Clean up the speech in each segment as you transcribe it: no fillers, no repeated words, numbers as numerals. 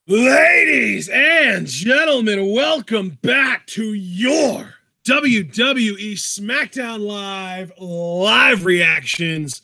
Ladies and gentlemen, welcome back to your WWE Smackdown live reactions.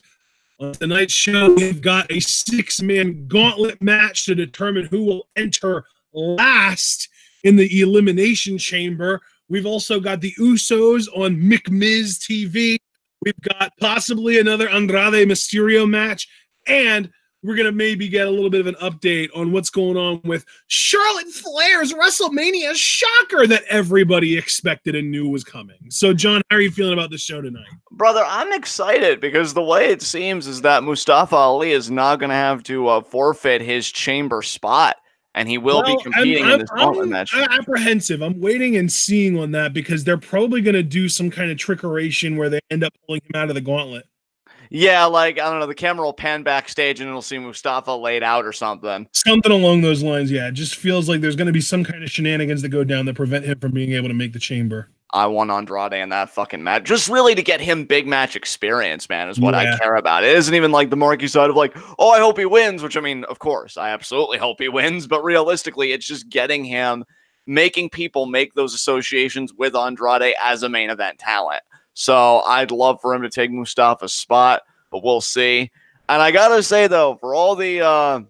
On tonight's show, we've got a six-man gauntlet match to determine who will enter last in the Elimination Chamber. We've also got the Usos on McMiz TV. We've got possibly another Andrade Mysterio match, and we're going to maybe get a little bit of an update on what's going on with Charlotte Flair's WrestleMania shocker that everybody expected and knew was coming. So, John, how are you feeling about the show tonight? Brother, I'm excited because the way it seems is that Mustafa Ali is not going to have to forfeit his chamber spot, and he will be competing in this gauntlet match. I'm apprehensive. I'm waiting and seeing on that because they're probably going to do some kind of trickeration where they end up pulling him out of the gauntlet. Yeah, like, I don't know, the camera will pan backstage and it'll see Mustafa laid out or something. Something along those lines, yeah. It just feels like there's going to be some kind of shenanigans that go down that prevent him from being able to make the chamber. I want Andrade in that fucking match. Just really to get him big match experience, man, is what I care about. It isn't even like the marquee side of like, oh, I hope he wins, which I mean, of course, I absolutely hope he wins. But realistically, it's just getting him, making people make those associations with Andrade as a main event talent. So I'd love for him to take Mustafa's spot, but we'll see. And I gotta say though, for all the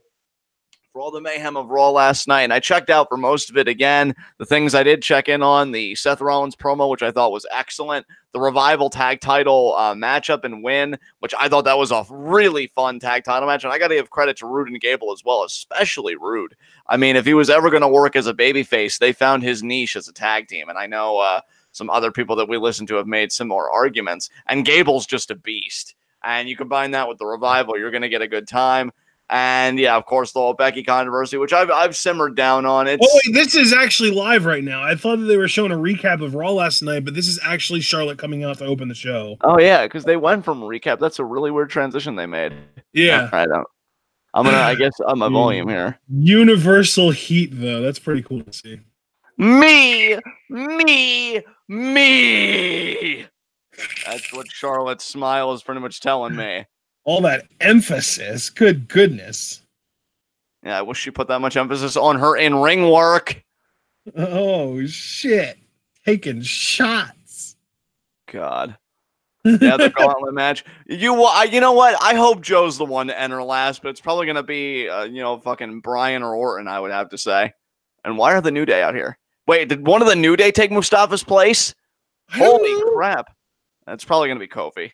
mayhem of Raw last night, and I checked out for most of it again. The things I did check in on, the Seth Rollins promo, which I thought was excellent. The Revival tag title matchup and win, which I thought that was a really fun tag title match. And I got to give credit to Rude and Gable as well, especially Rude. I mean, if he was ever going to work as a babyface, they found his niche as a tag team. And I know some other people that we listen to have made similar arguments. And Gable's just a beast. And you combine that with the Revival, you're going to get a good time. And yeah, of course, the whole Becky controversy, which I've simmered down on. It's wait, this is actually live right now. I thought that they were showing a recap of Raw last night, but this is actually Charlotte coming out to open the show. Oh yeah, because they went from recap. That's a really weird transition they made. Yeah, all right. I'm gonna, I guess, up my volume here. Universal heat, though. That's pretty cool to see. Me. That's what Charlotte's smile is pretty much telling me. All that emphasis. Good goodness. Yeah, I wish she put that much emphasis on her in-ring work. Oh, shit. Taking shots. God. Yeah, the gauntlet match. You know what? I hope Joe's the one to enter last, but it's probably going to be, fucking Brian or Orton, I would have to say. And why are the New Day out here? Wait, did one of the New Day take Mustafa's place? Holy crap. That's probably going to be Kofi.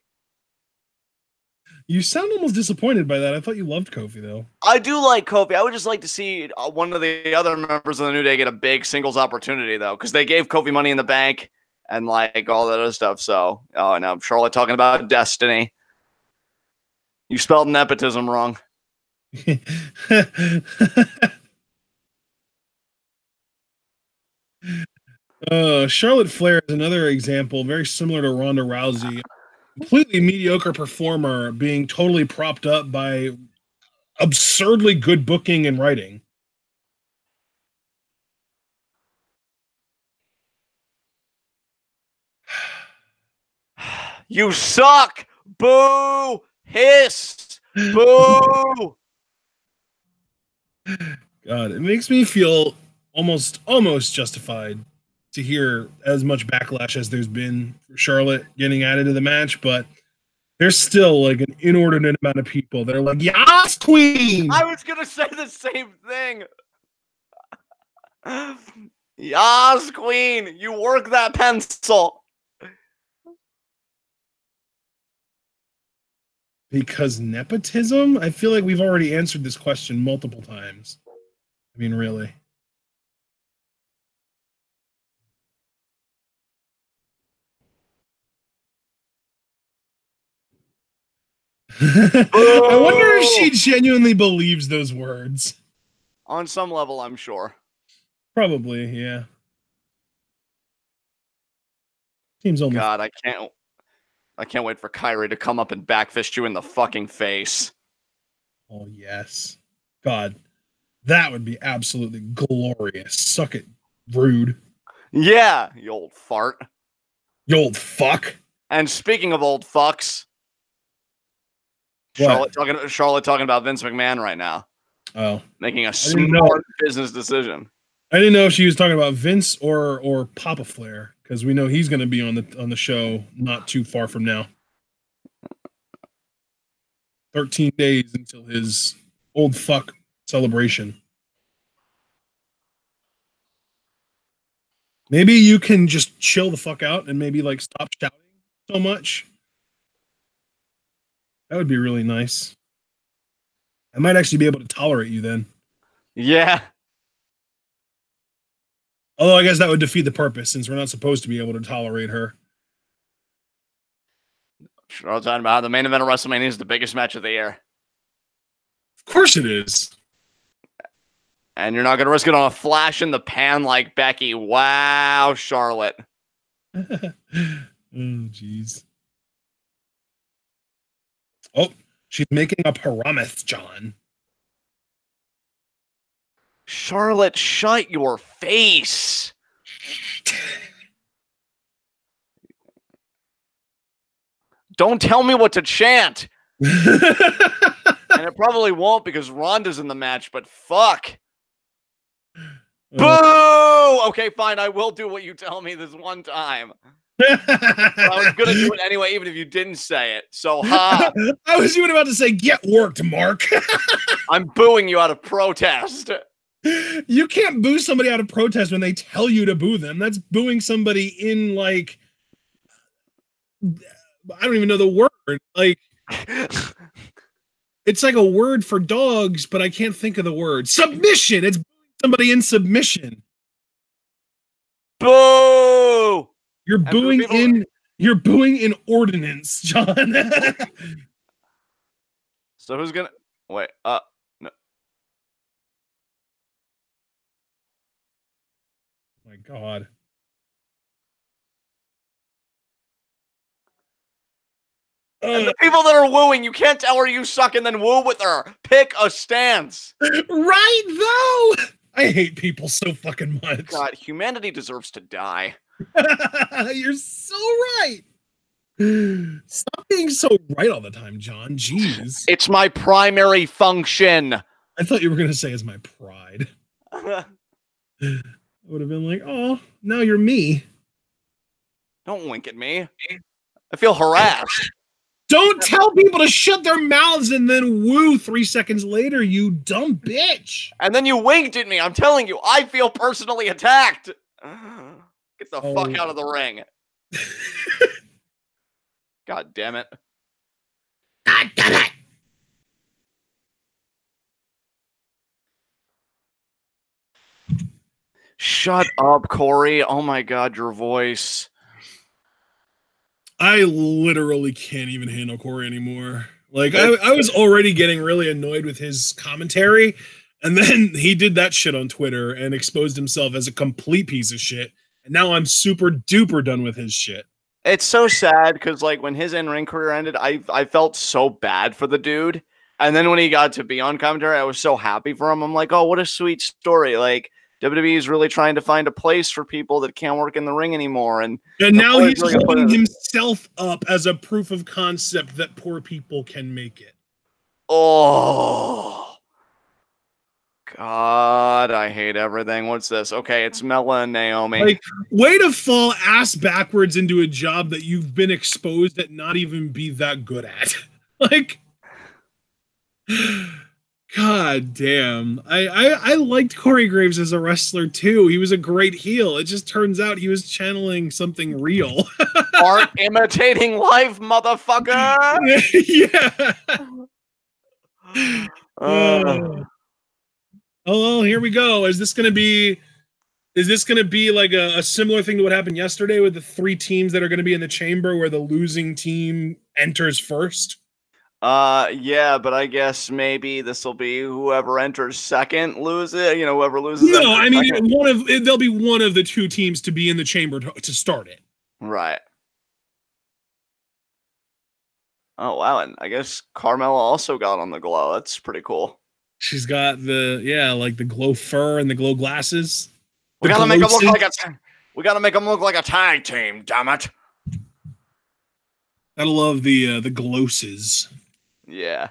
You sound almost disappointed by that. I thought you loved Kofi, though. I do like Kofi. I would just like to see one of the other members of the New Day get a big singles opportunity, though, because they gave Kofi Money in the Bank and, like, all that other stuff. So, oh, no, Charlotte talking about destiny. You spelled nepotism wrong. Charlotte Flair is another example, very similar to Ronda Rousey. Completely mediocre performer being totally propped up by absurdly good booking and writing. You suck! Boo! Hiss! Boo! God, it makes me feel almost justified to hear as much backlash as there's been for Charlotte getting added to the match, but there's still like an inordinate amount of people that are like, "Yes, Queen!" I was gonna say the same thing. Yes, Queen! You work that pencil. Because nepotism? I feel like we've already answered this question multiple times. I mean, really. I wonder if she genuinely believes those words. On some level, I'm sure. Probably, yeah. Seems almost. God, I can't wait for Kyrie to come up and backfist you in the fucking face. Oh yes, God, that would be absolutely glorious. Suck it, Rude. Yeah, you old fart. You old fuck. And speaking of old fucks. Charlotte talking about Vince McMahon right now. Oh, making a smart business decision. I didn't know if she was talking about Vince or Papa Flair, because we know he's going to be on the show not too far from now. 13 days until his old fuck celebration. Maybe you can just chill the fuck out and maybe like stop shouting so much. That would be really nice. I might actually be able to tolerate you then. Yeah. Although I guess that would defeat the purpose since we're not supposed to be able to tolerate her. Sure, I was talking about the main event of WrestleMania is the biggest match of the year. Of course it is. And you're not going to risk it on a flash in the pan like Becky. Wow, Charlotte. Oh, jeez. Oh, she's making a promise, John. Charlotte, shut your face. Don't tell me what to chant. And it probably won't because Ronda's in the match, but fuck. Boo! Okay, fine. I will do what you tell me this one time. I was going to do it anyway, even if you didn't say it. So, ha. I was even about to say, get worked, Mark. I'm booing you out of protest. You can't boo somebody out of protest when they tell you to boo them. That's booing somebody in, like, I don't even know the word. Like, it's like a word for dogs, but I can't think of the word. Submission. It's somebody in submission. Boo! You're booing in ordinance, John. So who's gonna wait? No. My God. And the people that are wooing, you can't tell her you suck and then woo with her. Pick a stance. Right, though. I hate people so fucking much. God, humanity deserves to die. You're so right. Stop being so right all the time, John. Jeez. It's my primary function. I thought you were going to say it's my pride. I would have been like, oh, now you're me. Don't wink at me. I feel harassed. Don't tell people to shut their mouths and then woo 3 seconds later, you dumb bitch. And then you winked at me. I'm telling you, I feel personally attacked. Get the fuck out of the ring. God damn it. God damn it. Shut up, Corey. Oh my God, your voice. I literally can't even handle Corey anymore. Like, I was already getting really annoyed with his commentary, and then he did that shit on Twitter and exposed himself as a complete piece of shit. And now I'm super duper done with his shit. It's so sad because, like, when his in-ring career ended, I felt so bad for the dude. And then when he got to be on commentary, I was so happy for him. I'm like, oh, what a sweet story. Like, WWE is really trying to find a place for people that can't work in the ring anymore. And now he's holding himself up as a proof of concept that poor people can make it. Oh, God, I hate everything. What's this? Okay, it's Mella and Naomi. Like, way to fall ass backwards into a job that you've been exposed at not even be that good at. Like, God damn. I liked Corey Graves as a wrestler too. He was a great heel. It just turns out he was channeling something real. Art imitating life, motherfucker. Yeah. Oh, here we go. Is this gonna be like a similar thing to what happened yesterday with the 3 teams that are going to be in the chamber where the losing team enters first? Yeah, but I guess maybe this will be whoever enters second loses. You know, whoever loses. No, I mean there'll be one of the 2 teams to be in the chamber to start it. Right. Oh wow, and I guess Carmella also got on the glow. That's pretty cool. She's got like the glow fur and the glow glasses. We gotta make them look like a tag team. Damn it! Gotta love the glosses. Yeah.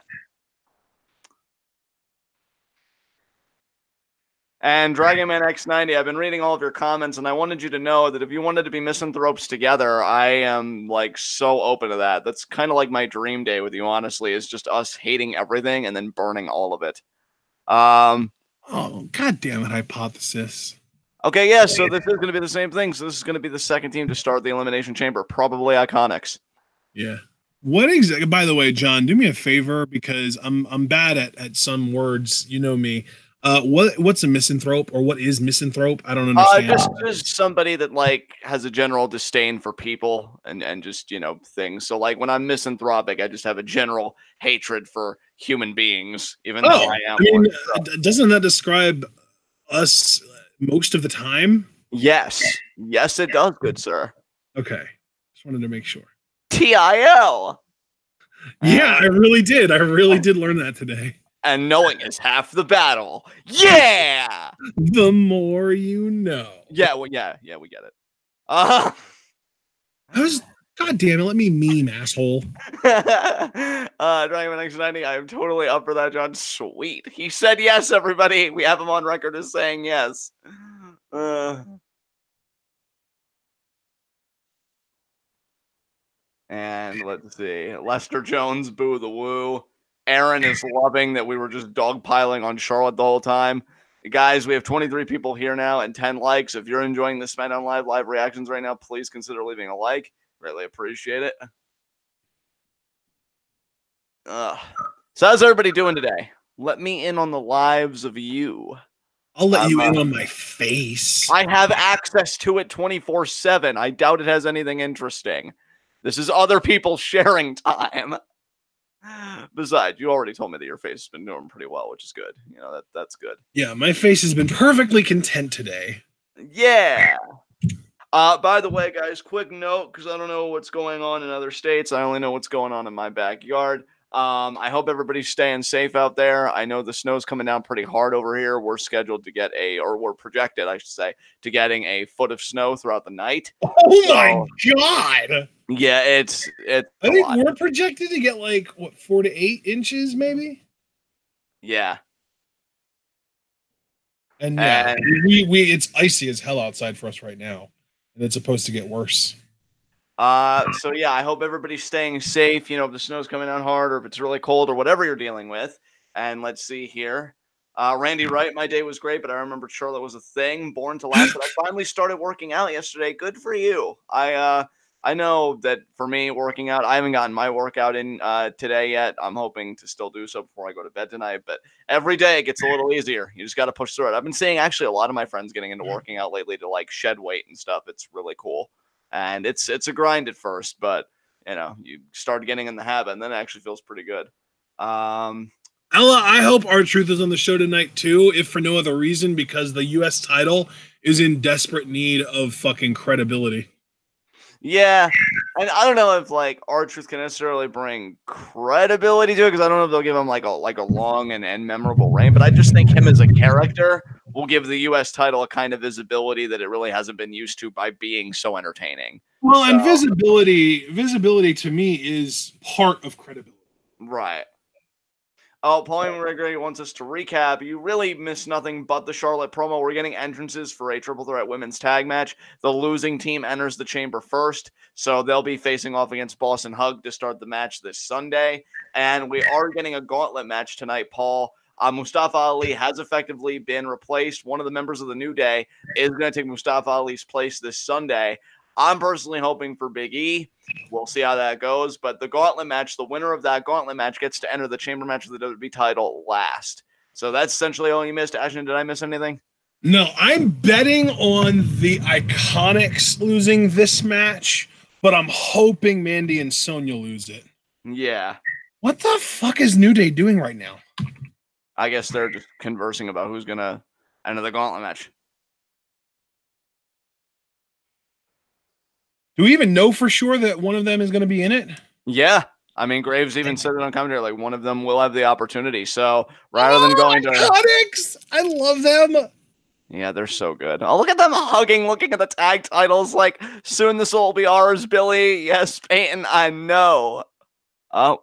And Dragon Man X90, I've been reading all of your comments, and I wanted you to know that if you wanted to be misanthropes together, I am like so open to that. That's kind of like my dream day with you, honestly, is just us hating everything and then burning all of it. Oh, god damn it, Hypothesis. Okay, yeah, so this is going to be the same thing. So this is going to be the second team to start the Elimination Chamber, probably Iconics. Yeah. What exactly? By the way, John, do me a favor because I'm bad at some words. You know me. What's a misanthrope, or what is misanthrope? I don't understand. Just somebody that like has a general disdain for people and just things. So like when I'm misanthropic, I just have a general hatred for human beings, even though I am. Doesn't that describe us most of the time? Yes, it does, good sir. Okay, just wanted to make sure. TIL. Yeah, I really did. I really did learn that today. And knowing is half the battle. Yeah. The more you know. Yeah. Well, yeah, we get it. I was. God damn it! Let me meme, asshole. Dragon X90. I am totally up for that, John. Sweet. He said yes. Everybody, we have him on record as saying yes. And let's see. Lester Jones, boo the woo. Aaron is loving that we were just dogpiling on Charlotte the whole time. Guys, we have 23 people here now and 10 likes. If you're enjoying the SmackDown live reactions right now, please consider leaving a like. Greatly appreciate it. So how's everybody doing today? Let me in on the lives of you. I'll let you in on my face. I have access to it 24/7. I doubt it has anything interesting. This is other people sharing time. Besides, you already told me that your face has been doing pretty well, which is good. That's good. Yeah, my face has been perfectly content today. Yeah. By the way, guys, quick note, because I don't know what's going on in other states. I only know what's going on in my backyard. I hope everybody's staying safe out there. I know the snow's coming down pretty hard over here. We're scheduled to get we're projected, I should say, to getting a foot of snow throughout the night. Oh my God. Yeah, it's I think we're projected to get like 4 to 8 inches, maybe. Yeah. And yeah, we it's icy as hell outside for us right now, and it's supposed to get worse. So yeah, I hope everybody's staying safe. If the snow's coming down hard, or if it's really cold, or whatever you're dealing with. And let's see here. Randy Wright, my day was great, but I remember Charlotte was a thing, born to last. But I finally started working out yesterday. Good for you. I know that for me, working out, I haven't gotten my workout in today yet. I'm hoping to still do so before I go to bed tonight. But every day it gets a little easier. You just got to push through it. I've been seeing actually a lot of my friends getting into working out lately to like shed weight and stuff. It's really cool. And it's a grind at first, but you start getting in the habit, and then it actually feels pretty good. Ella, I hope R-Truth is on the show tonight too, if for no other reason, because the U.S. title is in desperate need of fucking credibility. Yeah, and I don't know if like R-Truth can necessarily bring credibility to it, because I don't know if they'll give him like a long and memorable reign, but I just think him as a character will give the U.S. title a kind of visibility that it really hasn't been used to by being so entertaining. Well, and visibility to me is part of credibility. Right. Oh, Pauline Gregory wants us to recap. You really missed nothing but the Charlotte promo. We're getting entrances for a triple threat women's tag match. The losing team enters the chamber first, so they'll be facing off against Boss and Hug to start the match this Sunday. And we are getting a gauntlet match tonight, Paul. Mustafa Ali has effectively been replaced. One of the members of the New Day is going to take Mustafa Ali's place this Sunday. I'm personally hoping for Big E. We'll see how that goes. But the gauntlet match, the winner of that gauntlet match gets to enter the chamber match of the WWE title last. So that's essentially all you missed. Ashton, did I miss anything? No, I'm betting on the Iconics losing this match, but I'm hoping Mandy and Sonya lose it. Yeah. What the fuck is New Day doing right now? I guess they're just conversing about who's going to enter the gauntlet match. Do we even know for sure that one of them is going to be in it? Yeah. I mean, Graves even said it on commentary, like one of them will have the opportunity. So rather than going to Iconics, I love them. Yeah, they're so good. Oh, look at them hugging, looking at the tag titles. Like, soon this will be ours, Billy. Yes, Peyton, I know. Oh.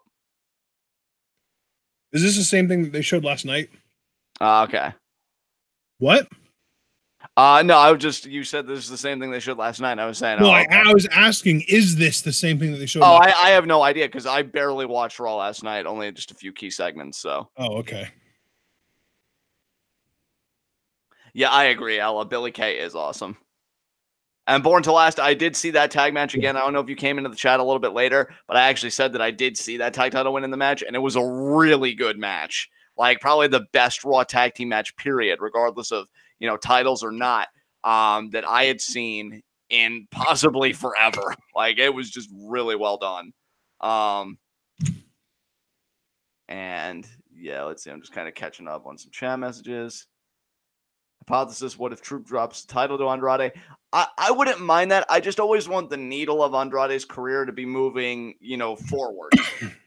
Is this the same thing that they showed last night? Okay. What? No, I was just, you said this is the same thing they showed last night. I was saying, No, oh, I was asking, is this the same thing that they showed? Oh, I have no idea because I barely watched Raw last night, only just a few key segments. So, oh, okay. Yeah, I agree, Ella. Billy Kay is awesome. And Born to Last, I did see that tag match again. I don't know if you came into the chat a little bit later, but I actually said that I did see that tag title win in the match, and it was a really good match. Like, probably the best Raw tag team match, period, regardless of, you know, titles or not, that I had seen in possibly forever. Like, it was just really well done. And, yeah, let's see. I'm just kind of catching up on some chat messages. Hypothesis, what if Troop drops the title to Andrade? I wouldn't mind that. I just always want the needle of Andrade's career to be moving, you know, forward.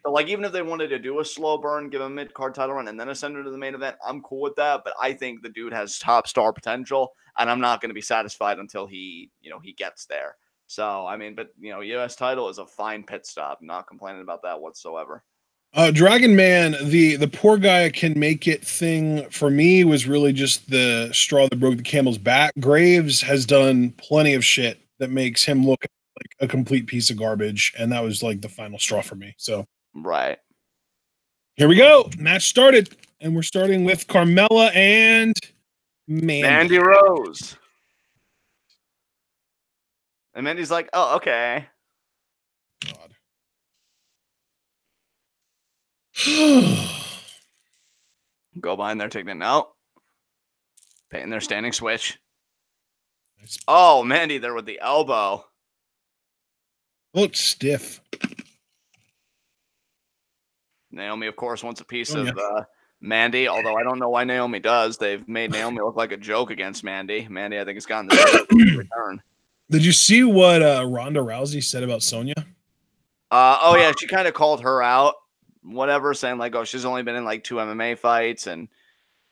So, like, even if they wanted to do a slow burn, give him a mid-card title run, and then ascend him to the main event, I'm cool with that. But I think the dude has top star potential, and I'm not going to be satisfied until he, you know, he gets there. So, I mean, but, you know, U.S. title is a fine pit stop. Not complaining about that whatsoever. Dragon Man, the poor guy can make it thing for me was really just the straw that broke the camel's back. Graves has done plenty of shit that makes him look like a complete piece of garbage, and that was like the final straw for me. So right here we go. Match started, and we're starting with Carmella and Mandy Rose. And Mandy's like, oh, okay. God. Go behind there, taking it out. Painting their standing switch. Oh, Mandy there with the elbow. Looks stiff. Naomi, of course, wants a piece of Mandy, although I don't know why Naomi does. They've made Naomi look like a joke against Mandy. Mandy, I think, has gotten the return. Did you see what Ronda Rousey said about Sonya? Oh, yeah, she kind of called her out. Whatever, saying like, oh, she's only been in like 2 MMA fights, and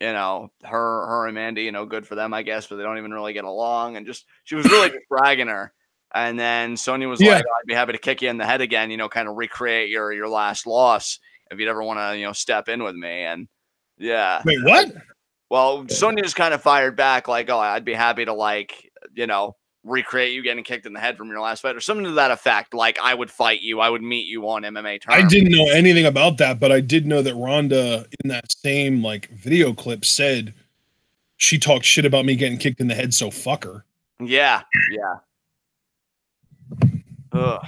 you know, her and Mandy, you know, good for them, I guess, but they don't even really get along, and just she was really just bragging her. And then Sonya was like, oh, I'd be happy to kick you in the head again, you know, kind of recreate your last loss if you'd ever want to, you know, step in with me. And yeah. Wait, what? Well, Sonya just kind of fired back like, oh, I'd be happy to, like, you know, recreate you getting kicked in the head from your last fight or something to that effect. Like, I would fight you. I would meet you on MMA terms. I didn't know anything about that, but I did know that Ronda in that same like video clip said she talked shit about me getting kicked in the head, so fuck her. Yeah. Yeah. Ugh.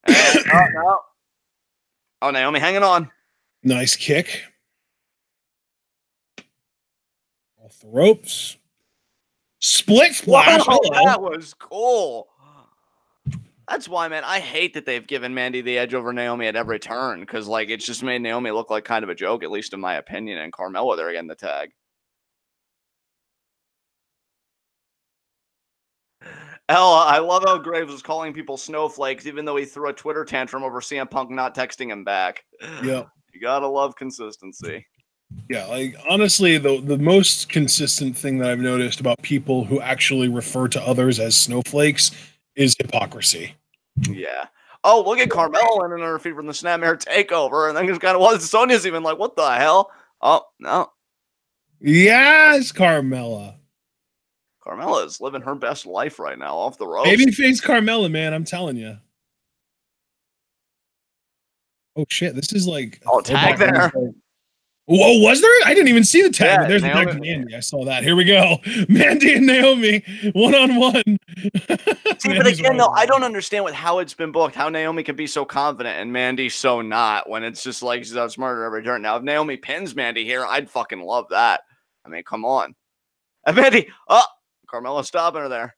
And, no. Oh, Naomi hanging on. Nice kick. Off the ropes. Split splash. Wow, that was cool. That's why, man, I hate that they've given Mandy the edge over Naomi at every turn, because, like, it's just made Naomi look like kind of a joke, at least in my opinion, and Carmella there getting the tag. Ella, I love how Graves was calling people snowflakes, even though he threw a Twitter tantrum over CM Punk not texting him back. Yeah. You gotta love consistency. Yeah, like, honestly, the most consistent thing that I've noticed about people who actually refer to others as snowflakes is hypocrisy. Yeah. Oh, look at Carmella landing on her feet from the Snapmare takeover, and then just kind of was. Sonya's even like, what the hell? Oh, no. Yes, Carmella. Carmella is living her best life right now off the ropes. Babyface Carmella, man, I'm telling you. Oh, shit, this is like... Oh, tag there. Whoa, was there? I didn't even see the tag. Yeah, There's the tag to Mandy. I saw that. Here we go. Mandy and Naomi, one-on-one. See, but again, though, I don't understand with how it's been booked, how Naomi can be so confident and Mandy so not, when it's just like she's outsmarted every turn. Now, if Naomi pins Mandy here, I'd fucking love that. I mean, come on. And Mandy, oh, Carmella stopping her there.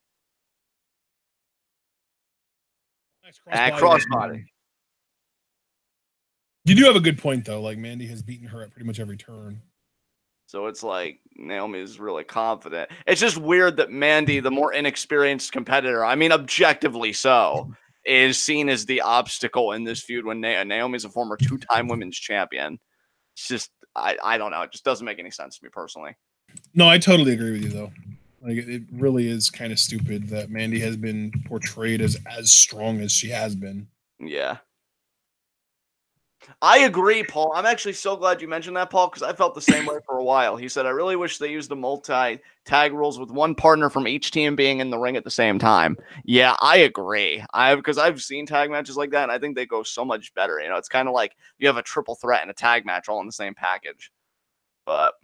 Nice and crossbody. You do have a good point, though. Like, Mandy has beaten her at pretty much every turn. So it's like Naomi is really confident. It's just weird that Mandy, the more inexperienced competitor, I mean, objectively so, is seen as the obstacle in this feud when Naomi's a former 2-time women's champion. It's just, I don't know. It just doesn't make any sense to me personally. No, I totally agree with you, though. Like, it really is kind of stupid that Mandy has been portrayed as strong as she has been. Yeah. I agree, Paul. I'm actually so glad you mentioned that, Paul, because I felt the same way for a while. He said, I really wish they used the multi-tag rules with one partner from each team being in the ring at the same time. Yeah, I agree. Because I've seen tag matches like that, and I think they go so much better. You know, it's kind of like you have a triple threat and a tag match all in the same package. But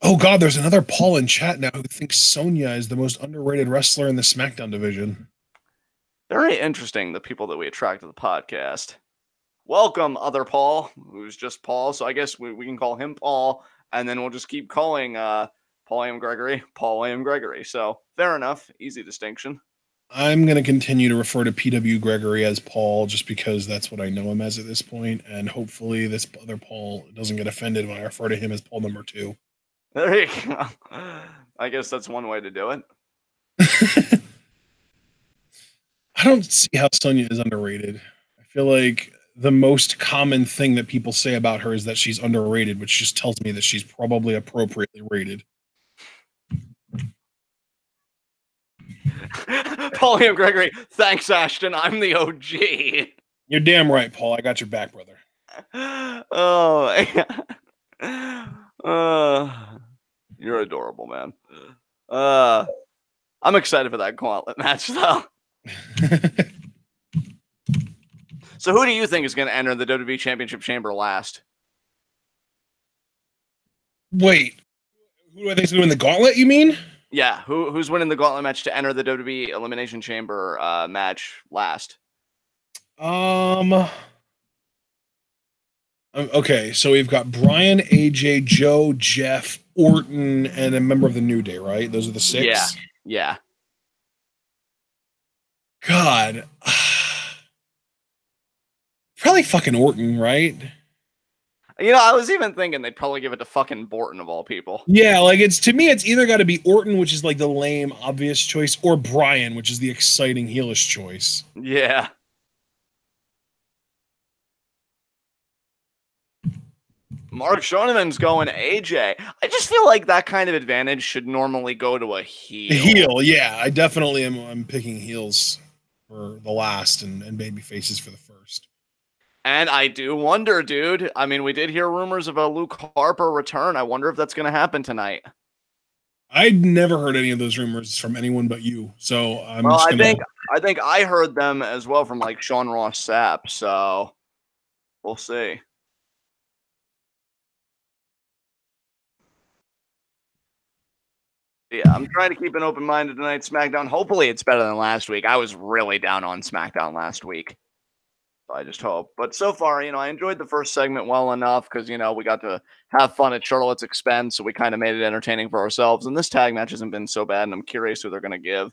oh God, there's another Paul in chat now who thinks Sonya is the most underrated wrestler in the SmackDown division. Very interesting, the people that we attract to the podcast. Welcome, other Paul, who's just Paul. So I guess we can call him Paul, and then we'll just keep calling Paul A.M. Gregory, Paul A.M. Gregory. So fair enough. Easy distinction. I'm going to continue to refer to PW Gregory as Paul just because that's what I know him as at this point, and hopefully this other Paul doesn't get offended when I refer to him as Paul number 2. There you go. I guess that's one way to do it. I don't see how Sonya is underrated. I feel like the most common thing that people say about her is that she's underrated, which just tells me that she's probably appropriately rated. Paul M. Gregory, thanks, Ashton. I'm the OG. You're damn right, Paul. I got your back, brother. Oh, you're adorable, man. I'm excited for that gauntlet match, though. So who do you think is going to enter the WWE Championship Chamber last? Wait, who do I think is going to win the gauntlet, you mean? Yeah, who's winning the gauntlet match to enter the WWE Elimination Chamber match last? Okay, so we've got Brian, AJ, Joe, Jeff, Orton, and a member of the New Day, right? Those are the 6? Yeah. God. Probably fucking Orton, right? You know, I was even thinking they'd probably give it to fucking Borton of all people. Yeah, like to me, it's either got to be Orton, which is like the lame, obvious choice, or Brian, which is the exciting, heelish choice. Yeah. Mark Schoeneman's going AJ. I just feel like that kind of advantage should normally go to a heel. Heel, yeah. I definitely am. I'm picking heels for the last and baby faces for the first. And I do wonder, dude. I mean, we did hear rumors of a Luke Harper return. I wonder if that's going to happen tonight. I'd never heard any of those rumors from anyone but you. So I'm well, just gonna... I think I heard them as well from like Sean Ross Sapp. So we'll see. Yeah, I'm trying to keep an open mind tonight. SmackDown. Hopefully it's better than last week. I was really down on SmackDown last week. I just hope. But so far, you know, I enjoyed the first segment well enough because, you know, we got to have fun at Charlotte's expense. So we kind of made it entertaining for ourselves. And this tag match hasn't been so bad. And I'm curious who they're going to give,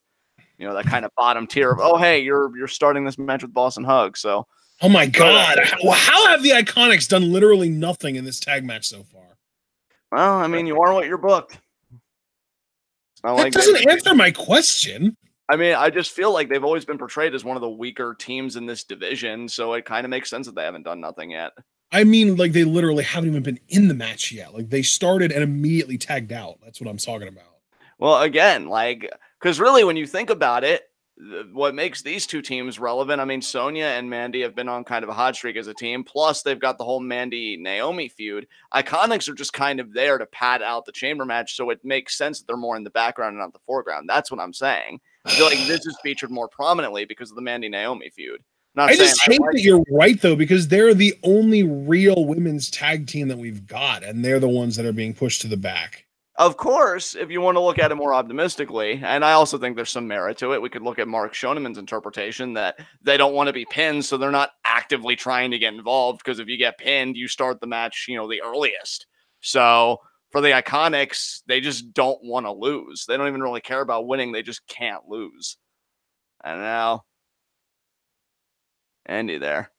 you know, that kind of bottom tier of, oh, hey, you're starting this match with Boss and Hug. So, oh my God. How have the Iconics done literally nothing in this tag match so far? Well, I mean, you are what you're booked. That doesn't answer my question. I mean, I just feel like they've always been portrayed as one of the weaker teams in this division, so it kind of makes sense that they haven't done nothing yet. I mean, like, they literally haven't even been in the match yet. Like, they started and immediately tagged out. That's what I'm talking about. Well, again, like, because really, when you think about it, what makes these two teams relevant, I mean, Sonya and Mandy have been on kind of a hot streak as a team, plus they've got the whole Mandy-Naomi feud. Iconics are just kind of there to pad out the chamber match, so it makes sense that they're more in the background and not the foreground. That's what I'm saying. I feel like this is featured more prominently because of the Mandy-Naomi feud. I just hate that you're right, though, because they're the only real women's tag team that we've got, and they're the ones that are being pushed to the back. Of course, if you want to look at it more optimistically, and I also think there's some merit to it, we could look at Mark Schoeneman's interpretation that they don't want to be pinned, so they're not actively trying to get involved, because if you get pinned, you start the match, you know, the earliest. So for the Iconics, they just don't want to lose. They don't even really care about winning. They just can't lose. And now, Andy there.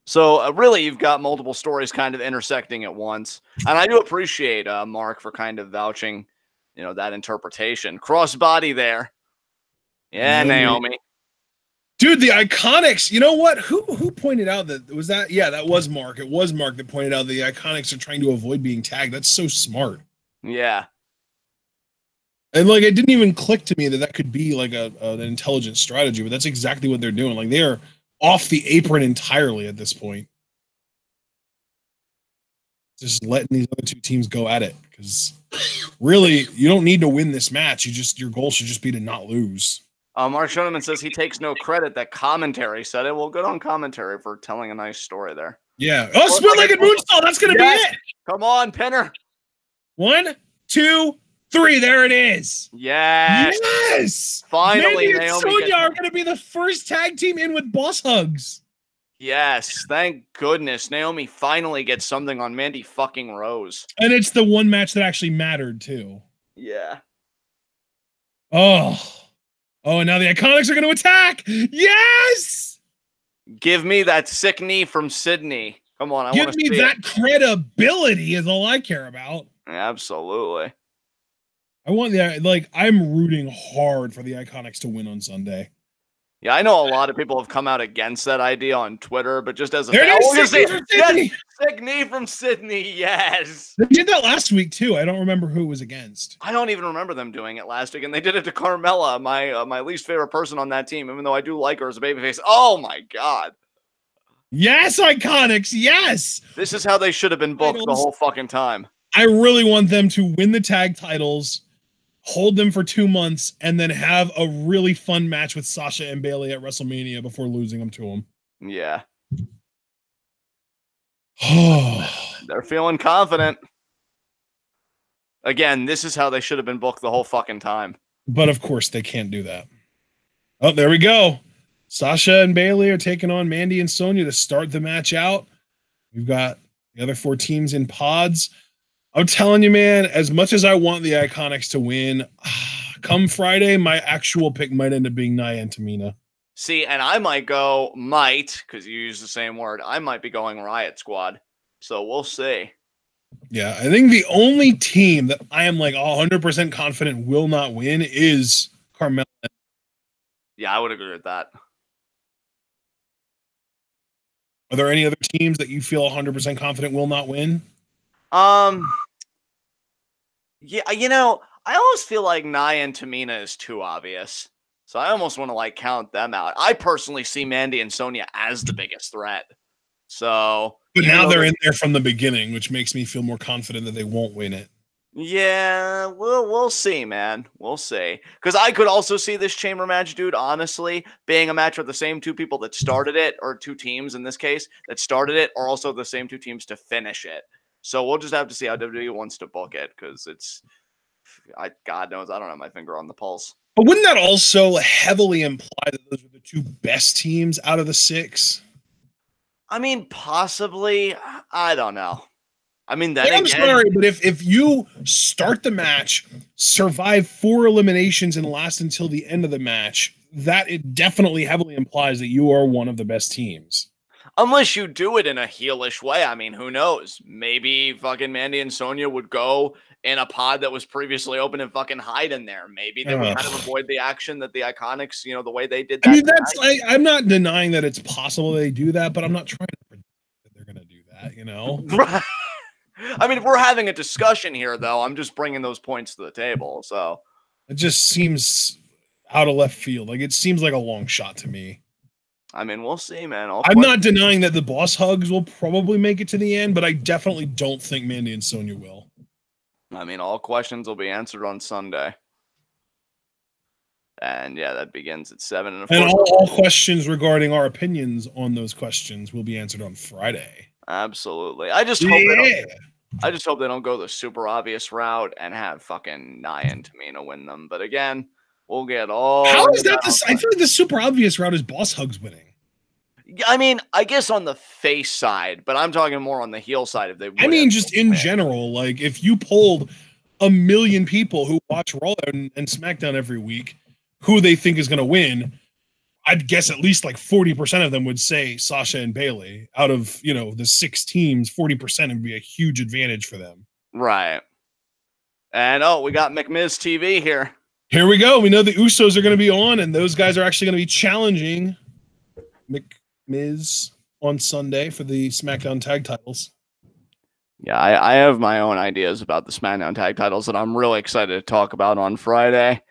So really, you've got multiple stories kind of intersecting at once. And I do appreciate Mark for kind of vouching, you know, that interpretation. Crossbody there. Yeah, Naomi. Dude, the Iconics, you know what? Who pointed out that was that? Yeah, that was Mark. It was Mark that pointed out the Iconics are trying to avoid being tagged. That's so smart. Yeah. And like, it didn't even click to me that that could be like an intelligent strategy, but that's exactly what they're doing. Like, they are off the apron entirely at this point. Just letting these other two teams go at it, because really, you don't need to win this match. Your goal should just be to not lose. Mark Schoeneman says he takes no credit that commentary said it. Well, good on commentary for telling a nice story there. Yeah. Oh, split-legged moonsault. That's going to be it. Come on, Pinner. 1, 2, 3. There it is. Yes. Yes. Finally, Mandy and Sonya are going to be the first tag team in with boss hugs. Yes. Thank goodness. Naomi finally gets something on Mandy fucking Rose. And it's the one match that actually mattered, too. Yeah. Oh, and now the Iconics are going to attack. Yes. Give me that sick knee from Sydney. Come on. Give me that credibility is all I care about. Absolutely. I want I'm rooting hard for the Iconics to win on Sunday. Yeah, I know a lot of people have come out against that idea on Twitter, but just as a sick knee from Sydney, yes. They did that last week too. I don't remember who it was against. I don't even remember them doing it last week, and they did it to Carmella, my least favorite person on that team, even though I do like her as a babyface. Oh my god. Yes, Iconics, yes. This is how they should have been booked the whole fucking time. I really want them to win the tag titles, hold them for 2 months, and then have a really fun match with Sasha and Bayley at WrestleMania before losing them to them. Yeah. They're feeling confident. Again, this is how they should have been booked the whole fucking time. But of course, they can't do that. Oh, there we go. Sasha and Bayley are taking on Mandy and Sonya to start the match out. We've got the other 4 teams in pods. I'm telling you, man, as much as I want the Iconics to win, come Friday, my actual pick might end up being Nia and Tamina. See, and I might because you use the same word, I might be going Riot Squad. So we'll see. Yeah, I think the only team that I am like 100% confident will not win is Carmella. Yeah, I would agree with that. Are there any other teams that you feel 100% confident will not win? Yeah, you know, I almost feel like Nia and Tamina is too obvious. So I almost want to count them out. I personally see Mandy and Sonya as the biggest threat. So, but now they're in there from the beginning, which makes me feel more confident that they won't win it. Yeah, we'll see, man. We'll see. Because I could also see this chamber match, dude, honestly, being a match with the same 2 people that started it, or 2 teams in this case, that started it, or also the same 2 teams to finish it. So we'll just have to see how WWE wants to book it, because God knows, I don't have my finger on the pulse. But wouldn't that also heavily imply that those are the 2 best teams out of the 6? I mean, possibly. I don't know. I mean, I'm sorry, but if you start the match, survive 4 eliminations, and last until the end of the match, that it definitely heavily implies that you are one of the best teams. Unless you do it in a heelish way. I mean, who knows? Maybe fucking Mandy and Sonya would go in a pod that was previously open and fucking hide in there. Maybe they would kind of avoid the action that the Iconics, the way they did that. I mean, I'm not denying that it's possible they do that, but I'm not trying to predict that they're going to do that, Right. I mean, if we're having a discussion here, though, I'm just bringing those points to the table. So it just seems out of left field. Like, it seems like a long shot to me. I mean, we'll see, man. I'm not denying that the boss hugs will probably make it to the end, but I definitely don't think Mandy and Sonya will. I mean, all questions will be answered on Sunday. And yeah, that begins at 7. And all questions regarding our opinions on those questions will be answered on Friday. Absolutely. I just hope they don't go the super obvious route and have fucking Nia and Tamina win them. But again, we'll get all. How is that? I feel like the super obvious route is boss hugs winning. I mean, I guess on the face side, but I'm talking more on the heel side. If they, I mean, just in general, like if you polled 1 million people who watch Raw and SmackDown every week, who they think is going to win, I'd guess at least like 40% of them would say Sasha and Bayley. Out of the 6 teams, 40% would be a huge advantage for them. Right. And we got McMiz TV here. Here we go. We know the Usos are going to be on, and those guys are actually going to be challenging McMiz on Sunday for the SmackDown tag titles. Yeah, I have my own ideas about the SmackDown tag titles that I'm really excited to talk about on Friday.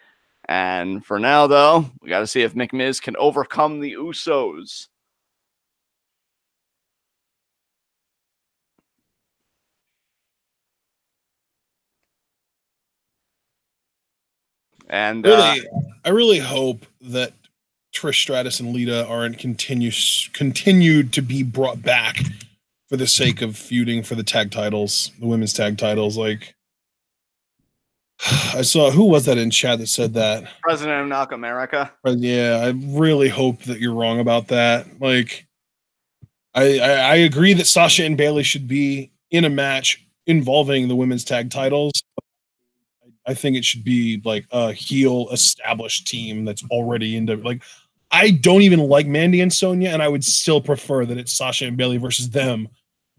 And for now, though, we got to see if McMiz can overcome the Usos. And really, I really hope that Trish Stratus and Lita aren't continued to be brought back for the sake of feuding for the tag titles, the women's tag titles. Like, I saw, who was that in chat that said that? President of Knock America. Yeah, I really hope that you're wrong about that. Like, I agree that Sasha and Bayley should be in a match involving the women's tag titles. I think it should be like a heel established team that's already into, like, I don't even like Mandy and Sonya, and I would still prefer that it's Sasha and Bayley versus them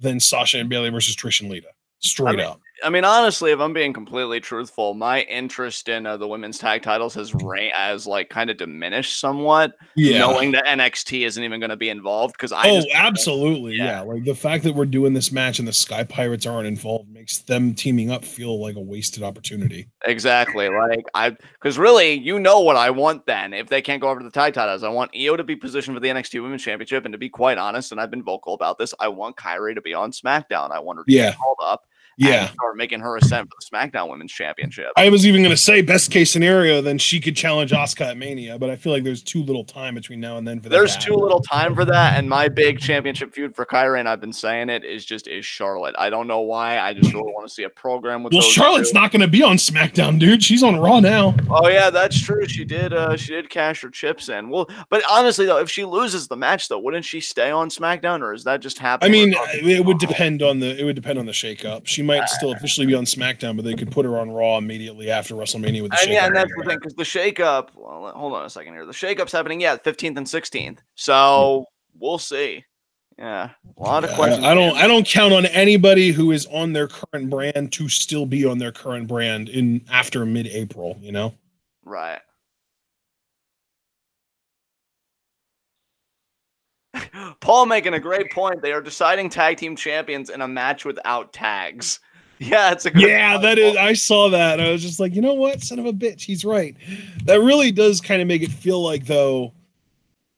than Sasha and Bayley versus Trish and Lita. Straight up. I mean, honestly, if I'm being completely truthful, my interest in the women's tag titles has like kind of diminished somewhat. Yeah, knowing that NXT isn't even going to be involved because absolutely, yeah. Like the fact that we're doing this match and the Sky Pirates aren't involved makes them teaming up feel like a wasted opportunity. Exactly, like because really, you know what I want then. If they can't go over to the tag titles, I want Io to be positioned for the NXT Women's Championship, and to be quite honest, and I've been vocal about this, I want Kyrie to be on SmackDown. I want her to get called up. Yeah, and start making her ascent for the SmackDown Women's Championship. I was even going to say best case scenario, then she could challenge Asuka at Mania, but I feel like there's too little time between now and then for that. There's too little time for that, and my big championship feud for Kyrie, and I've been saying it, is Charlotte. I don't know why. I just really want to see a program with. Well, Charlotte's not going to be on SmackDown, dude. She's on Raw now. Oh yeah, that's true. She did cash her chips in. Well, but honestly though, if she loses the match though, wouldn't she stay on SmackDown, or is that just happening? I mean, it would depend on the shakeup. She might still officially be on SmackDown, but they could put her on Raw immediately after WrestleMania with the shakeup. Yeah, and that's the thing, because the shakeup. Well, hold on a second here. The shakeup's happening, 15th and 16th. So we'll see. Yeah, a lot of questions. I don't count on anybody who is on their current brand to still be on their current brand in after mid-April. You know, right? Paul making a great point. They are deciding tag team champions in a match without tags. Yeah, it's a good point. That is. I saw that. I was just like, you know what, son of a bitch, he's right. That really does kind of make it feel like, though,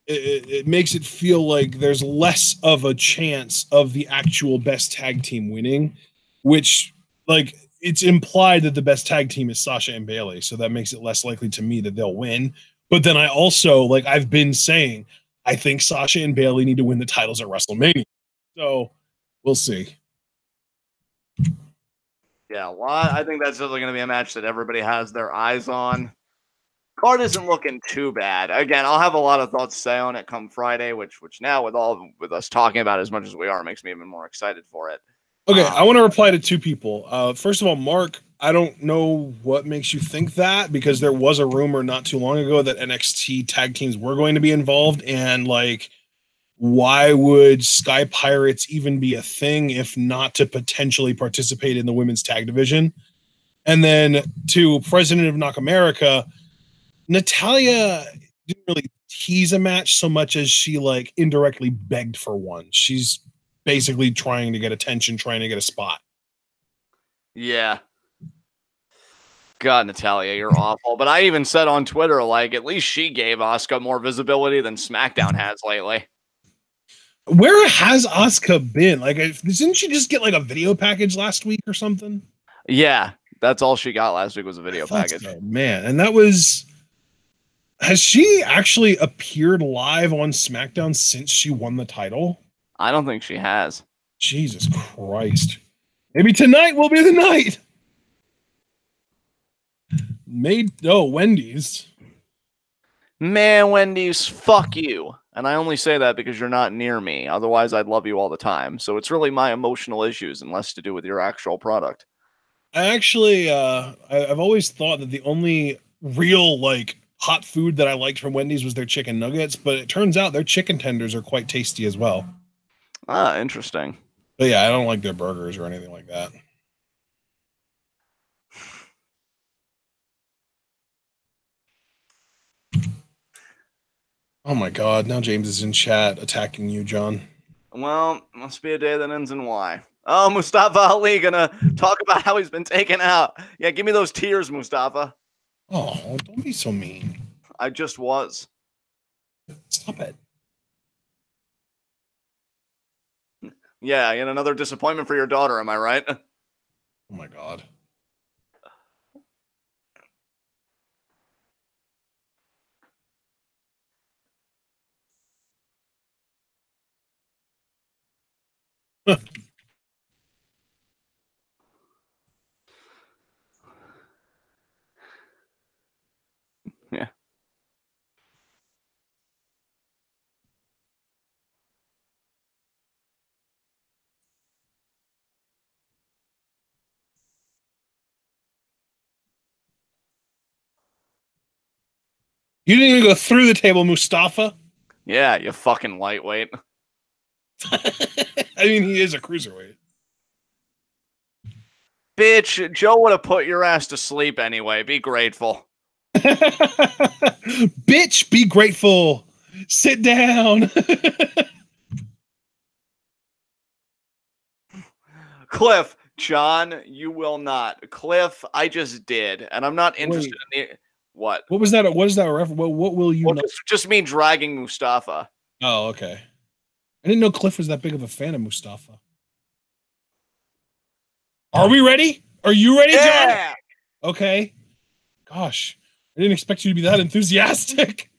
it makes it feel like there's less of a chance of the actual best tag team winning, which, like, it's implied that the best tag team is Sasha and Bayley, so that makes it less likely to me that they'll win. But then I also, like I've been saying, I think Sasha and Bayley need to win the titles at WrestleMania. So we'll see. Yeah, well, I think that's definitely going to be a match that everybody has their eyes on. Card isn't looking too bad. Again, I'll have a lot of thoughts to say on it come Friday, which now with us talking about it as much as we are makes me even more excited for it. Okay, I want to reply to two people. First of all, Mark, I don't know what makes you think that, because there was a rumor not too long ago that NXT tag teams were going to be involved, and like, why would Sky Pirates even be a thing if not to potentially participate in the women's tag division? And then to President of Knock America, Natalya didn't really tease a match so much as she like indirectly begged for one. She's basically trying to get attention, trying to get a spot. Yeah. God, Natalya, you're awful. But I even said on Twitter, like, at least she gave Asuka more visibility than SmackDown has lately. Where has Asuka been? Like, didn't she just get like a video package last week or something? Yeah, that's all she got last week was a video package. So, man, and that was... Has she actually appeared live on SmackDown since she won the title? I don't think she has. Jesus Christ. Maybe tonight will be the night. Wendy's. Man, Wendy's, fuck you. And I only say that because you're not near me. Otherwise, I'd love you all the time. So it's really my emotional issues and less to do with your actual product. I actually, I've always thought that the only real, like, hot food that I liked from Wendy's was their chicken nuggets, but it turns out their chicken tenders are quite tasty as well. Ah, interesting. But yeah, I don't like their burgers or anything like that. Oh my God, now James is in chat attacking you, John. Well, must be a day that ends in Y. Oh, Mustafa Ali gonna talk about how he's been taken out. Yeah, give me those tears, Mustafa. Oh, don't be so mean. I just was. Stop it. Yeah, and another disappointment for your daughter, am I right? Oh my God. Yeah. You didn't even go through the table, Mustafa. Yeah, you fucking lightweight. I mean, he is a cruiserweight. Bitch, Joe would have put your ass to sleep anyway. Be grateful. Bitch, be grateful. Sit down. Cliff, John, you will not. Cliff, I just did, and I'm not interested in the what. What was that? What is that reference? What will you? Well, just me dragging Mustafa. Oh, okay. I didn't know Cliff was that big of a fan of Mustafa. Are we ready? Are you ready, Yeah! John? Okay. Gosh, I didn't expect you to be that enthusiastic.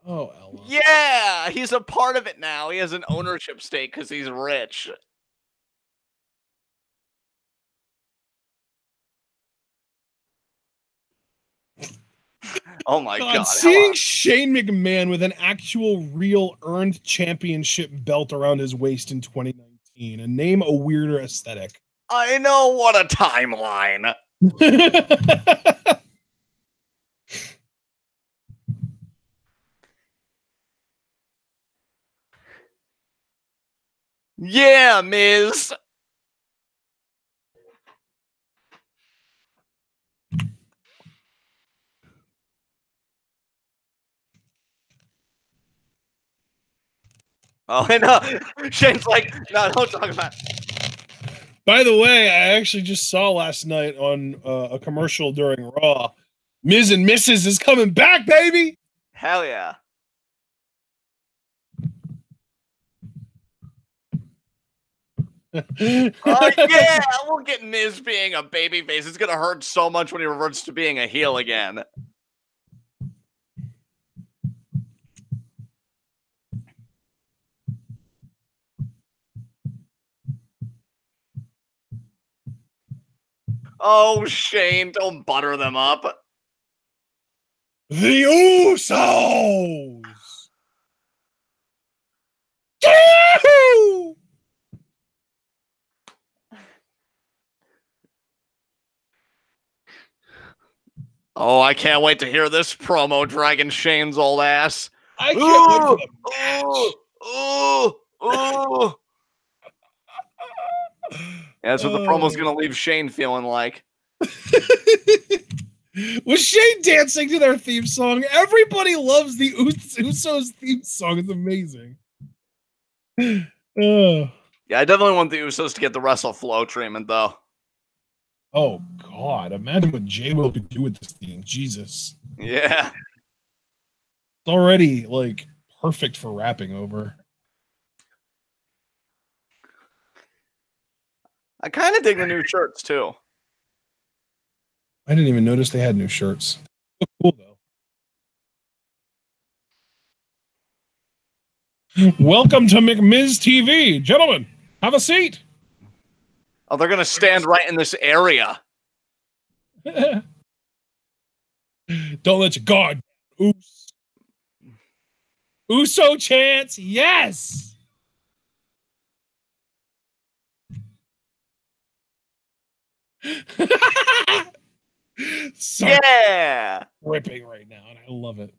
Oh, Ella. Yeah! He's a part of it now. He has an ownership stake because he's rich. Oh my God. Seeing Shane McMahon with an actual real earned championship belt around his waist in 2019 and name a weirder aesthetic. I know, what a timeline. Yeah, Miz. Oh, I know. Shane's like, no, don't talk about it. By the way, I actually just saw last night on a commercial during Raw, Miz and Mrs. is coming back, baby. Hell yeah. Yeah, we'll get Miz being a babyface. It's gonna hurt so much when he reverts to being a heel again. Oh, Shane, don't butter them up. The Usos. Oh, I can't wait to hear this promo dragging Shane's old ass. I can't wait for the match. Yeah, that's what the promo's gonna leave Shane feeling like. Was Shane dancing to their theme song? Everybody loves the Usos theme song. It's amazing. Yeah, I definitely want the Usos to get the WrestleFlow treatment, though. Oh, God. Imagine what J-Will could do with this theme. Jesus. Yeah. It's already, like, perfect for rapping over. I kind of dig the new shirts, too. I didn't even notice they had new shirts. Look cool, though. Welcome to McMiz TV. Gentlemen, have a seat. Oh, they're going to stand right in this area. Don't let your guard. Oops. Uso chance. Yes. So yeah. Ripping right now, and I love it.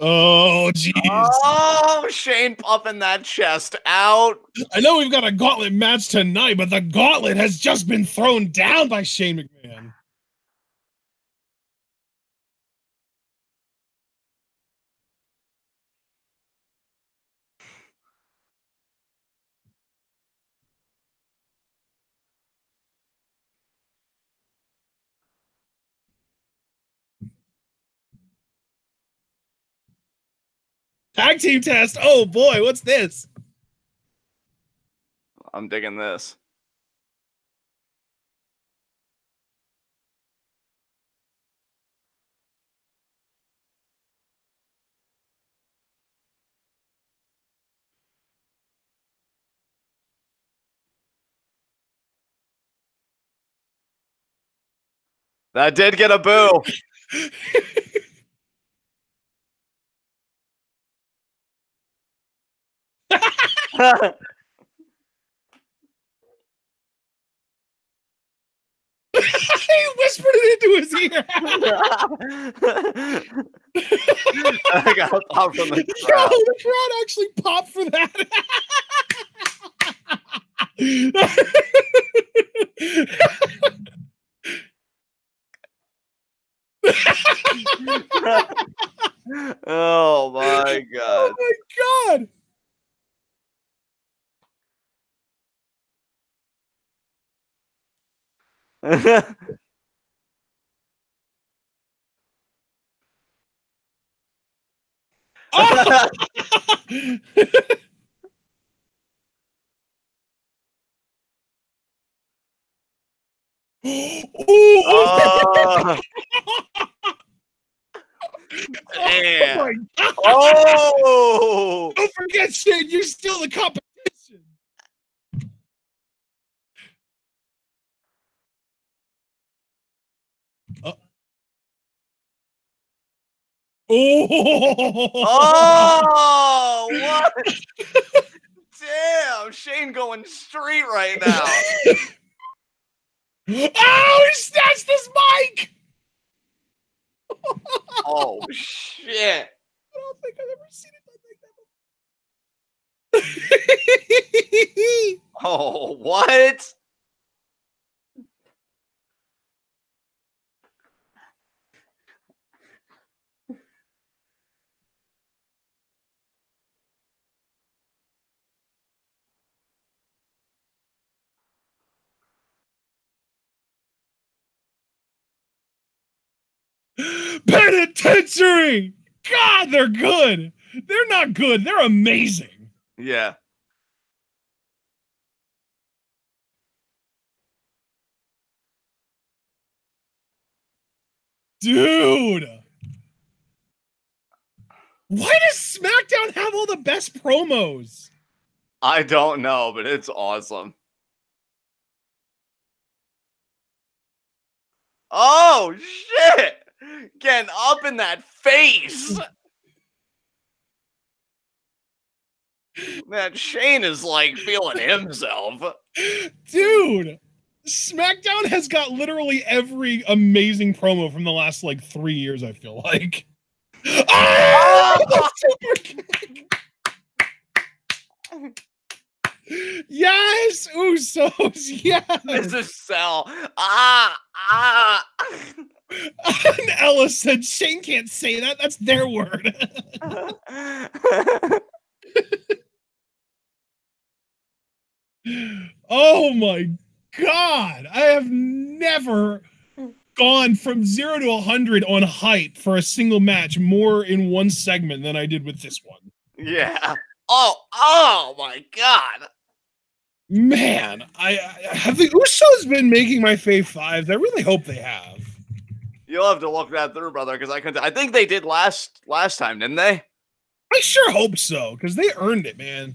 Oh, jeez. Oh, Shane puffing that chest out. I know we've got a gauntlet match tonight, but the gauntlet has just been thrown down by Shane McMahon. Tag team test. Oh boy, what's this? I'm digging this. That did get a boo. He whispered it into his ear. I got a pop from the crowd. Yo, the crowd actually popped for that. Oh my god. Oh my god. Oh! Oh, damn. Oh, Don't forget, Shane, you're still the competition. Oh, what? Damn, Shane going straight right now. Oh, he snatched his mic. Oh, shit. I don't think I've ever seen it done like that. Oh, what? Penitentiary. God, they're good. They're not good. They're amazing. Yeah. Dude. Why does SmackDown have all the best promos? I don't know, but it's awesome. Oh, shit. Getting up in that face. Man, Shane is like feeling himself. Dude, SmackDown has got literally every amazing promo from the last like 3 years, I feel like. Oh! Super kick. Yes, Usos, yes. This is Cell. And Ella said, Shane can't say that. That's their word. Oh my God. I have never gone from 0 to 100 on hype for a single match more in one segment than I did with this one. Yeah. Oh my God. Man, I have the Usos been making my fave fives. I really hope they have. You'll have to look that through, brother, because I think they did last time, didn't they? I sure hope so, because they earned it, man.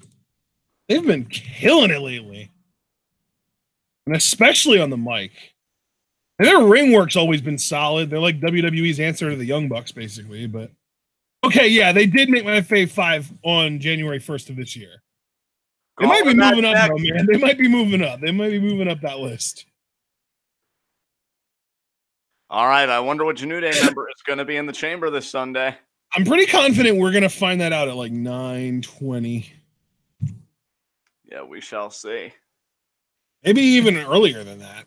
They've been killing it lately. And especially on the mic. And their ring work's always been solid. They're like WWE's answer to the Young Bucks, basically. But okay, yeah, they did make my fave five on January 1st of this year. They might be moving up, though, man. They might be moving up. They might be moving up that list. All right, I wonder what your New Day member is going to be in the chamber this Sunday. I'm pretty confident we're gonna find that out at like 9:20. Yeah, we shall see. Maybe even earlier than that.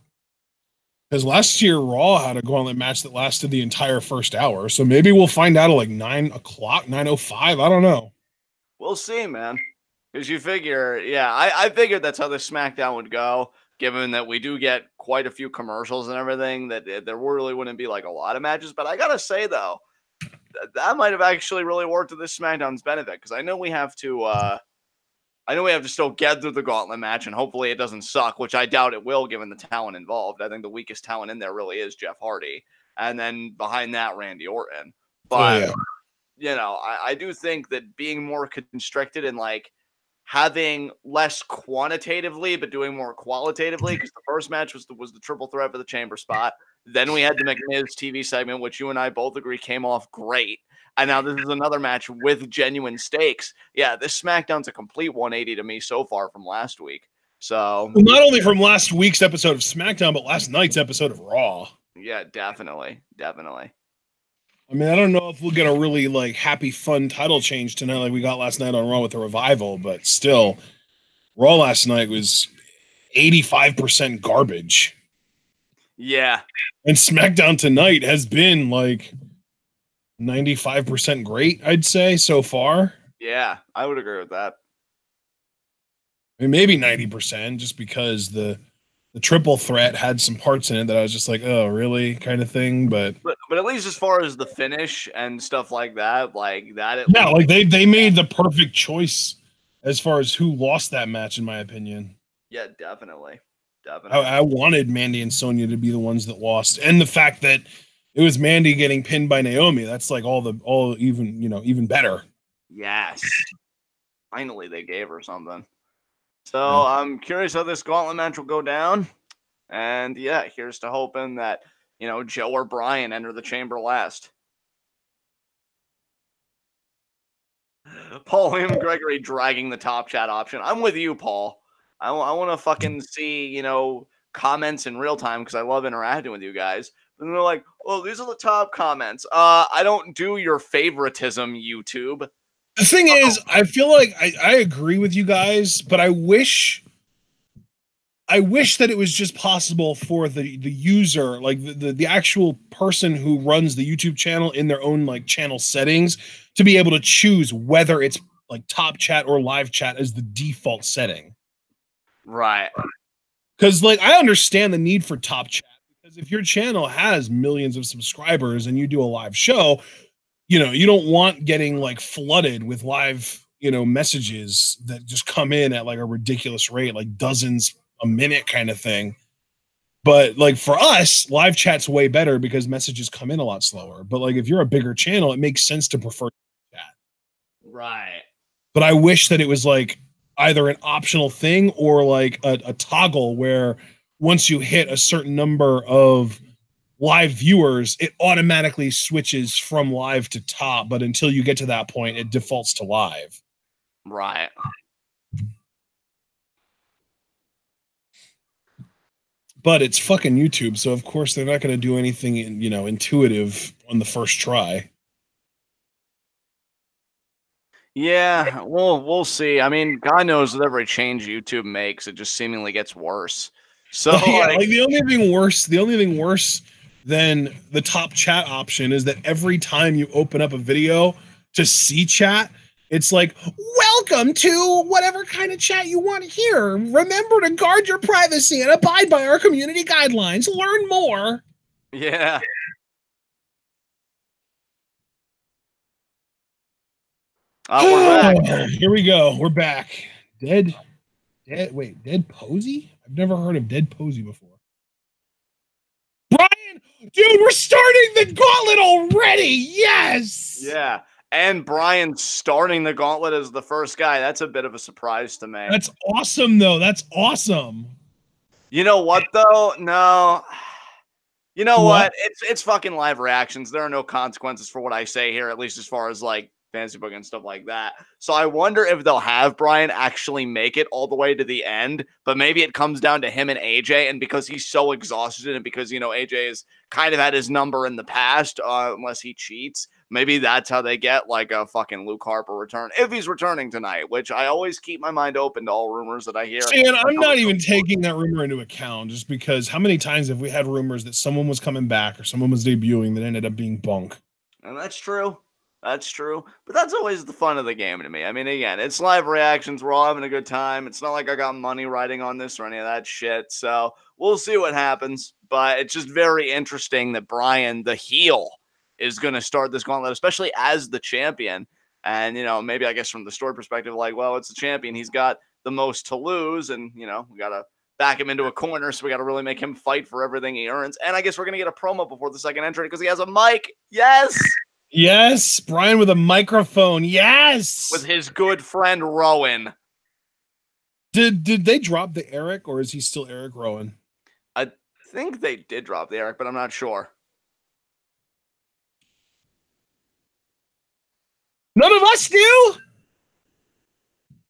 Because last year Raw had a gauntlet match that lasted the entire first hour. So maybe we'll find out at like 9 o'clock, 9:05. I don't know. We'll see, man. Because you figure, yeah, I figured that's how the SmackDown would go, given that we do get quite a few commercials and everything, that there really wouldn't be like a lot of matches. But I gotta say, though, that might have actually really worked to this SmackDown's benefit, because I know we have to still get through the gauntlet match, and hopefully it doesn't suck, which I doubt it will, given the talent involved. I think the weakest talent in there really is Jeff Hardy, and then behind that, Randy Orton. But you know, I do think that being more constricted and like having less quantitatively but doing more qualitatively, because the first match was the triple threat for the chamber spot. Then we had the McMiz TV segment, which you and I both agree came off great. And now this is another match with genuine stakes. Yeah, this SmackDown's a complete 180 to me so far from last week. So not only from last week's episode of SmackDown, but last night's episode of Raw. Yeah, definitely. I mean, I don't know if we'll get a really like happy, fun title change tonight like we got last night on Raw with the Revival, but still, Raw last night was 85% garbage. Yeah. And SmackDown tonight has been like 95% great, I'd say, so far. Yeah, I would agree with that. I mean, maybe 90%, just because the triple threat had some parts in it that I was just like, oh, really, kind of thing. But at least as far as the finish and stuff like that, yeah, like they made the perfect choice as far as who lost that match, in my opinion. Yeah, definitely. I wanted Mandy and Sonya to be the ones that lost, and the fact that it was Mandy getting pinned by Naomi, that's like even better. Yes. Finally, they gave her something. So I'm curious how this gauntlet match will go down. And yeah, here's to hoping that, Joe or Brian enter the chamber last. Paul William Gregory dragging the top chat option. I'm with you, Paul. I want to fucking see, comments in real time, because I love interacting with you guys. And they're like, oh, these are the top comments. I don't do your favoritism, YouTube. The thing is, I feel like I agree with you guys, but I wish that it was just possible for the user, like the actual person who runs the YouTube channel in their own like channel settings, to be able to choose whether it's like top chat or live chat as the default setting. Right. Because like I understand the need for top chat, because if your channel has millions of subscribers and you do a live show, you don't want getting like flooded with live, messages that just come in at like a ridiculous rate, like dozens a minute kind of thing. But like for us, live chat's way better because messages come in a lot slower. But like if you're a bigger channel, it makes sense to prefer chat. Right. But I wish that it was like either an optional thing or like a toggle where once you hit a certain number of live viewers, it automatically switches from live to top, but until you get to that point, it defaults to live. Right. But it's fucking YouTube, so of course they're not going to do anything intuitive on the first try. Yeah, we'll see. I mean, God knows with every change YouTube makes, it just seemingly gets worse. So like the only thing worse than the top chat option is that every time you open up a video to see chat, it's like, welcome to whatever kind of chat you want to hear. Remember to guard your privacy and abide by our community guidelines. Learn more. Yeah. We're back. Here we go. We're back. Dead Posey? I've never heard of Dead Posey before. Brian, dude, we're starting the gauntlet already. Yes. Yeah. And Brian starting the gauntlet as the first guy. That's a bit of a surprise to me. That's awesome, though. That's awesome. You know what, though? No. You know what? It's fucking live reactions. There are no consequences for what I say here, at least as far as, like, fantasy book and stuff like that. So I wonder if they'll have Brian actually make it all the way to the end, but maybe it comes down to him and AJ, and because he's so exhausted and because, you know, AJ has kind of had his number in the past, unless he cheats, maybe that's how they get like a fucking Luke Harper return, if he's returning tonight, which I always keep my mind open to all rumors that I hear. See, and I'm not even taking that rumor into account, just because how many times have we had rumors that someone was coming back or someone was debuting that ended up being bunk? And that's true. That's true. But that's always the fun of the game to me. I mean, again, it's live reactions. We're all having a good time. It's not like I got money riding on this or any of that shit. So we'll see what happens. But it's just very interesting that Brian, the heel, is going to start this gauntlet, especially as the champion. And, you know, maybe I guess from the story perspective, like, well, it's the champion. He's got the most to lose. And, you know, we got to back him into a corner. So we got to really make him fight for everything he earns. And I guess we're going to get a promo before the second entry because he has a mic. Yes. Yes, Brian with a microphone. Yes, with his good friend Rowan. Did they drop the Eric, or is he still Eric Rowan? I think they did drop the Eric, but I'm not sure. None of us do.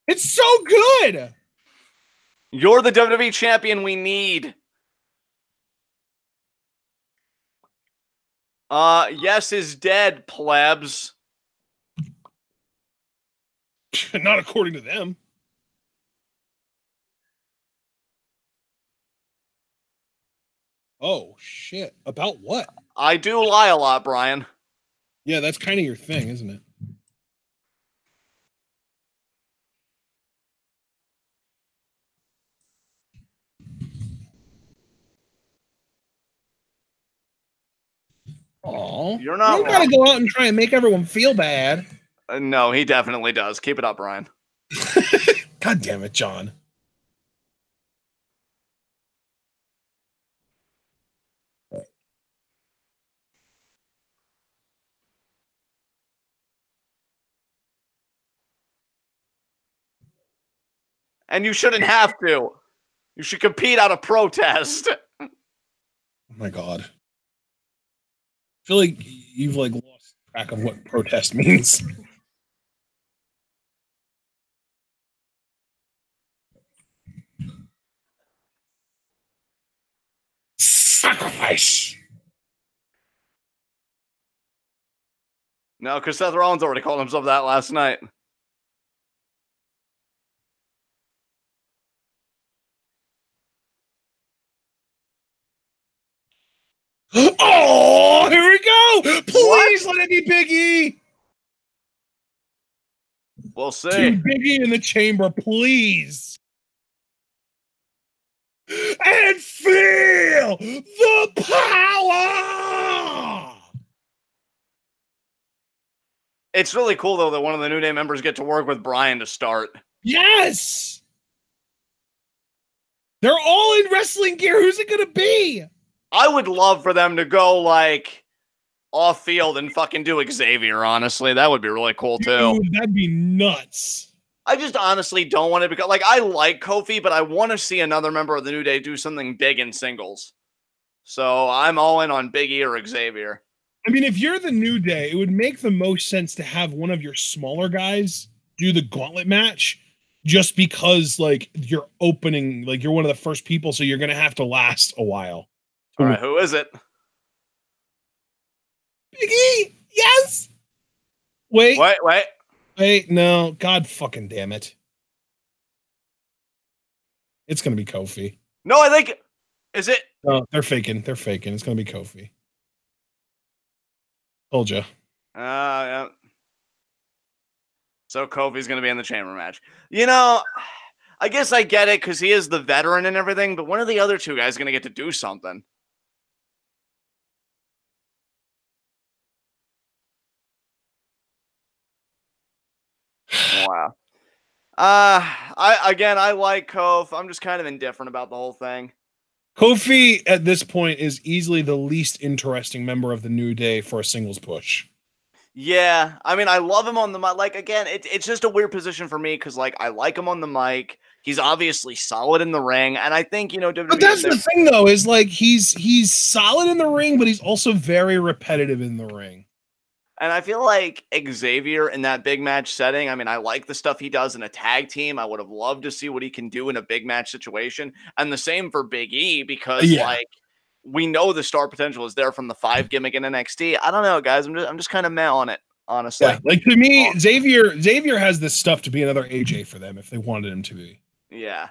It's so good. You're the WWE champion we need. Yes is dead, plebs. Not according to them. Oh, shit. About what? I do lie a lot, Brian. Yeah, that's kind of your thing, isn't it? Oh, you're not. You gotta go out and try and make everyone feel bad. No, he definitely does. Keep it up, Brian. God damn it, John. And you shouldn't have to. You should compete out of protest. Oh my God. I feel like you've like lost track of what protest means. Sacrifice. No, because Seth Rollins already called himself that last night. Oh, here we go. Please let it be Big E. We'll see. Team Big E in the chamber, please. And feel the power. It's really cool, though, that one of the New Day members get to work with Brian to start. Yes. They're all in wrestling gear. Who's it going to be? I would love for them to go, like, off field and fucking do Xavier, honestly. That would be really cool, too. Dude, that'd be nuts. I just honestly don't want to become, like, I like Kofi, but I want to see another member of the New Day do something big in singles. So I'm all in on Big E or Xavier. I mean, if you're the New Day, it would make the most sense to have one of your smaller guys do the gauntlet match just because, like, you're opening, like, you're one of the first people, so you're going to have to last a while. All right, who is it? Big E, yes. Wait, no, God fucking damn it! It's gonna be Kofi. No, I think is it? No, they're faking. They're faking. It's gonna be Kofi. Told you. Yeah. So Kofi's gonna be in the chamber match. You know, I guess I get it because he is the veteran and everything. But one of the other two guys is gonna get to do something. Wow. I like Kofi. I'm just kind of indifferent about the whole thing. Kofi at this point is easily the least interesting member of the New Day for a singles push. Yeah, I mean, I love him on the mic. Like, again, it's just a weird position for me because, like, I like him on the mic. He's obviously solid in the ring, and I think, you know, WWE. But that's the thing, though, is like he's solid in the ring, but he's also very repetitive in the ring. And I feel like Xavier in that big match setting, I mean, I like the stuff he does in a tag team. I would have loved to see what he can do in a big match situation. And the same for Big E, because like we know the star potential is there from the 5 gimmick in NXT. I don't know, guys. I'm just kind of meh on it, honestly. Yeah, like to me, Xavier has this stuff to be another AJ for them if they wanted him to be. Yeah.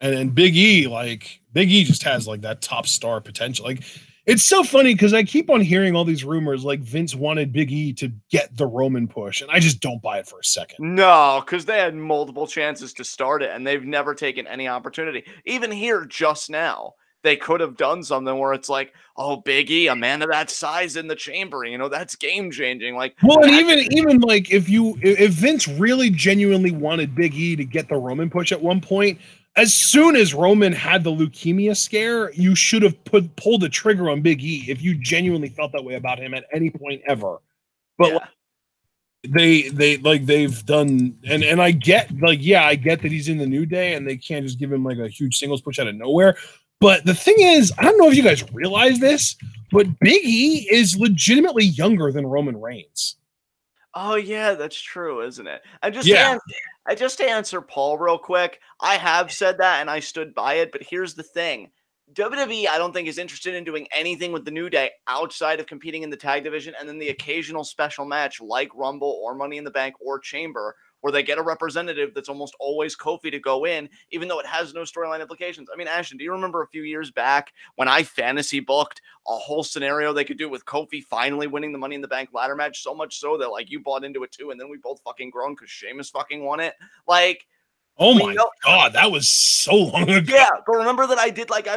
And then Big E just has like that top star potential. Like it's so funny because I keep on hearing all these rumors like Vince wanted Big E to get the Roman push, and I just don't buy it for a second. No, because they had multiple chances to start it, and they've never taken any opportunity. Even here, just now, they could have done something where it's like, oh, Big E, a man of that size in the chamber, you know, that's game changing. Like, well, and even like if Vince really genuinely wanted Big E to get the Roman push at one point, as soon as Roman had the leukemia scare, you should have pulled the trigger on Big E if you genuinely felt that way about him at any point ever. But yeah. they've done, and I get I get that he's in the New Day and they can't just give him like a huge singles push out of nowhere. But the thing is, I don't know if you guys realize this, but Big E is legitimately younger than Roman Reigns. Oh yeah, that's true, isn't it? Just to answer Paul real quick, I have said that and I stood by it, but here's the thing. WWE, I don't think, is interested in doing anything with the New Day outside of competing in the tag division and then the occasional special match like Rumble or Money in the Bank or Chamber, where they get a representative that's almost always Kofi to go in, even though it has no storyline implications. I mean, Ashton, do you remember a few years back when I fantasy booked a whole scenario they could do with Kofi finally winning the Money in the Bank ladder match, so much so that like you bought into it too, and then we both fucking groaned because Sheamus fucking won it? Like, oh my God, that was so long ago. Yeah, but remember that I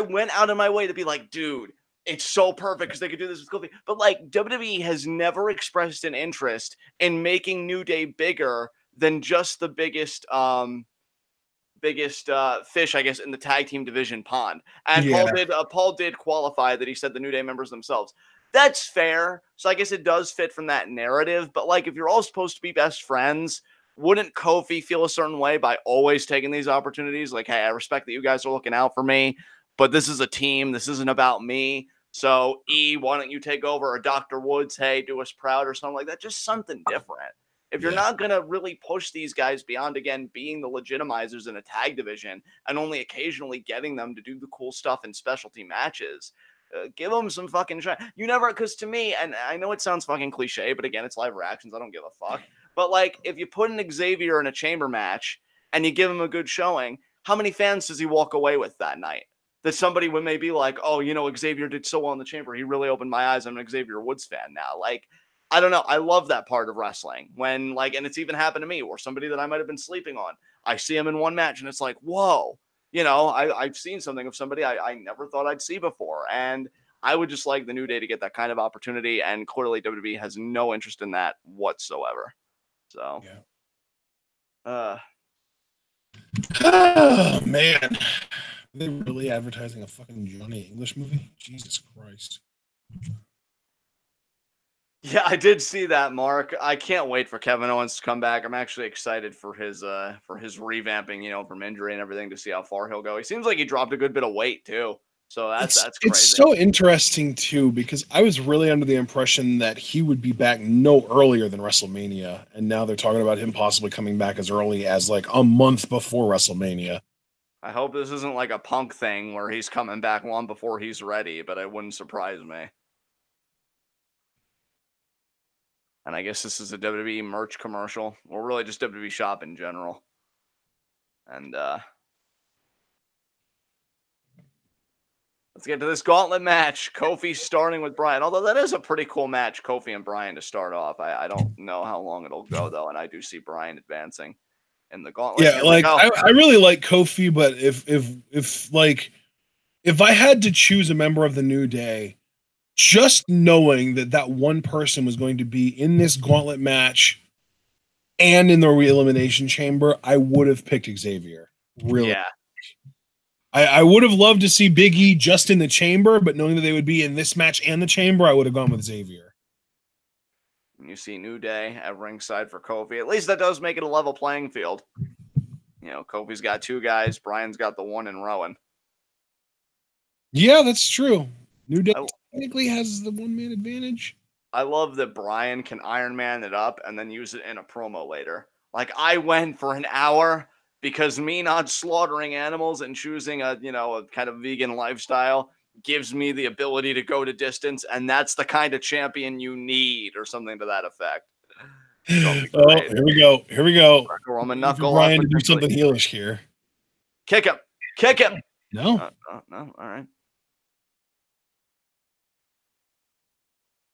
went out of my way to be like, dude, it's so perfect because they could do this with Kofi. But like WWE has never expressed an interest in making New Day bigger than just the biggest fish, I guess, in the tag team division pond. And Paul did qualify that he said the New Day members themselves. That's fair. So I guess it does fit from that narrative. But like, if you're all supposed to be best friends, wouldn't Kofi feel a certain way by always taking these opportunities? Like, hey, I respect that you guys are looking out for me, but this is a team. This isn't about me. So, E, why don't you take over? Or Dr. Woods, hey, do us proud or something like that. Just something different. If you're not going to really push these guys beyond, again, being the legitimizers in a tag division and only occasionally getting them to do the cool stuff in specialty matches, give them some fucking try. You never, because to me, and I know it sounds fucking cliche, but again, it's live reactions. I don't give a fuck. But like, if you put an Xavier in a chamber match and you give him a good showing, how many fans does he walk away with that night? That somebody would maybe like, oh, you know, Xavier did so well in the chamber. He really opened my eyes. I'm an Xavier Woods fan now. Like, I don't know. I love that part of wrestling when like, and it's even happened to me or somebody that I might've been sleeping on. I see him in one match and it's like, whoa, you know, I've seen something of somebody I never thought I'd see before. And I would just like the New Day to get that kind of opportunity. And clearly WWE has no interest in that whatsoever. So, oh man, are they really advertising a fucking Johnny English movie? Jesus Christ! Yeah, I did see that, Mark. I can't wait for Kevin Owens to come back. I'm actually excited for his revamping, you know, from injury and everything to see how far he'll go. He seems like he dropped a good bit of weight too. So that's crazy. It's so interesting too, because I was really under the impression that he would be back no earlier than WrestleMania. And now they're talking about him possibly coming back as early as like a month before WrestleMania. I hope this isn't like a Punk thing where he's coming back long before he's ready, but it wouldn't surprise me. And I guess this is a WWE merch commercial, or really just WWE shop in general. And let's get to this gauntlet match. Kofi starting with Bryan. Although that is a pretty cool match, Kofi and Bryan to start off. I don't know how long it'll go, though, and I do see Bryan advancing in the gauntlet. Yeah, like I really like Kofi, but if I had to choose a member of the New Day, just knowing that one person was going to be in this gauntlet match and in the Elimination Chamber, I would have picked Xavier. Really. Yeah. I would have loved to see Big E just in the chamber, but knowing that they would be in this match and the chamber, I would have gone with Xavier. You see New Day at ringside for Kofi. At least that does make it a level playing field. You know, Kofi's got 2 guys. Bryan's got the 1 in Rowan. Yeah, that's true. New Day technically has the 1-man advantage. I love that Brian can Iron Man it up and then use it in a promo later. Like, I went for an hour because me not slaughtering animals and choosing a, a kind of vegan lifestyle gives me the ability to go to distance, and that's the kind of champion you need, or something to that effect. Oh, here we go. Here we go. Roman knuckle. Brian to do something heelish here. Kick him. Kick him. No. No. All right.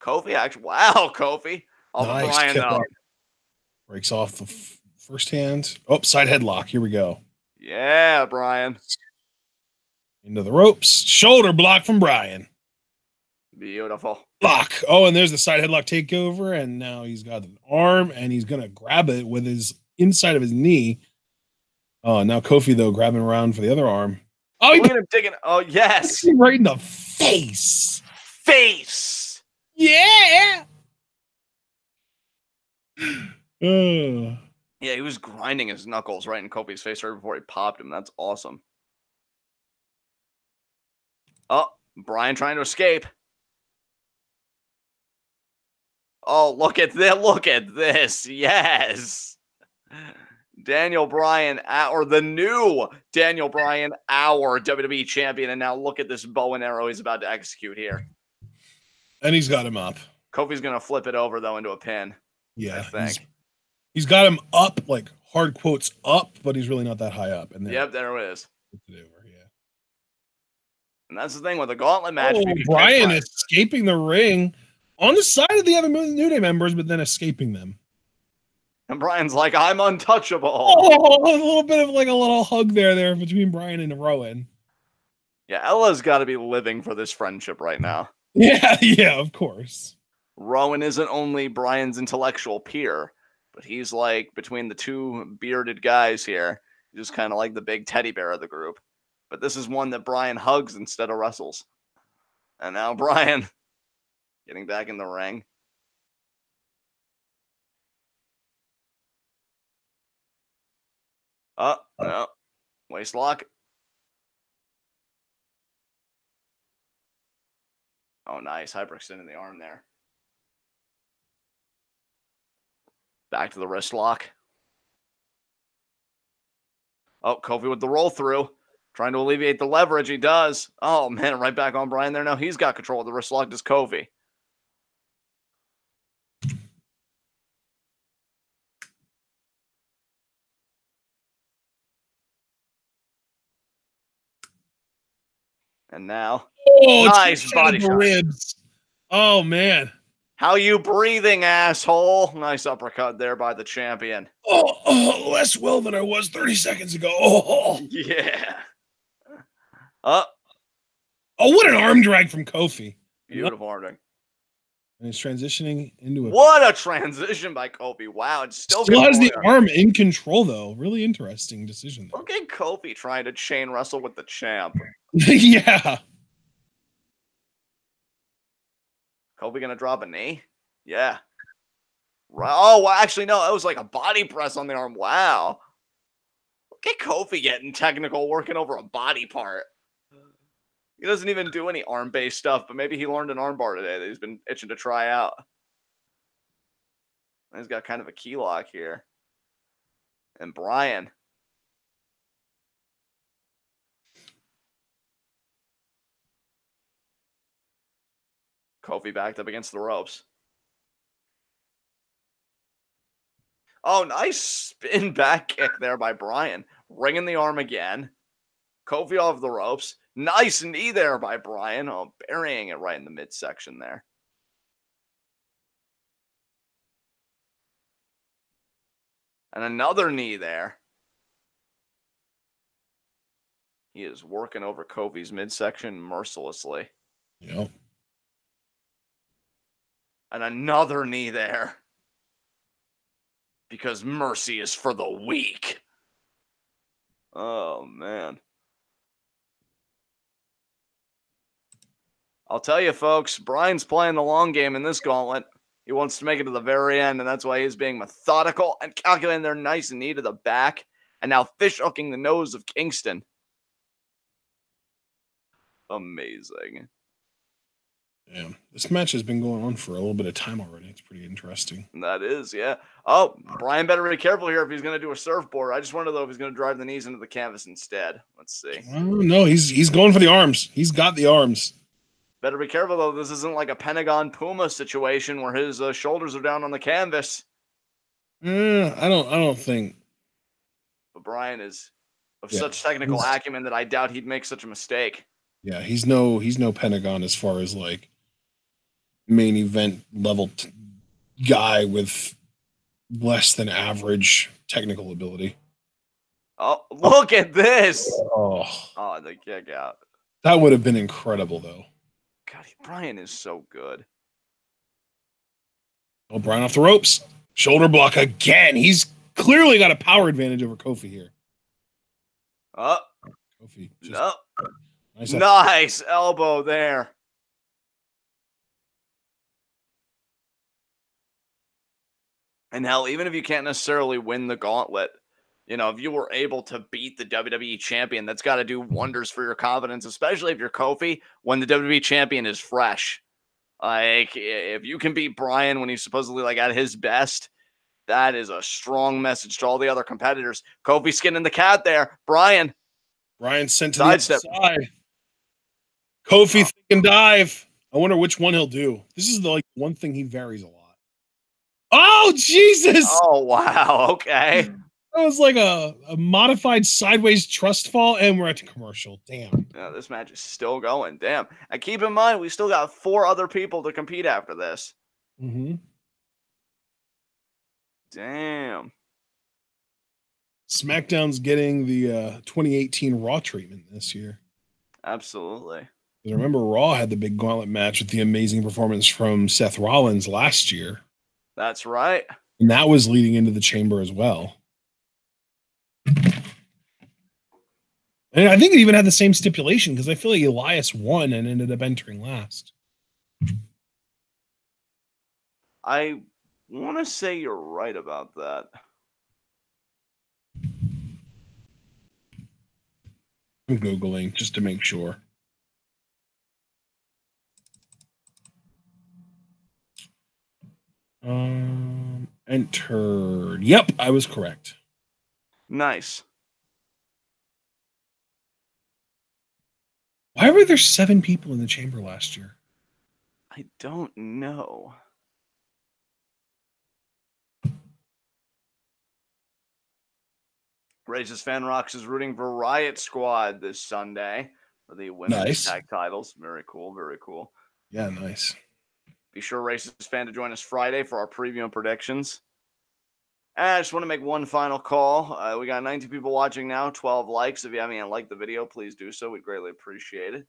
Kofi, actually. Wow, Kofi. Oh, nice. Brian, though. Breaks off the first hand. Oh, side headlock. Here we go. Yeah, Brian. Into the ropes. Shoulder block from Brian. Beautiful. Block. Oh, and there's the side headlock takeover. And now he's got an arm, and he's going to grab it with his inside of his knee. Oh, now Kofi, though, grabbing around for the other arm. Oh, look at him digging. Oh, yes. Right in the face. Yeah. Yeah, he was grinding his knuckles right in Kofi's face right before he popped him. That's awesome. Oh, Brian trying to escape. Oh, look at this. Look at this. Yes. Daniel Bryan, or the new Daniel Bryan, our WWE champion. And now look at this bow and arrow he's about to execute here. And he's got him up. Kofi's going to flip it over, though, into a pin. Yeah. I think. He's got him up, like hard quotes up, but he's really not that high up. And yep, there it is. Yeah. And that's the thing with the Gauntlet match. Oh, Brian escaping the ring on the side of the other New Day members, but then escaping them. And Brian's like, I'm untouchable. Oh, a little bit of like a little hug there between Brian and Rowan. Yeah, Ella's got to be living for this friendship right now. Yeah, of course. Rowan isn't only Brian's intellectual peer, but he's like between the two bearded guys here, just kind of like the big teddy bear of the group. But this is one that Brian hugs instead of wrestles. And now Brian getting back in the ring. Oh, no. Waist lock. Oh, nice. Hyperextending the arm there. Back to the wrist lock. Oh, Kofi with the roll through. Trying to alleviate the leverage. He does. Oh, man. Right back on Brian there. Now he's got control of the wrist lock. Does Kofi. And now. Oh, nice body shot. Ribs. Oh, man. How you breathing, asshole? Nice uppercut there by the champion. Oh, less well than I was 30 seconds ago. Oh. Yeah. Oh, what an arm drag from Kofi. Beautiful arm drag. And he's transitioning into What a transition by Kofi. Wow. It still has the arm in control, though. Really interesting decision there. Look at Kofi trying to chain wrestle with the champ. Yeah. Kofi gonna drop a knee? Yeah. Oh, well, actually, no. It was like a body press on the arm. Wow. Look at Kofi getting technical, working over a body part. He doesn't even do any arm-based stuff, but maybe he learned an arm bar today that he's been itching to try out. And he's got kind of a key lock here. And Brian. Kofi backed up against the ropes. Oh, nice spin back kick there by Brian. Ringing the arm again. Kofi off the ropes. Nice knee there by Brian. Oh, burying it right in the midsection there. And another knee there. He is working over Kofi's midsection mercilessly. Yep. And another knee there. Because mercy is for the weak. Oh, man. I'll tell you, folks, Brian's playing the long game in this gauntlet. He wants to make it to the very end, and that's why he's being methodical and calculating their nice knee to the back. And now fish hooking the nose of Kingston. Amazing. Yeah, this match has been going on for a little bit of time already. It's pretty interesting. That is, yeah. Oh, Brian better be careful here if he's going to do a surfboard. I just wonder, though, if he's going to drive the knees into the canvas instead. Let's see. Oh, no, he's going for the arms. He's got the arms. Better be careful, though. This isn't like a Pentagon Puma situation where his shoulders are down on the canvas. I don't think. But Brian is of such technical acumen that I doubt he'd make such a mistake. Yeah, he's no Pentagon as far as like main event level guy with less than average technical ability. Oh, look at this! Oh, the kick out. That would have been incredible, though. God, Brian is so good. Oh, Brian off the ropes. Shoulder block again. He's clearly got a power advantage over Kofi here. Kofi. No. Nice elbow there. And hell, even if you can't necessarily win the gauntlet, you know, if you were able to beat the WWE champion, that's got to do wonders for your confidence, especially if you're Kofi when the WWE champion is fresh. Like, if you can beat Brian when he's supposedly like at his best, that is a strong message to all the other competitors. Kofi skinning the cat there. Brian sent to the side. Kofi thinking dive. I wonder which one he'll do. This is the like one thing he varies a lot. Oh, Jesus! Oh, wow. Okay. That was like a modified sideways trust fall, and we're at the commercial. Damn. Yeah, this match is still going. Damn. And keep in mind, we still got 4 other people to compete after this. Mm-hmm. Damn. SmackDown's getting the 2018 Raw treatment this year. Absolutely. Remember, Raw had the big gauntlet match with the amazing performance from Seth Rollins last year. That's right. And that was leading into the Chamber as well. And I think it even had the same stipulation because I feel like Elias won and ended up entering last. I want to say you're right about that. I'm Googling just to make sure. Entered. Yep, I was correct. Nice. Why were there 7 people in the chamber last year? I don't know. Racist Fan Rocks is rooting for Riot Squad this Sunday for the women's tag titles. Very cool, very cool. Yeah, nice. Be sure, Racist Fan, to join us Friday for our preview and predictions. And I just want to make one final call. We got 90 people watching now, 12 likes. If you haven't yet liked the video, please do so. We'd greatly appreciate it.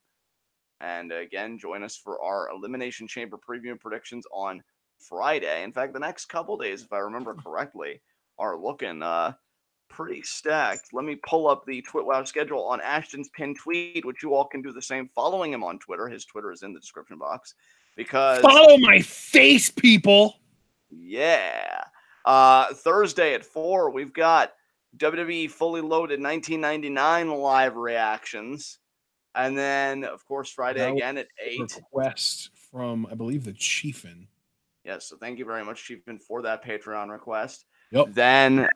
And again, join us for our Elimination Chamber preview and predictions on Friday. In fact, the next couple days, if I remember correctly, are looking pretty stacked. Let me pull up the TwitWow schedule on Ashton's pinned tweet, which you all can do the same following him on Twitter. His Twitter is in the description box. Because follow my face, people. Yeah. Thursday at 4, we've got WWE Fully Loaded 1999 live reactions. And then, of course, Friday again at 8. Request from, I believe, the Chiefin. Yes, so thank you very much, Chiefin, for that Patreon request. Yep. Then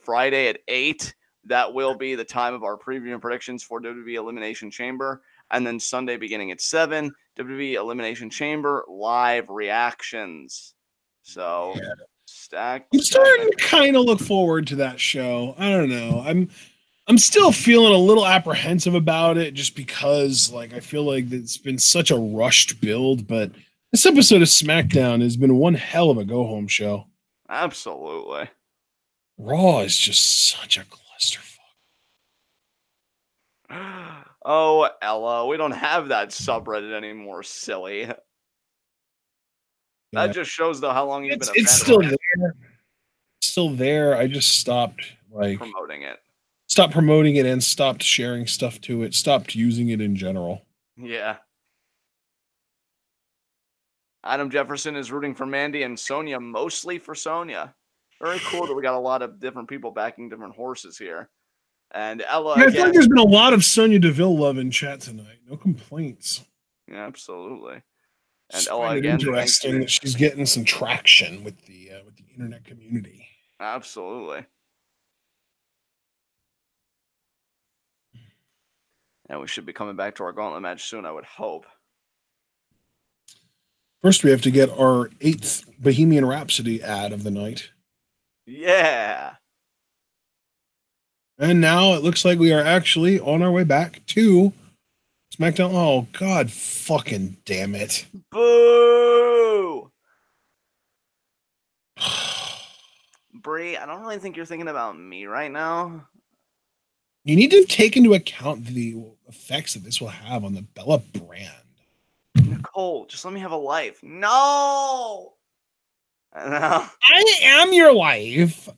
Friday at 8, that will be the time of our preview and predictions for WWE Elimination Chamber. And then Sunday beginning at 7, WWE Elimination Chamber live reactions. So stacked. I'm starting to kind of look forward to that show. I don't know. I'm still feeling a little apprehensive about it just because like I feel like it's been such a rushed build, but this episode of SmackDown has been one hell of a go-home show. Absolutely. Raw is just such a clusterfuck. Oh, Ella, we don't have that subreddit anymore, silly. Yeah. That just shows, though, how long you've been a fan. It's still there. It's still there. I just stopped promoting it. Stopped promoting it and stopped sharing stuff to it. Stopped using it in general. Yeah. Adam Jefferson is rooting for Mandy and Sonya, mostly for Sonya. Very cool that we got a lot of different people backing different horses here. And Ella, I feel like there's been a lot of Sonya Deville love in chat tonight. No complaints. Yeah, absolutely. And interesting that she's getting some traction with the internet community. Absolutely. And we should be coming back to our gauntlet match soon, I would hope. First, we have to get our 8th Bohemian Rhapsody ad of the night. Yeah. And now it looks like we are actually on our way back to SmackDown. Oh, God fucking damn it. Boo! Brie, I don't really think you're thinking about me right now. You need to take into account the effects that this will have on the Bella brand. Nicole, just let me have a life. No! I am your wife.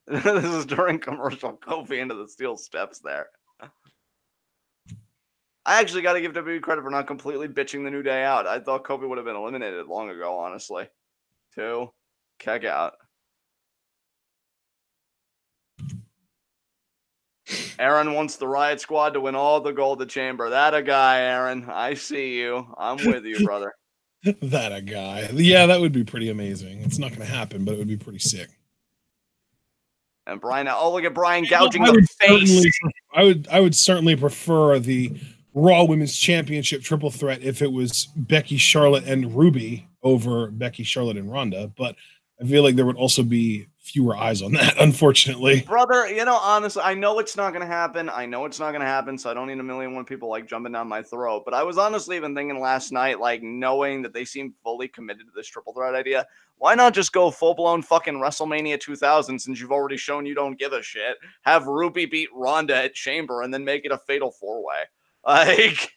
This is during commercial. Kofi into the steel steps there. I actually got to give WWE credit for not completely bitching the New Day out. I thought Kofi would have been eliminated long ago, honestly. 2, kick out. Aaron wants the Riot Squad to win all the gold to chamber. That a guy, Aaron. I see you. I'm with you, brother. That a guy. Yeah, that would be pretty amazing. It's not going to happen, but it would be pretty sick. And Brian, oh, look at Brian gouging the face. I would certainly prefer the Raw Women's Championship triple threat if it was Becky, Charlotte, and Ruby over Becky, Charlotte, and Ronda. But I feel like there would also be fewer eyes on that, unfortunately. Brother, you know, honestly, I know it's not going to happen. So I don't need a million one people like jumping down my throat. But I was honestly even thinking last night, like knowing that they seem fully committed to this triple threat idea, why not just go full-blown fucking WrestleMania 2000 since you've already shown you don't give a shit? Have Ruby beat Ronda at Chamber and then make it a fatal four-way. Like,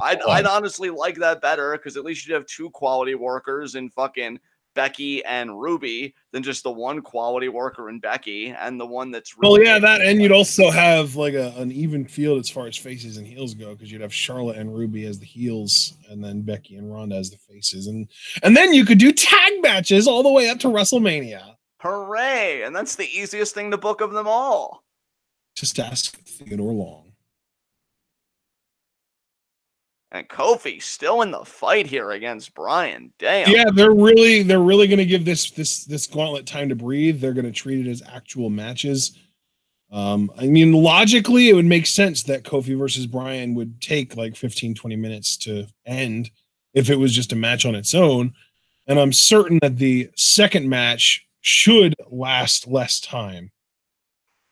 I'd honestly like that better because at least you'd have 2 quality workers in fucking Becky and Ruby than just the one quality worker in Becky and the one that's really that, and you'd also have like an even field as far as faces and heels go because you'd have Charlotte and Ruby as the heels and then Becky and Ronda as the faces, and then you could do tag matches all the way up to WrestleMania. Hooray! And that's the easiest thing to book of them all. Just ask Theodore Long. And Kofi still in the fight here against Brian. Damn. Yeah, they're really going to give this gauntlet time to breathe. They're going to treat it as actual matches. I mean, logically, it would make sense that Kofi versus Brian would take like 15, 20 minutes to end if it was just a match on its own. And I'm certain that the second match should last less time.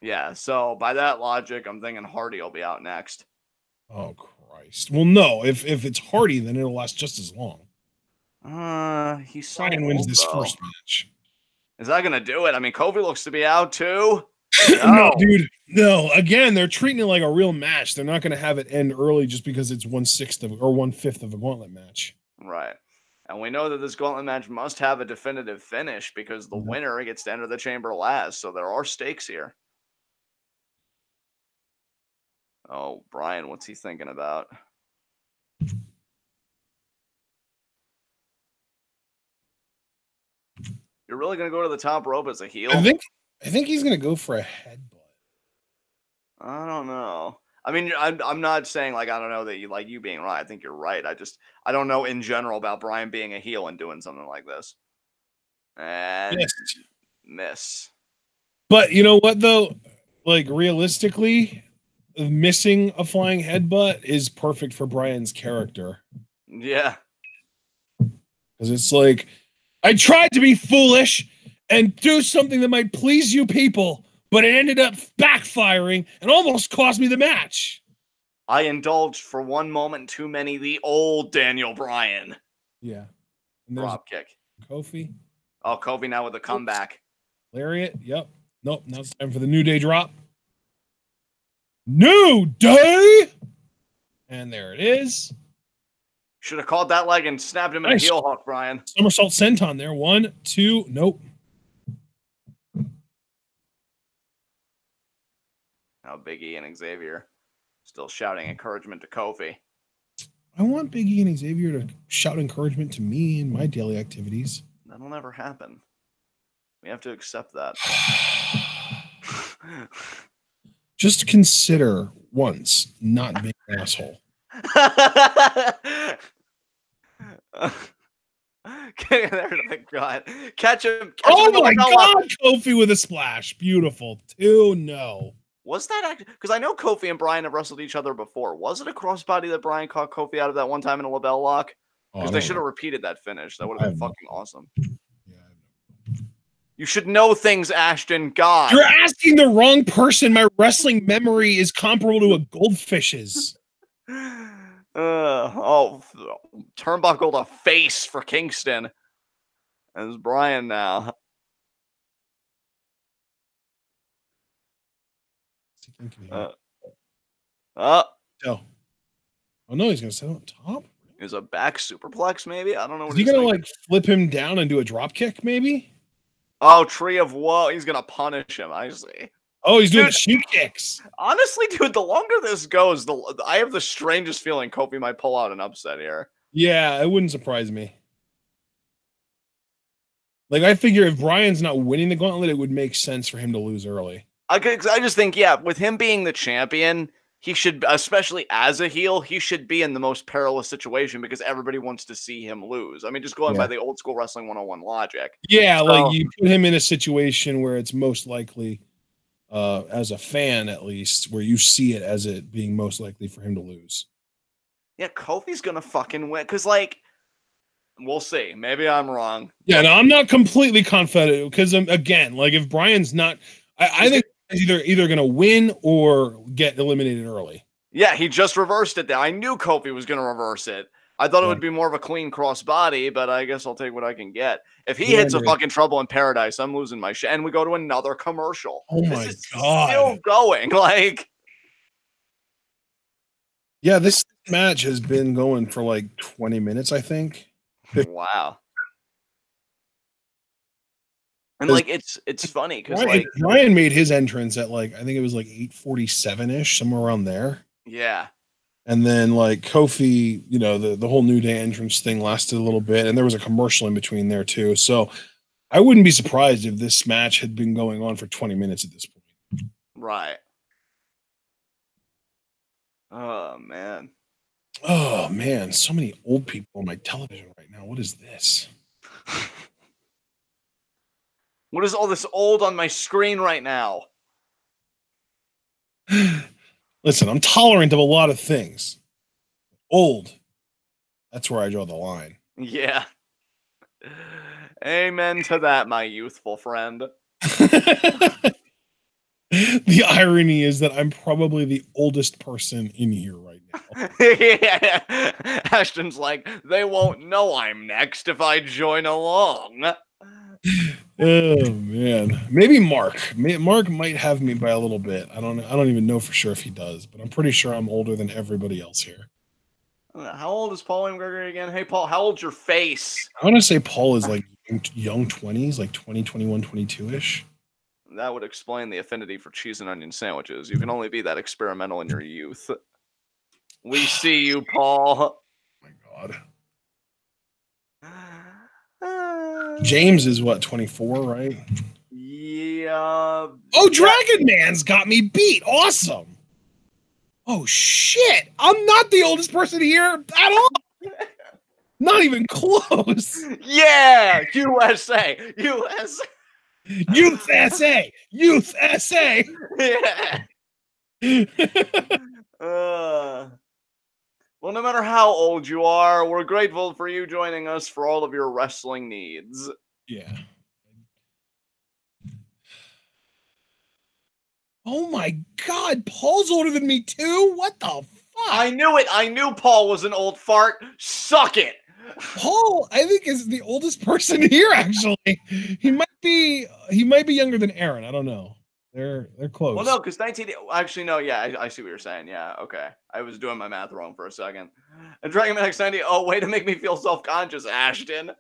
Yeah, so by that logic, I'm thinking Hardy will be out next. Oh, Christ. Well, no, if it's Hardy, then it'll last just as long. He's so Brian wins this though. first match. Is that going to do it? I mean, Kofi looks to be out too. No, dude. No. Again, they're treating it like a real match. They're not going to have it end early just because it's 1/6 or 1/5 of a gauntlet match. Right. And we know that this gauntlet match must have a definitive finish because the winner gets to enter the chamber last. So there are stakes here. Oh, Brian, what's he thinking about? You're really going to go to the top rope as a heel? I think he's going to go for a headbutt. I don't know. I mean, I'm not saying like I don't know that you being right. I think you're right. I don't know in general about Brian being a heel and doing something like this. And miss. But you know what though? Like realistically, missing a flying headbutt is perfect for Brian's character. Yeah. Because it's like, I tried to be foolish and do something that might please you people, but it ended up backfiring and almost cost me the match. I indulged for one moment too many the old Daniel Bryan. Yeah. Drop kick. Kofi. Oh, Kofi now with a comeback. Lariat. Yep. Nope. Now it's time for the New Day drop. New Day! And there it is. Should have called that leg and snapped him in a heel hook, Brian. Somersault senton there. 1, 2. Nope. Now Big E and Xavier still shouting encouragement to Kofi. I want Big E and Xavier to shout encouragement to me in my daily activities. That'll never happen. We have to accept that. Just consider once not being an asshole. There we go. Catch him. Oh my God, Kofi with a splash. Beautiful. 2-0. Was that actually? Because I know Kofi and Bryan have wrestled each other before. Was it a crossbody that Bryan caught Kofi out of that one time in a label lock? Because they should have repeated that finish. That would have been fucking awesome. Yeah. You should know things, Ashton. God. You're asking the wrong person. My wrestling memory is comparable to a goldfish's. Turnbuckle to face for Kingston. As Bryan now. Oh no, he's gonna set on top. Is a back superplex, maybe? I don't know. Is he gonna like flip him down and do a drop kick, maybe? Oh, Tree of Woe. He's gonna punish him. I see. Oh, he's doing shoot kicks. Honestly, dude, the longer this goes, I have the strangest feeling Kofi might pull out an upset here. Yeah, it wouldn't surprise me. Like, I figure if Bryan's not winning the gauntlet, it would make sense for him to lose early. I just think, yeah, with him being the champion, he should, especially as a heel, he should be in the most perilous situation because everybody wants to see him lose. I mean, just going by the old school wrestling 101 logic. Yeah, like you put him in a situation where it's most likely, as a fan at least, where you see it as it being most likely for him to lose. Yeah, Kofi's gonna fucking win because, like, we'll see. Maybe I'm wrong. Yeah, no, I'm not completely confident because, again, like if Bryan's not, I think he's either gonna win or get eliminated early. Yeah, he just reversed it there. I knew Kofi was gonna reverse it. I thought it would be more of a clean crossbody, but I guess I'll take what I can get. If he hits a fucking Trouble in Paradise, I'm losing my shit. And we go to another commercial. Oh my God. Still going. Like, yeah, this match has been going for like 20 minutes, I think. Wow. And like it's funny because like Bryan made his entrance at like I think it was like 8:47-ish, somewhere around there. Yeah. And then like Kofi, you know, the whole New Day entrance thing lasted a little bit, and there was a commercial in between there too. So I wouldn't be surprised if this match had been going on for 20 minutes at this point. Right. Oh man. Oh man, so many old people on my television right now. What is this? What is all this old on my screen right now? Listen, I'm tolerant of a lot of things. Old. That's where I draw the line. Yeah. Amen to that, my youthful friend. The irony is that I'm probably the oldest person in here right now. Yeah. Ashton's like, they won't know I'm next if I join along. Oh man, maybe Mark. Mark might have me by a little bit. I don't even know for sure if he does, but I'm pretty sure I'm older than everybody else here. How old is Paul Gregory again? Hey, Paul, how old's your face? I want to say Paul is like young 20s, like 20, 21, 22-ish. That would explain the affinity for cheese and onion sandwiches. You can only be that experimental in your youth. We see you, Paul. Oh my God. James is what, 24, right? Yeah. Oh, Dragon Man's got me beat. Awesome. Oh, shit. I'm not the oldest person here at all. Not even close. Yeah. USA. Youth SA. Youth SA. Yeah. Well, no matter how old you are, we're grateful for you joining us for all of your wrestling needs. Yeah. Oh my God, Paul's older than me too? What the fuck? I knew it. I knew Paul was an old fart. Suck it. Paul, I think, is the oldest person here, actually. He might be younger than Aaron. I don't know. They're close. Well, no, because 19... Actually, no, yeah, I see what you're saying. Yeah, okay. I was doing my math wrong for a second. And Dragon Man X90, oh, way to make me feel self-conscious, Ashton.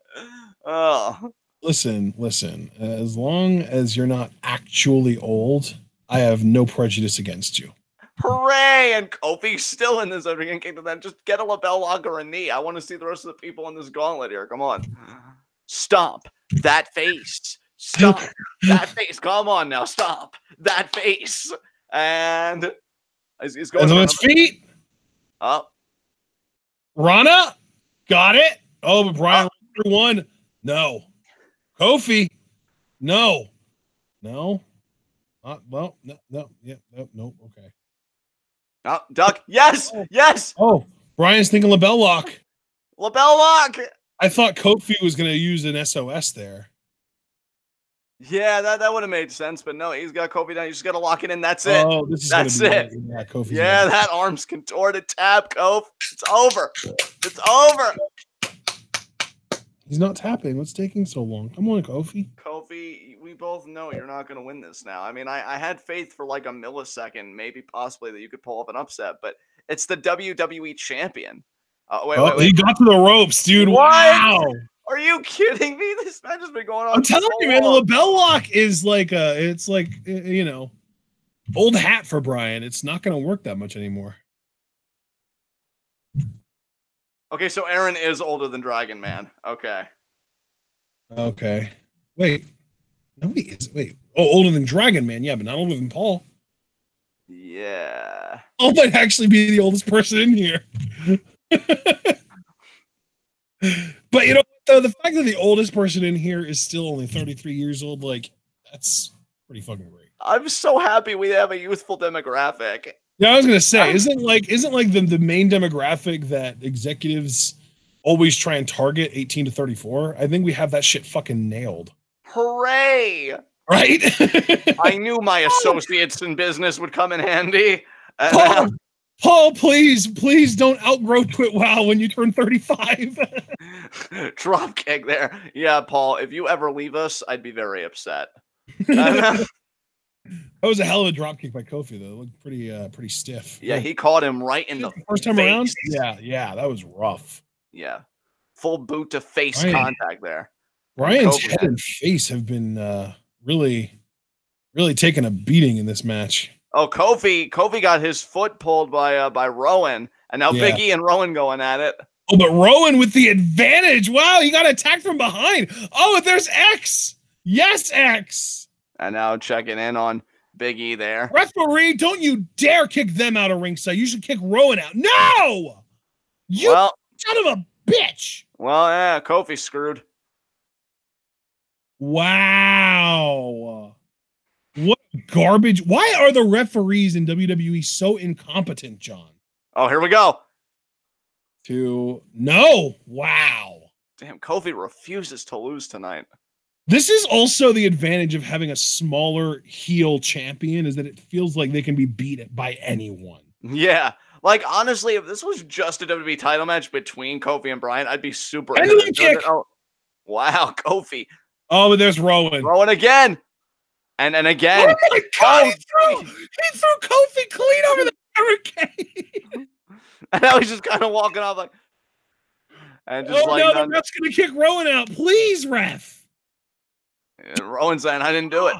Oh. Listen. As long as you're not actually old, I have no prejudice against you. Hooray! And Kofi's still in this Oregon Kingdom. Then just get a label lock or a knee. I want to see the rest of the people in this gauntlet here. Come on. Stomp that face. Stop that face. Come on now. Stop that face. And he's going on his feet. Oh. Rana got it. Oh, but Brian 1. No. Kofi. No. No. Well, no. Yeah. No. Okay. Oh, duck. Yes. Oh. Yes. Oh, Brian's thinking LaBelle lock. LaBelle lock. I thought Kofi was going to use an SOS there. Yeah, that would have made sense, but no, he's got Kofi down. You just got to lock it in. That's it. Oh, that's it. Yeah, Kofi's that arm's contorted. Tap, Kof. It's over. It's over. He's not tapping. What's taking so long? Come on, Kofi. Kofi, we both know you're not going to win this now. I mean, I had faith for like a millisecond, maybe possibly that you could pull up an upset, but it's the WWE champion. Wait. He got to the ropes, dude. What? Wow. Are you kidding me? This match has been going on. I'm telling you, man, the LaBelle lock is like it's like, you know, old hat for Brian. It's not going to work that much anymore. Okay, so Aaron is older than Dragon Man. Okay. Wait. No, he is. Wait. Oh, older than Dragon Man. Yeah, but not older than Paul. Yeah. Paul might actually be the oldest person in here. But you know, the fact that the oldest person in here is still only 33 years old, like, that's pretty fucking great. I'm so happy we have a youthful demographic. Yeah, I was gonna say, isn't like the main demographic that executives always try and target 18 to 34? I think we have that shit fucking nailed. Hooray! Right? I knew my associates in business would come in handy. Paul, please don't outgrow Quit Wow when you turn 35. Drop kick there. Yeah, Paul, if you ever leave us, I'd be very upset. That was a hell of a drop kick by Kofi, though. It looked pretty stiff. Yeah, he caught him right in the first time around. Yeah, that was rough. Yeah, full boot to face contact there. Brian's head and face have been really taking a beating in this match. Oh, Kofi got his foot pulled by Rowan, and now Big E and Rowan going at it. Oh, but Rowan with the advantage. Wow, he got attacked from behind. Oh, there's X. Yes, X. And now checking in on Big E there. Referee, don't you dare kick them out of ringside. You should kick Rowan out. No! You son of a bitch. Well, yeah, Kofi's screwed. Wow. What garbage. Why are the referees in WWE so incompetent, John? Oh, here we go. No. Wow. Damn, Kofi refuses to lose tonight. This is also the advantage of having a smaller heel champion, is that it feels like they can be beat by anyone. Yeah. Like, honestly, if this was just a WWE title match between Kofi and Bryan, I'd be super kick. Oh, wow, Kofi. Oh, but there's Rowan. Rowan again. And again. Oh, my God. He threw Kofi clean over the barricade. And now he's just kind of walking off like. And just the ref's going to kick Rowan out. Please, ref. And Rowan saying, I didn't do it.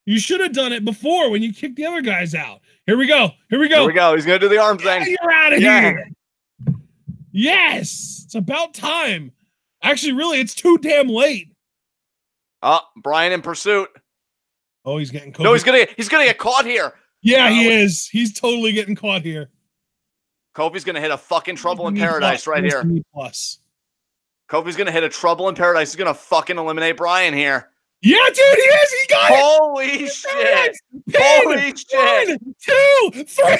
You should have done it before when you kicked the other guys out. Here we go. He's going to do the arm thing. You're out of here. Yes. It's about time. Actually, really, it's too damn late. Oh, Bryan in pursuit. Oh, he's getting caught. No, he's gonna get caught here. Yeah, he is. He's totally getting caught here. Kofi's gonna hit a fucking Trouble in Paradise right here. Plus. Kofi's gonna hit a Trouble in Paradise. He's gonna fucking eliminate Bryan here. Yeah, dude, he is. He got it. Holy shit. Holy shit. 1, 2, 3.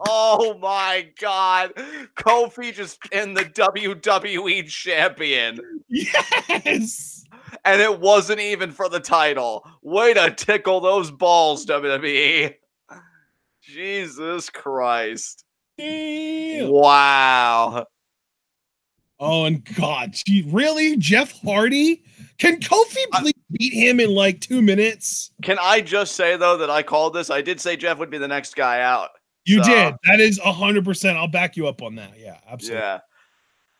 Oh my God. Kofi just pinned the WWE champion. Yes. And it wasn't even for the title. Way to tickle those balls, WWE. Jesus Christ. Damn. Wow. Oh, and God, really? Jeff Hardy? Can Kofi please beat him in like 2 minutes? Can I just say, though, that I called this? I did say Jeff would be the next guy out. You did. That is 100%. I'll back you up on that. Yeah, absolutely. Yeah.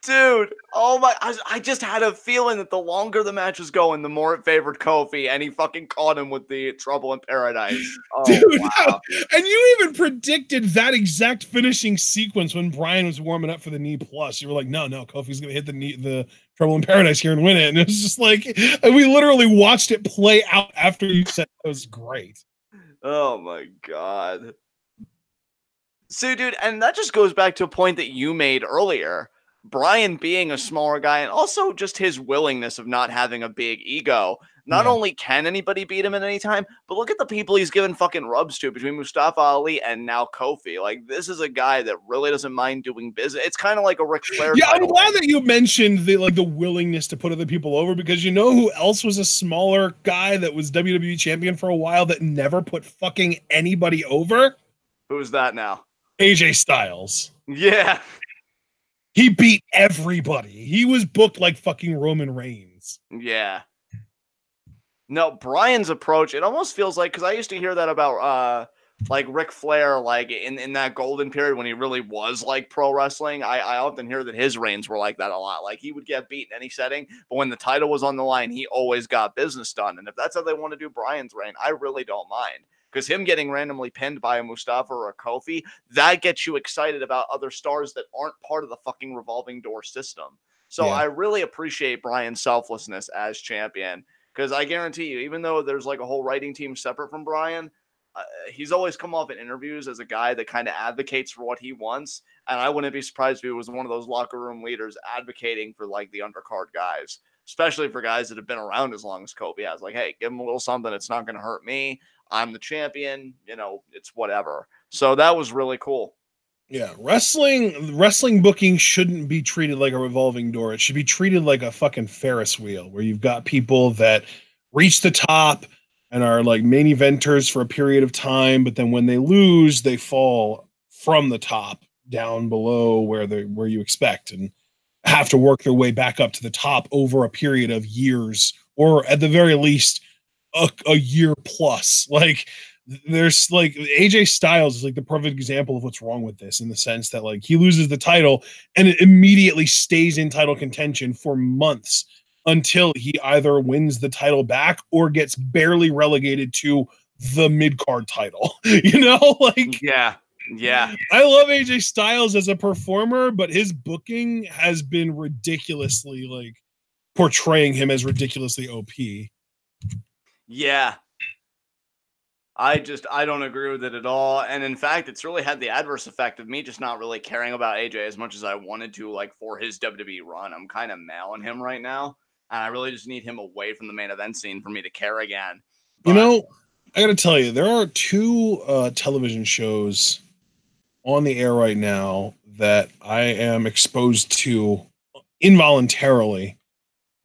Dude, oh my, I just had a feeling that the longer the match was going, the more it favored Kofi, and he fucking caught him with the Trouble in Paradise. Oh, dude, wow. And you even predicted that exact finishing sequence when Bryan was warming up for the knee plus. You were like, no, Kofi's going to hit the Trouble in Paradise here and win it. And it was just like, and we literally watched it play out after you said it was great. Oh my God. So, dude, and that just goes back to a point that you made earlier. Bryan being a smaller guy and also just his willingness of not having a big ego. Not only can anybody beat him at any time, but look at the people he's given fucking rubs to between Mustafa Ali and now Kofi. Like, this is a guy that really doesn't mind doing business. It's kind of like a Ric Flair. Yeah, I'm glad that you mentioned the willingness to put other people over, because you know who else was a smaller guy that was WWE champion for a while that never put fucking anybody over? Who's that now? AJ Styles. Yeah. He beat everybody. He was booked like fucking Roman Reigns. Yeah. No, Bryan's approach, it almost feels like, because I used to hear that about like Ric Flair, like in that golden period when he really was like pro wrestling. I often hear that his reigns were like that a lot. Like, he would get beat in any setting, but when the title was on the line, he always got business done. And if that's how they want to do Bryan's reign, I really don't mind. Because him getting randomly pinned by a Mustafa or a Kofi, that gets you excited about other stars that aren't part of the fucking revolving door system. So I really appreciate Bryan's selflessness as champion. Because I guarantee you, even though there's like a whole writing team separate from Bryan, he's always come off in interviews as a guy that kind of advocates for what he wants. And I wouldn't be surprised if he was one of those locker room leaders advocating for like the undercard guys, especially for guys that have been around as long as Kobe has. Like, hey, give him a little something. It's not going to hurt me. I'm the champion. You know, it's whatever. So that was really cool. Yeah, wrestling booking shouldn't be treated like a revolving door. It should be treated like a fucking Ferris wheel, where you've got people that reach the top and are like main eventers for a period of time, but then when they lose, they fall from the top down below where you expect, and have to work their way back up to the top over a period of years, or at the very least a year plus. Like, there's like AJ Styles is like the perfect example of what's wrong with this, in the sense that like he loses the title and it immediately stays in title contention for months until he either wins the title back or gets barely relegated to the mid-card title. You know, like, yeah. I love AJ Styles as a performer, but his booking has been ridiculously, like, portraying him as ridiculously OP. Yeah. I don't agree with it at all. And in fact, it's really had the adverse effect of me just not really caring about AJ as much as I wanted to, like, for his WWE run. I'm kind of mailing him right now. And I really just need him away from the main event scene for me to care again. But, you know, I got to tell you, there are two television shows on the air right now that I am exposed to involuntarily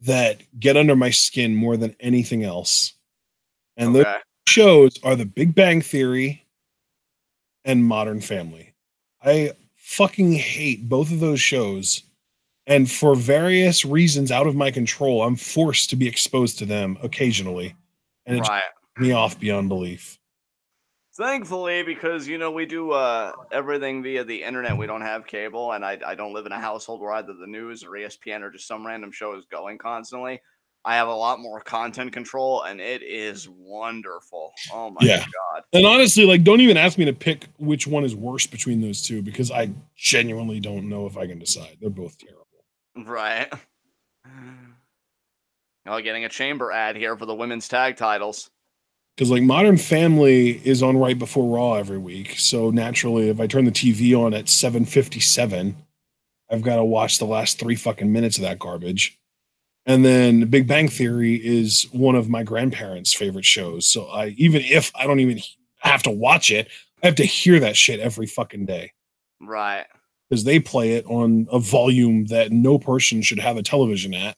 that get under my skin more than anything else. And those shows are The Big Bang Theory and Modern Family. I fucking hate both of those shows, and for various reasons out of my control, I'm forced to be exposed to them occasionally, and it pisses me off beyond belief. Thankfully, because, you know, we do everything via the internet. We don't have cable, and I don't live in a household where either the news or ESPN or just some random show is going constantly. I have a lot more content control, and it is wonderful. Oh my God. And honestly, like, don't even ask me to pick which one is worse between those two, because I genuinely don't know if I can decide. They're both terrible. Right. Oh, getting a chamber ad here for the women's tag titles. Because, like, Modern Family is on right before Raw every week. So naturally, if I turn the TV on at 7:57, I've got to watch the last 3 fucking minutes of that garbage. And then Big Bang Theory is one of my grandparents' favorite shows. So even if I don't even have to watch it, I have to hear that shit every fucking day. Right. Because they play it on a volume that no person should have a television at.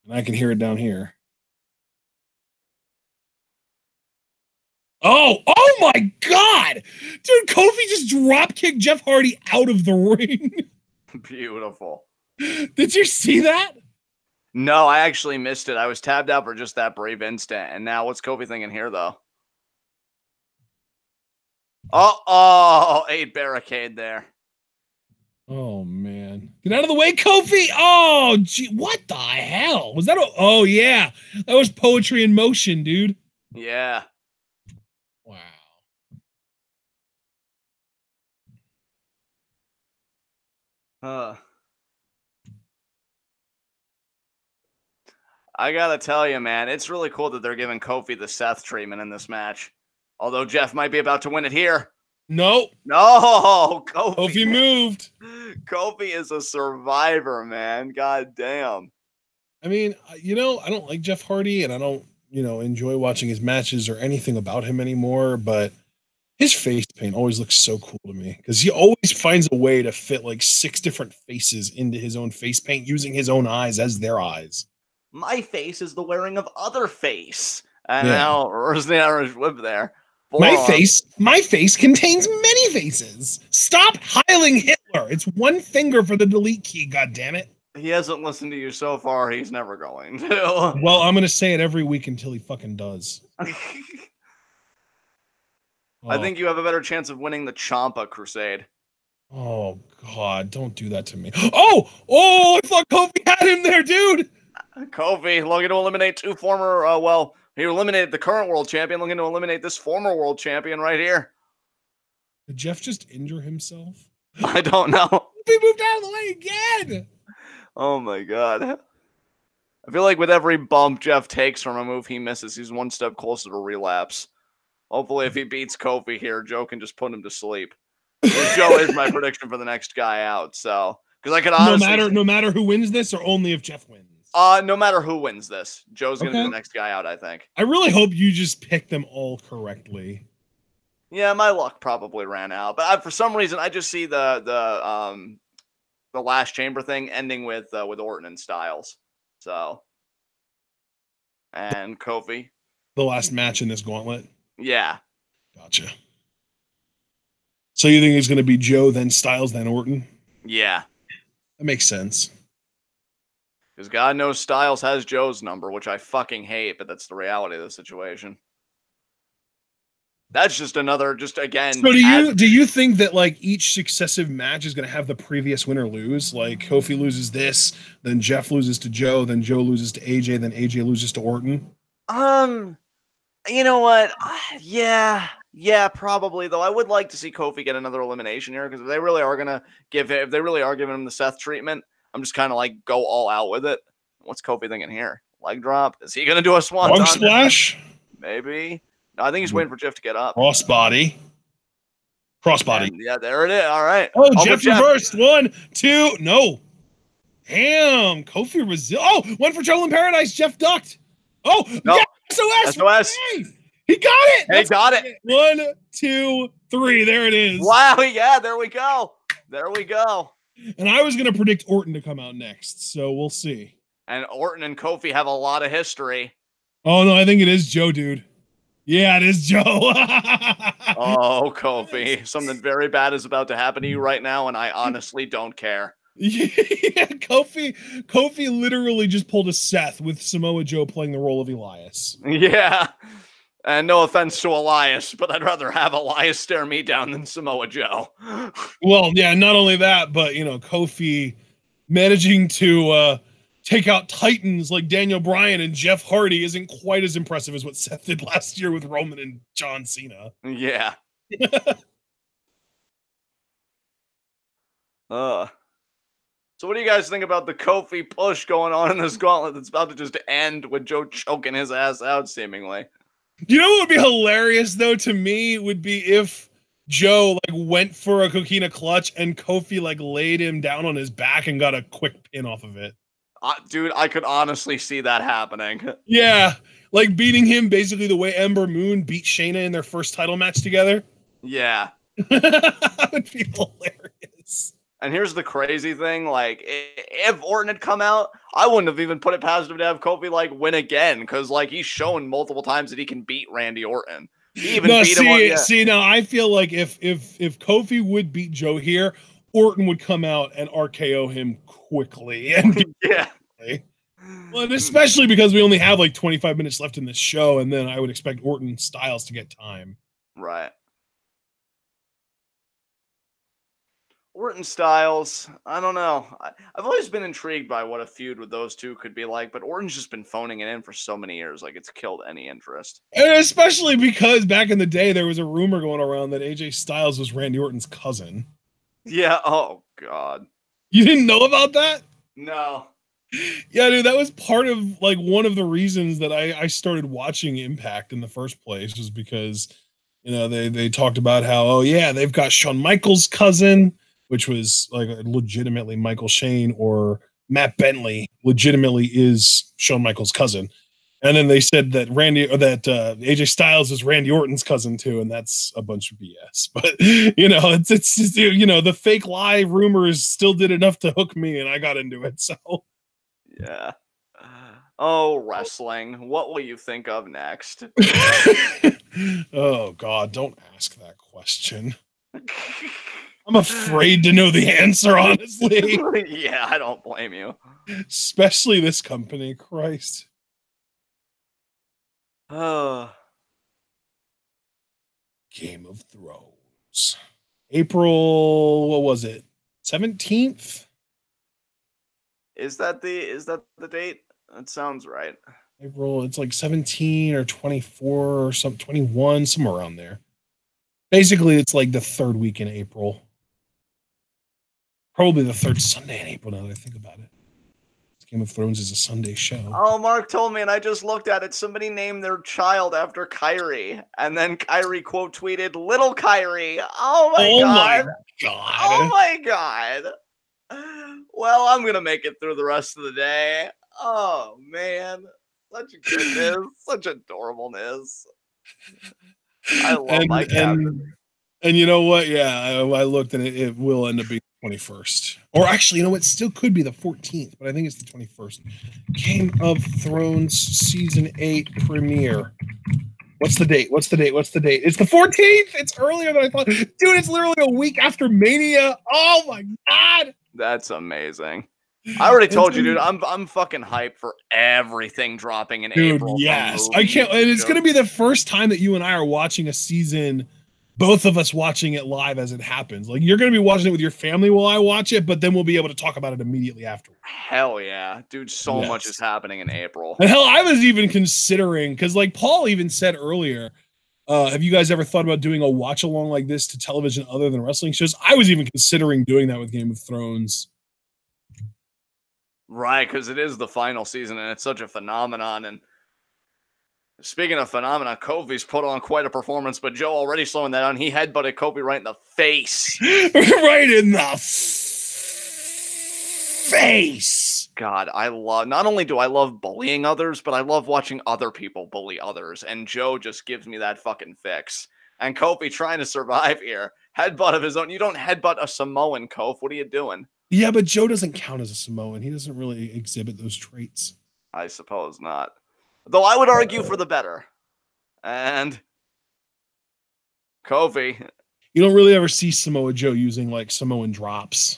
And I can hear it down here. Oh my God! Dude, Kofi just drop-kicked Jeff Hardy out of the ring. Beautiful. Did you see that? No, I actually missed it. I was tabbed out for just that brief instant. And now what's Kofi thinking here, though? Oh, 8 barricade there. Oh, man. Get out of the way, Kofi! Oh, gee, what the hell? Was that oh, yeah. That was poetry in motion, dude. Yeah. Wow. I gotta tell you, man, it's really cool that they're giving Kofi the Seth treatment in this match. Although Jeff might be about to win it here. No. No, Kofi. Kofi moved. Kofi is a survivor, man. God damn. I mean, I don't like Jeff Hardy, and I don't, enjoy watching his matches or anything about him anymore, but his face paint always looks so cool to me because he always finds a way to fit like 6 different faces into his own face paint using his own eyes as their eyes. My face is the wearing of other face. And now, where's the Irish whip there? My face contains many faces. Stop hiling Hitler. It's one finger for the delete key, goddammit. He hasn't listened to you so far. He's never going to. Well, I'm going to say it every week until he fucking does. I think you have a better chance of winning the Ciampa Crusade. Oh, God, don't do that to me. Oh, I thought Kofi had him there, dude. Kofi looking to eliminate 2 former, he eliminated the current world champion, looking to eliminate this former world champion right here. Did Jeff just injure himself? I don't know. He moved out of the way again. Oh, my God. I feel like with every bump Jeff takes from a move he misses, he's one step closer to relapse. Hopefully, if he beats Kofi here, Joe can just put him to sleep. Joe is my prediction for the next guy out. So, because I could honestly, no matter who wins this, or only if Jeff wins. No matter who wins this, Joe's gonna be the next guy out. I think. I really hope you just pick them all correctly. Yeah, my luck probably ran out, but for some reason, I just see the last chamber thing ending with Orton and Styles. So, and Kofi. The last match in this gauntlet. Yeah. Gotcha. So you think it's going to be Joe, then Styles, then Orton? Yeah. That makes sense. Because God knows Styles has Joe's number, which I fucking hate, but that's the reality of the situation. That's just again. So do you think that like each successive match is going to have the previous winner lose? Like Kofi loses this, then Jeff loses to Joe, then Joe loses to AJ, then AJ loses to Orton? You know what? Yeah, probably though. I would like to see Kofi get another elimination here because if they really are giving him the Seth treatment, I'm just kind of like go all out with it. What's Kofi thinking here? Leg drop? Is he gonna do a swanton splash? Maybe. No, I think he's waiting for Jeff to get up. Crossbody. And, yeah, there it is. All right. Oh, Jeff reversed. 1, 2. No. Damn. Kofi one for Trouble in Paradise. Jeff ducked. Oh, no. Yeah. SOS. He got it. He got it. 1, 2, 3. There it is. Wow. Yeah. There we go. And I was going to predict Orton to come out next, so we'll see. And Orton and Kofi have a lot of history. Oh, no. I think it is Joe, dude. Yeah, it is Joe. Oh, Kofi. Something very bad is about to happen to you right now, and I honestly don't care. Yeah, Kofi literally just pulled a Seth with Samoa Joe playing the role of Elias. Yeah. And no offense to Elias, but I'd rather have Elias stare me down than Samoa Joe. Well, yeah, not only that, but, Kofi managing to take out Titans like Daniel Bryan and Jeff Hardy isn't quite as impressive as what Seth did last year with Roman and John Cena. Yeah. So what do you guys think about the Kofi push going on in this gauntlet that's about to just end with Joe choking his ass out, seemingly? You know what would be hilarious, though, to me, would be if Joe, went for a coquina clutch and Kofi, laid him down on his back and got a quick pin off of it. Dude, I could honestly see that happening. Yeah, beating him basically the way Ember Moon beat Shayna in their first title match together. Yeah. That would be hilarious. And here's the crazy thing, if Orton had come out, I wouldn't have even put it past him to have Kofi, win again, because, he's shown multiple times that he can beat Randy Orton. He even beat him on, yeah. See, now, I feel like if Kofi would beat Joe here, Orton would come out and RKO him quickly. And yeah. Well, and especially because we only have, 25 minutes left in this show, and then I would expect Orton and Styles to get time. Right. Orton Styles, I don't know. I've always been intrigued by what a feud with those two could be like, but Orton's just been phoning it in for so many years, it's killed any interest. And especially because back in the day, there was a rumor going around that AJ Styles was Randy Orton's cousin. Yeah, oh, God. You didn't know about that? No. Yeah, dude, that was part of, one of the reasons that I started watching Impact in the first place was because You know, they talked about how, oh yeah, they've got Shawn Michaels' cousin, which was like legitimately Michael Shane, or Matt Bentley legitimately is Shawn Michaels' cousin. And then they said that AJ Styles is Randy Orton's cousin too, and that's a bunch of BS. But you know, it's just, you know, the fake lie rumors still did enough to hook me, and I got into it. So yeah. Oh, wrestling. What will you think of next? Oh God, don't ask that question. I'm afraid to know the answer, honestly. Yeah, I don't blame you. Especially this company, Christ. Game of Thrones. April, what was it? 17th? Is that the date? That sounds right. April, it's like 17 or 24 or some 21, somewhere around there. Basically, it's like the third week in April. Probably the third Sunday in April, now that I think about it. Game of Thrones is a Sunday show. Oh, Mark told me, and I just looked at it. Somebody named their child after Kyrie, and then Kyrie quote tweeted, "Little Kyrie." Oh my god! Oh my god! Well, I'm gonna make it through the rest of the day. Oh man, such a goodness, such adorableness. I love my captain. And you know what? Yeah, I looked, and it will end up being 21st. Or actually, you know what? Still could be the 14th, but I think it's the 21st. Game of Thrones Season 8 premiere. What's the date? What's the date? What's the date? It's the 14th! It's earlier than I thought. Dude, it's literally a week after Mania. Oh my God! That's amazing. I already told you, dude, I'm fucking hyped for everything dropping in April. Yes. I can't, and it's going to be the first time that you and I are watching a season, both of us watching it live as it happens. Like, you're going to be watching it with your family while I watch it, but then we'll be able to talk about it immediately afterwards. Hell yeah. Dude, so much is happening in April. And hell, I was even considering, because like Paul even said earlier, have you guys ever thought about doing a watch along like this to television other than wrestling shows? I was even considering doing that with Game of Thrones. Right, because it is the final season, and it's such a phenomenon. And speaking of phenomena, Kofi's put on quite a performance, but Joe already slowing that down. He headbutted Kofi right in the face. Right in the face. God, not only do I love bullying others, but I love watching other people bully others. And Joe just gives me that fucking fix. And Kofi trying to survive here. Headbutt of his own. You don't headbutt a Samoan, Kof. What are you doing? Yeah, but Joe doesn't count as a Samoan. He doesn't really exhibit those traits. I suppose not. Though I would argue for the better. And Kofi. You don't really ever see Samoa Joe using like Samoan drops.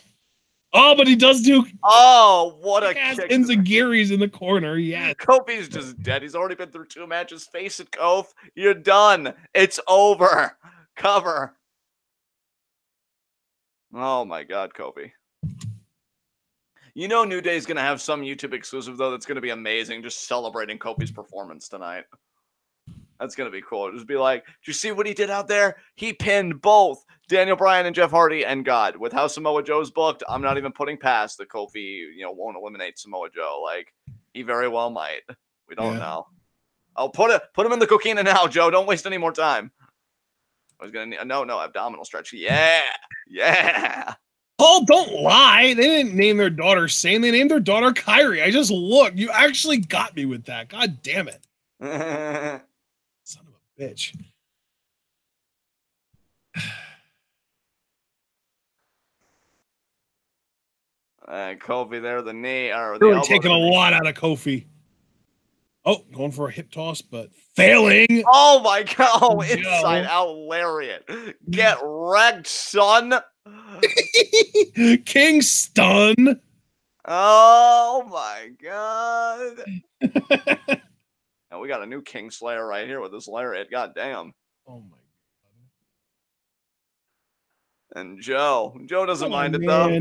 Oh, but he does do. Oh, what a kick. Enziguri's in the corner. Yeah. Kofi's just dead. He's already been through 2 matches. Face it, Kof. You're done. It's over. Cover. Oh my God, Kofi. You know New Day's going to have some YouTube exclusive, though, that's going to be amazing, just celebrating Kofi's performance tonight. That's going to be cool. Just be like, did you see what he did out there? He pinned both Daniel Bryan and Jeff Hardy, and God, with how Samoa Joe's booked, I'm not even putting past that Kofi, won't eliminate Samoa Joe. Like, he very well might. We don't know. Oh, put him in the coquina now, Joe. Don't waste any more time. I was going to no, abdominal stretch. Yeah. Paul, don't lie. They didn't name their daughter Sane. They named their daughter Kyrie. I just looked. You actually got me with that. God damn it. Son of a bitch. Kofi there, the knee. They're taking a lot out of Kofi. Oh, going for a hip toss, but failing. Oh, my God. Oh, inside out lariat. Get wrecked, son. King stun. Oh my God. Now we got a new King Slayer right here with this lariat. God damn. Oh my God. And Joe doesn't mind it though.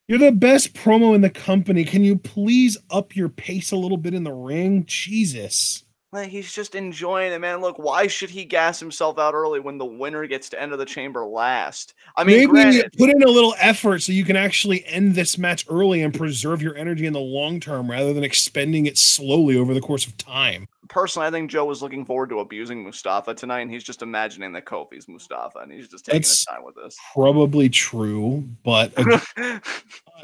You're the best promo in the company. Can you please up your pace a little bit in the ring? Jesus. Like, he's just enjoying it, man. Look, why should he gas himself out early when the winner gets to enter the chamber last? I mean, maybe put in a little effort so you can actually end this match early and preserve your energy in the long term rather than expending it slowly over the course of time. personally, I think Joe was looking forward to abusing Mustafa tonight, and he's just imagining that Kofi's Mustafa, and he's just taking his time with this. Probably true, but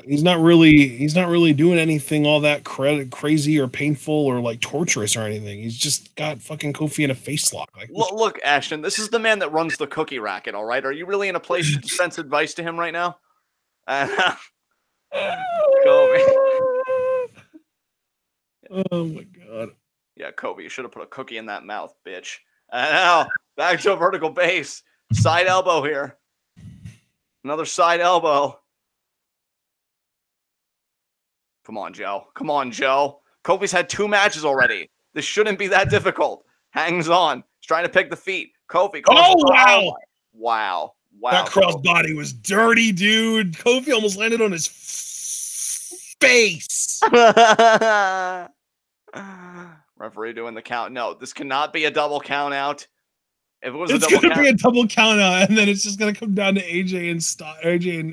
he's not really doing anything all that crazy or painful or like torturous or anything. He's just got fucking Kofi in a face lock. Like, look, Ashton, this is the man that runs the cookie racket. All right, are you really in a place to dispense advice to him right now? Kofi. Oh my god. Yeah, Kobe, you should have put a cookie in that mouth, bitch. And now, back to a vertical base. Side elbow here. Another side elbow. Come on, Joe. Come on, Joe. Kofi's had 2 matches already. This shouldn't be that difficult. Hangs on. He's trying to pick the feet. Kofi. Oh, wow. Wow. Wow. That crossbody was dirty, dude. Kofi almost landed on his face. Referee doing the count. No, this cannot be a double count out. If it was it's going to be a double count out, and then it's just going to come down to AJ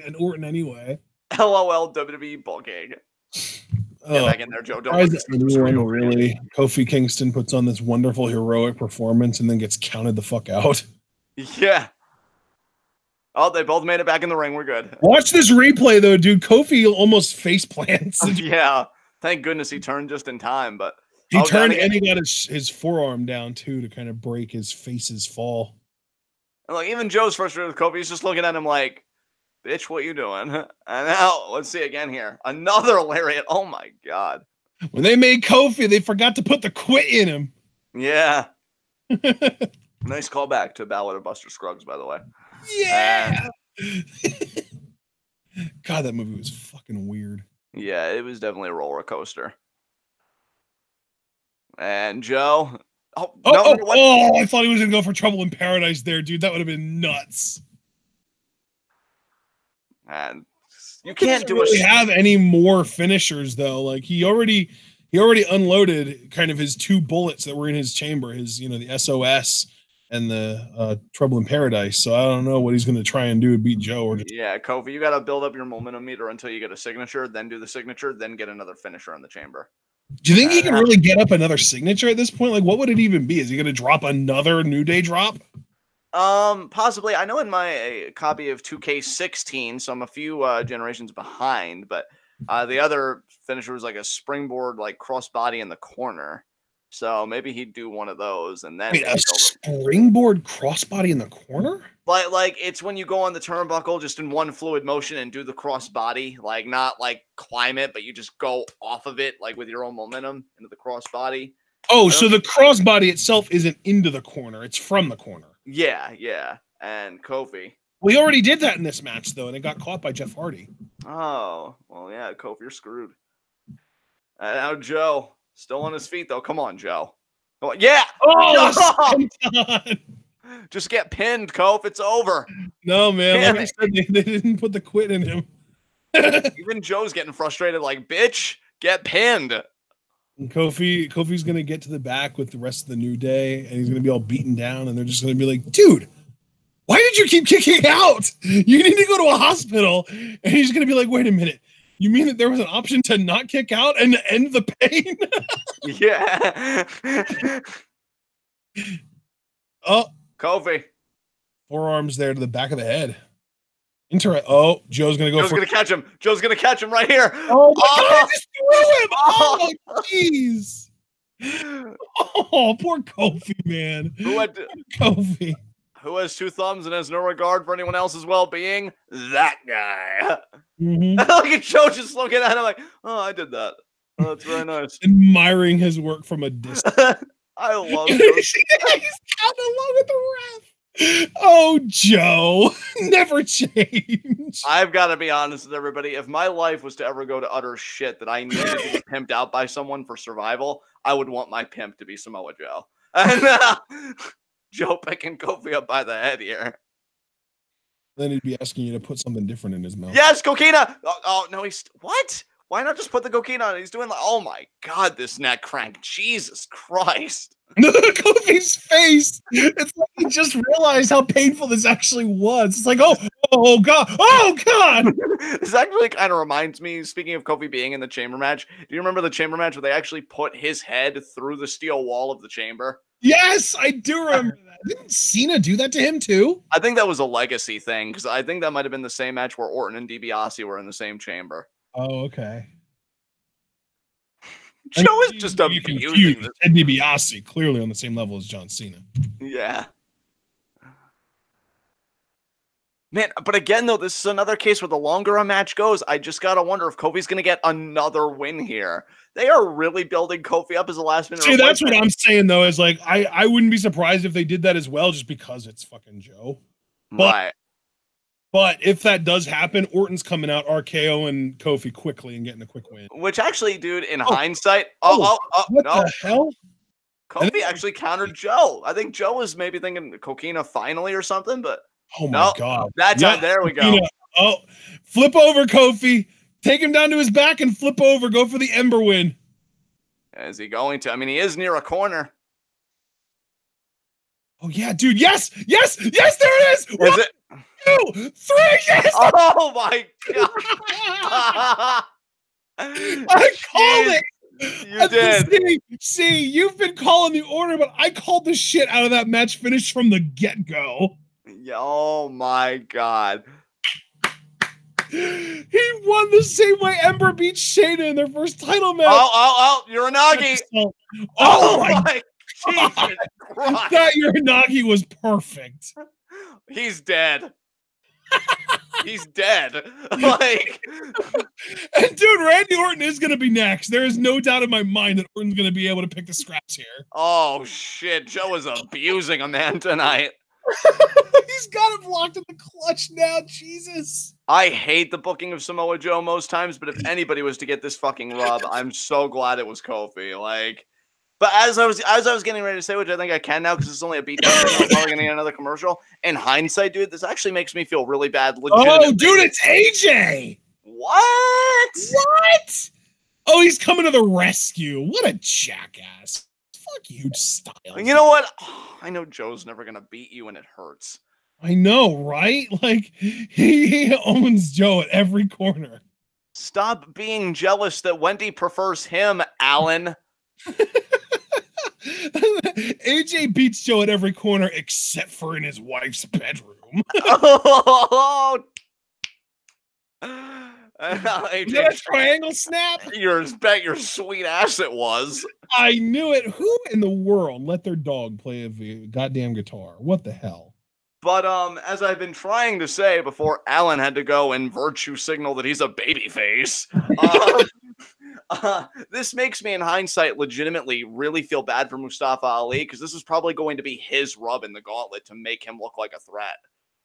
and Orton anyway. LOL WWE booking. Get back in there, Joe. Don't really. Kofi Kingston puts on this wonderful heroic performance and then gets counted the fuck out. Yeah. Oh, they both made it back in the ring. We're good. Watch this replay, though, dude. Kofi almost face plants. Yeah. Thank goodness he turned just in time, but he turned and he got his forearm down too to kind of break his face's fall. And like even Joe's frustrated with Kofi. He's just looking at him like, "Bitch, what you doing?" And now let's see again here. Another lariat. Oh my god! When they made Kofi, they forgot to put the quit in him. Yeah. Nice callback to Ballad of Buster Scruggs, by the way. Yeah. God, that movie was fucking weird. Yeah, it was definitely a roller coaster. And Joe. I thought he was going to go for Trouble in Paradise there, dude. That would have been nuts. And you can't really have any more finishers, though. Like, he already unloaded kind of his 2 bullets that were in his chamber, his, the SOS and the Trouble in Paradise. So I don't know what he's going to try and do to beat Joe. Yeah, Kofi, you got to build up your momentum meter until you get a signature, then do the signature, then get another finisher in the chamber. Do you think he can really get up another signature at this point? Like, what would it even be? Is he going to drop another New Day drop? Possibly. I know in my copy of 2K16, so I'm a few generations behind, but the other finisher was like a springboard, like crossbody in the corner. So maybe he'd do one of those and then a springboard crossbody in the corner? Like it's when you go on the turnbuckle just in one fluid motion and do the crossbody, like not like climb it, but you just go off of it like with your own momentum into the crossbody. Oh, so the crossbody itself isn't into the corner, it's from the corner. Yeah. And Kofi. We already did that in this match though, and it got caught by Jeff Hardy. Oh, well yeah, Kofi, you're screwed. And now Joe. Still on his feet, though. Come on, Joe. Come on. Yeah! Oh, just get pinned, Kof. It's over. No, man. Like I said, they didn't put the quit in him. Even Joe's getting frustrated like, bitch, get pinned. And Kofi's going to get to the back with the rest of the New Day, and he's going to be all beaten down, and they're just going to be like, dude, why did you keep kicking out? You need to go to a hospital. And he's going to be like, wait a minute. You mean that there was an option to not kick out and to end the pain? Yeah. Oh, Kofi. Forearms there to the back of the head. Oh, Joe's gonna go. Joe's gonna catch him. Joe's gonna catch him right here. Oh my God! He just threw him. Oh, jeez. Oh, poor Kofi, man. Kofi. Who has 2 thumbs and has no regard for anyone else's well-being? That guy. Mm-hmm. Look at Joe just looking at him like, oh, I did that. Oh, that's very nice. Admiring his work from a distance. I love Joe. He's counting along with the ref. Oh, Joe. Never change. I've got to be honest with everybody. If my life was to ever go to utter shit that I needed to be pimped out by someone for survival, I would want my pimp to be Samoa Joe. And Joe picking Kofi up by the head here. Then he'd be asking you to put something different in his mouth. Yes, coquina. Oh no, what? Why not just put the cocaine on it? He's doing like, oh my God, this neck crank. Jesus Christ. Kofi's face. It's like he just realized how painful this actually was. It's like, oh God. Oh God. This actually kind of reminds me, speaking of Kofi being in the chamber match, do you remember the chamber match where they actually put his head through the steel wall of the chamber? Yes, I do remember that. Didn't Cena do that to him too? I think that was a legacy thing, because I think that might have been the same match where Orton and DiBiase were in the same chamber. Oh, okay. Joe is just abusing this. Ted DiBiase clearly on the same level as John Cena. Yeah. Man, but again, though, this is another case where the longer a match goes, I just gotta wonder if Kofi's gonna get another win here. They are really building Kofi up as a last-minute See, that's what I'm saying, though, is like, I wouldn't be surprised if they did that as well, just because it's fucking Joe. Right. But if that does happen, Orton's coming out RKO and Kofi quickly and getting a quick win. Which actually, dude, in hindsight, what no. the hell? Kofi actually countered Joe. I think Joe was maybe thinking Coquina finally or something, but oh my God. That time, there we go. Oh, flip over, Kofi. Take him down to his back and flip over. Go for the Ember win. Is he going to? I mean, he is near a corner. Oh, yeah, dude. Yes, there it is. Is it? 2, 3, yes. Oh, my God. I called it. You did. See, you've been calling the order, but I called the shit out of that match finish from the get-go. Oh, my God. He won the same way Ember beat Shayna in their first title match. Oh, Uranagi. Oh my Jesus Christ. That Uranagi was perfect. He's dead. He's dead. Like, and dude, Randy Orton is going to be next. There is no doubt in my mind that Orton's going to be able to pick the scraps here. Oh, shit. Joe is abusing a man tonight. He's got him locked in the clutch now. Jesus. I hate the booking of Samoa Joe most times, but if anybody was to get this fucking rub, I'm so glad it was Kofi. Like, but as I was getting ready to say, which I think I can now because it's only a beatdown, I'm probably gonna need another commercial. In hindsight, dude, this actually makes me feel really bad. Oh, dude, it's AJ. What? Oh, he's coming to the rescue. What a jackass. Fuck you, Styles. You know what? Oh, I know Joe's never gonna beat you, and it hurts. I know, right? Like, he owns Joe at every corner. Stop being jealous that Wendy prefers him, Alan. AJ beats Joe at every corner except for in his wife's bedroom. Oh. AJ, is that a triangle snap? Bet your sweet ass it was. I knew it. Who in the world let their dog play a goddamn guitar? What the hell? But as I've been trying to say before Alan had to go and virtue signal that he's a babyface, this makes me in hindsight legitimately really feel bad for Mustafa Ali, because this is probably going to be his rub in the gauntlet to make him look like a threat.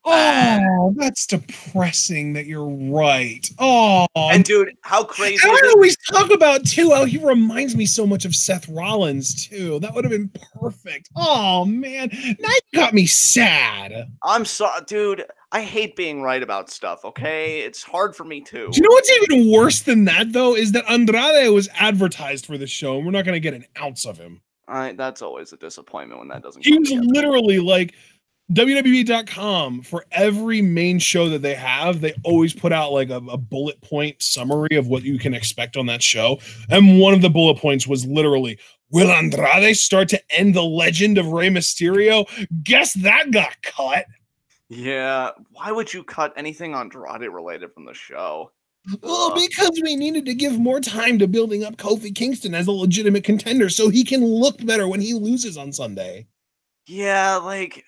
Oh, that's depressing that you're right. Oh, and dude, how crazy I always talk about too how he reminds me so much of Seth Rollins too. That would have been perfect. Oh man, now you got me sad. I'm sorry, dude. I hate being right about stuff, okay? It's hard for me too. Do you know what's even worse than that though is that Andrade was advertised for the show and we're not going to get an ounce of him. That's always a disappointment when that doesn't He was literally like WWE.com, for every main show that they have, they always put out like a bullet point summary of what you can expect on that show. And one of the bullet points was literally, will Andrade start to end the legend of Rey Mysterio? Guess that got cut. Yeah. Why would you cut anything Andrade related from the show? Well, because we needed to give more time to building up Kofi Kingston as a legitimate contender so he can look better when he loses on Sunday. Yeah, like...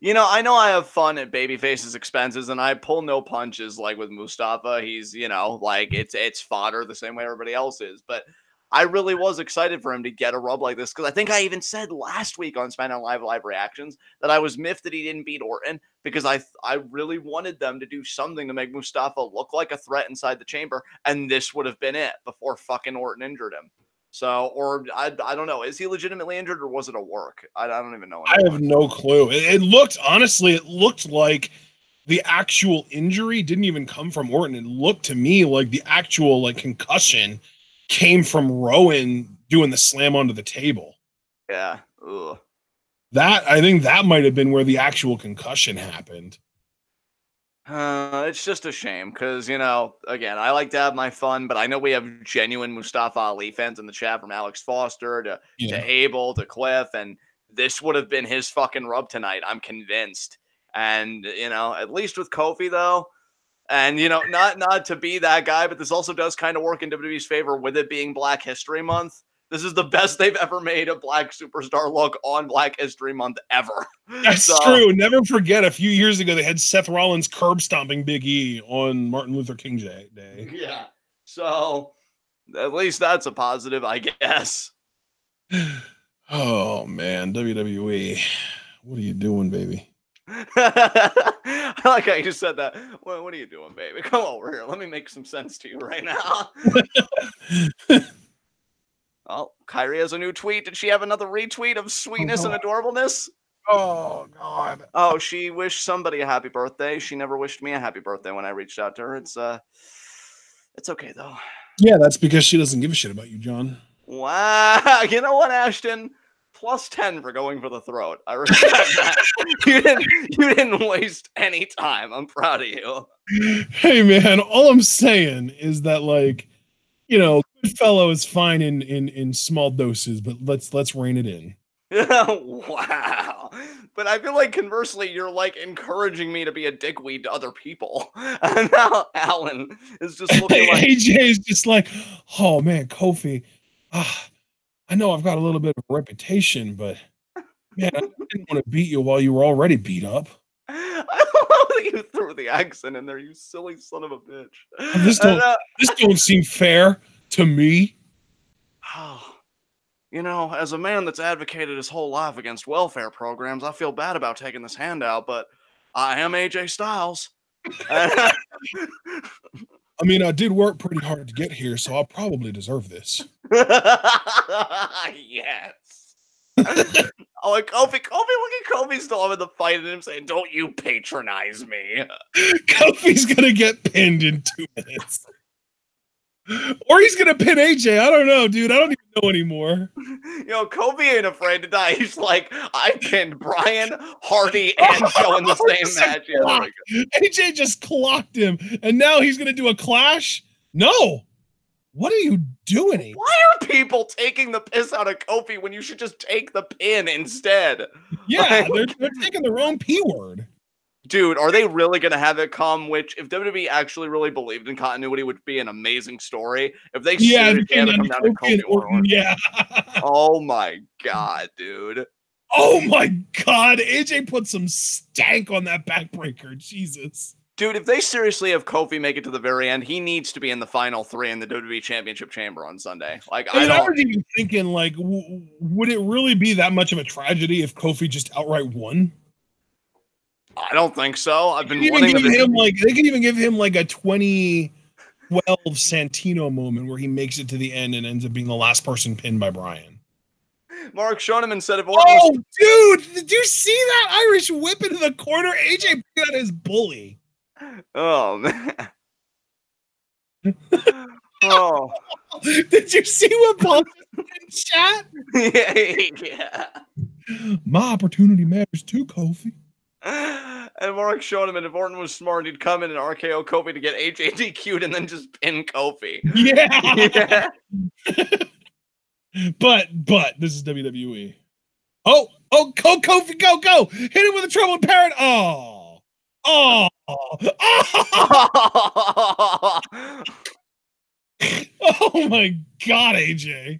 You know I have fun at babyface's expenses, and I pull no punches like with Mustafa. He's, like it's fodder the same way everybody else is. But I really was excited for him to get a rub like this, because I think I even said last week on SmackDown Live Reactions that I was miffed that he didn't beat Orton, because I really wanted them to do something to make Mustafa look like a threat inside the chamber, and this would have been it before fucking Orton injured him. So, or I don't know. Is he legitimately injured, or was it a work? I don't even know. I have no clue. It looked like the actual injury didn't even come from Orton. It looked to me like the actual like concussion came from Rowan doing the slam onto the table. Yeah. Ugh. I think that might have been where the actual concussion happened. It's just a shame because, you know, again, I like to have my fun, but I know we have genuine Mustafa Ali fans in the chat, from Alex Foster to Abel to Cliff, and this would have been his fucking rub tonight. I'm convinced. And, you know, at least with Kofi, though, and, you know, not to be that guy, but this also does kind of work in WWE's favor with it being Black History Month. This is the best they've ever made a Black superstar look on Black History Month ever. That's true. Never forget, a few years ago, they had Seth Rollins curb stomping Big E on Martin Luther King Day. Yeah. So at least that's a positive, I guess. Oh, man. WWE. What are you doing, baby? I like how you just said that. What are you doing, baby? Come over here. Let me make some sense to you right now. Oh, Kyrie has a new tweet. Did she have another retweet of sweetness and adorableness? Oh, God. Oh, she wished somebody a happy birthday. She never wished me a happy birthday when I reached out to her. It's okay, though. Yeah, that's because she doesn't give a shit about you, John. Wow. You know what, Ashton? Plus 10 for going for the throat. I respect that. You didn't waste any time. I'm proud of you. Hey, man, all I'm saying is that, like, you know, Goodfellow is fine in small doses, but let's rein it in. Wow. But I feel like conversely, you're like encouraging me to be a dickweed to other people. And now Alan is just looking like AJ is just like, oh man, Kofi. I know I've got a little bit of a reputation, but man, I didn't want to beat you while you were already beat up. I love that you threw the accent in there, you silly son of a bitch. This don't seem fair to me. You know, as a man that's advocated his whole life against welfare programs, I feel bad about taking this handout, but I am AJ Styles. I mean, I did work pretty hard to get here, so I'll probably deserve this. Yes. Oh, and Kofi, look at Kofi still having the fight in him saying, "Don't you patronize me." Kofi's gonna get pinned in 2 minutes. Or he's gonna pin AJ. I don't know, dude. I don't even know anymore. You know, Kofi ain't afraid to die. He's like, I pinned Brian, Hardy, and Joe in the same match. Yeah, AJ just clocked him, and now he's gonna do a clash? No. What are you doing? Why are people taking the piss out of Kofi when you should just take the pin instead? Yeah, they're taking the wrong P word. Dude, are they really going to have it come? Which, if WWE actually really believed in continuity, would be an amazing story. If they seriously had to come down to Kofi Orton. Yeah. Oh my God, dude. Oh my God. AJ put some stank on that backbreaker. Jesus. Dude, if they seriously have Kofi make it to the very end, he needs to be in the final 3 in the WWE Championship Chamber on Sunday. Like, I was even thinking, like, would it really be that much of a tragedy if Kofi just outright won? I don't think so. I've been wanting him like they could even give him like a 2012 Santino moment where he makes it to the end and ends up being the last person pinned by Brian. Mark Schoeneman said, dude, did you see that Irish whip into the corner? AJ got his bully. Oh man. Oh. Did you see what Paul did in chat? Yeah. My opportunity matters too, Kofi. And Mark Schoeneman, if Orton was smart, he'd come in and RKO Kofi to get AJ DQ'd and then just pin Kofi. Yeah. But this is WWE. Oh, Kofi, go. Hit him with a troubled parrot. Oh. Oh my God, AJ.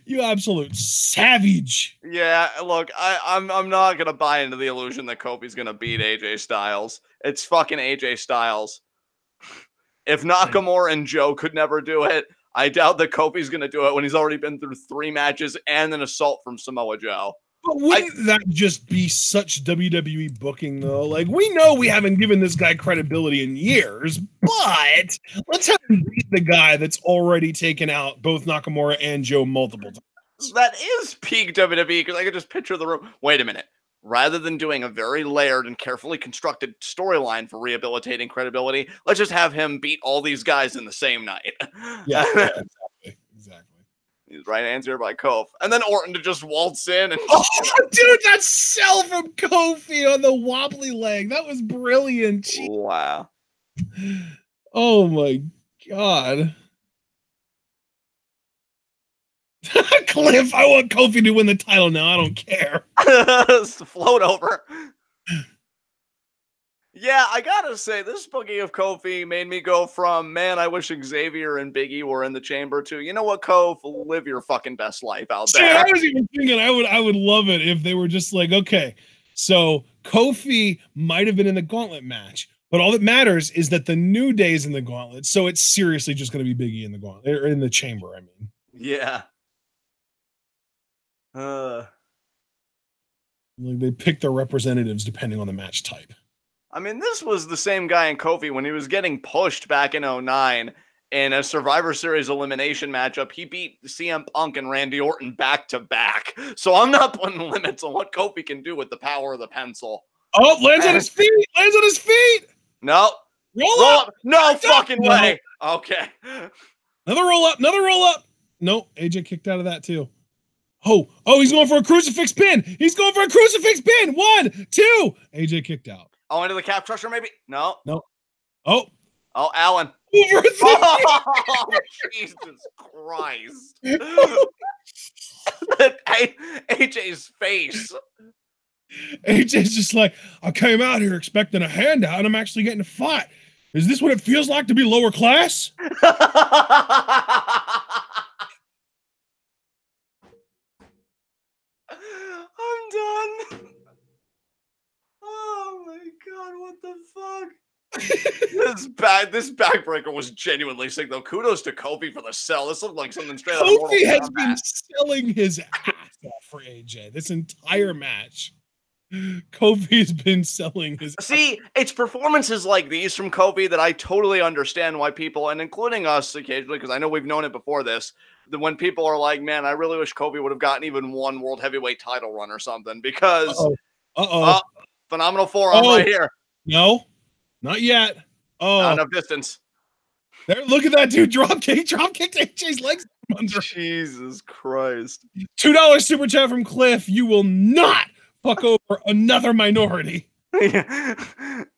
You absolute savage. Yeah, look, I'm not gonna buy into the illusion that Kofi's gonna beat AJ Styles. It's fucking AJ Styles. If Nakamura and Joe could never do it, I doubt that Kofi's gonna do it when he's already been through 3 matches and an assault from Samoa Joe. But wouldn't that just be such WWE booking, though? Like, we know we haven't given this guy credibility in years, but let's have him beat the guy that's already taken out both Nakamura and Joe multiple times. That is peak WWE, because I could just picture the room. Wait a minute. rather than doing a very layered and carefully constructed storyline for rehabilitating credibility, let's just have him beat all these guys in the same night. Yeah, exactly. He's right answer by Kofi. And then Orton to just waltz in and dude, that sell from Kofi on the wobbly leg. That was brilliant. Jeez. Wow. Oh my God. Cliff, I want Kofi to win the title now. I don't care. Float over. Yeah, I gotta say, this booking of Kofi made me go from, man, I wish Xavier and Big E were in the chamber, to, you know what, Kofi, live your fucking best life out there. I was even thinking I would love it if they were just like, okay, so Kofi might have been in the Gauntlet match, but all that matters is that the New Day's in the Gauntlet, so it's seriously just going to be Big E in the Gauntlet, or in the chamber, I mean. Yeah. Like they pick their representatives depending on the match type. I mean, this was the same guy in Kofi when he was getting pushed back in 2009 in a Survivor Series elimination matchup. He beat CM Punk and Randy Orton back to back. So I'm not putting limits on what Kofi can do with the power of the pencil. Oh, lands on his feet. Lands on his feet. No. Roll up. No fucking way. Okay. Another roll up. Another roll up. No, AJ kicked out of that too. Oh, he's going for a crucifix pin. He's going for a crucifix pin. 1, 2. AJ kicked out. Oh, into the calf crusher, maybe? No. Oh, Allen. Over oh, Jesus Christ. AJ's face. AJ's just like, I came out here expecting a handout, and I'm actually getting a fight. Is this what it feels like to be lower class? I'm done. Oh my God, what the fuck? This backbreaker was genuinely sick, though. Kudos to Kofi for the sell. This looked like something straight out of Mortal Kofi has Kombat. been selling his ass off for AJ this entire match. Kofi's been selling his See, it's performances like these from Kofi that I totally understand why people, and including us occasionally, because I know we've known it before this, that when people are like, man, I really wish Kofi would have gotten even one world heavyweight title run or something, because phenomenal forearm right here. No, not yet. Not enough distance. There, look at that dude drop kicked AJ's legs under. Jesus Christ. $2 super chat from Cliff. You will not fuck over another minority.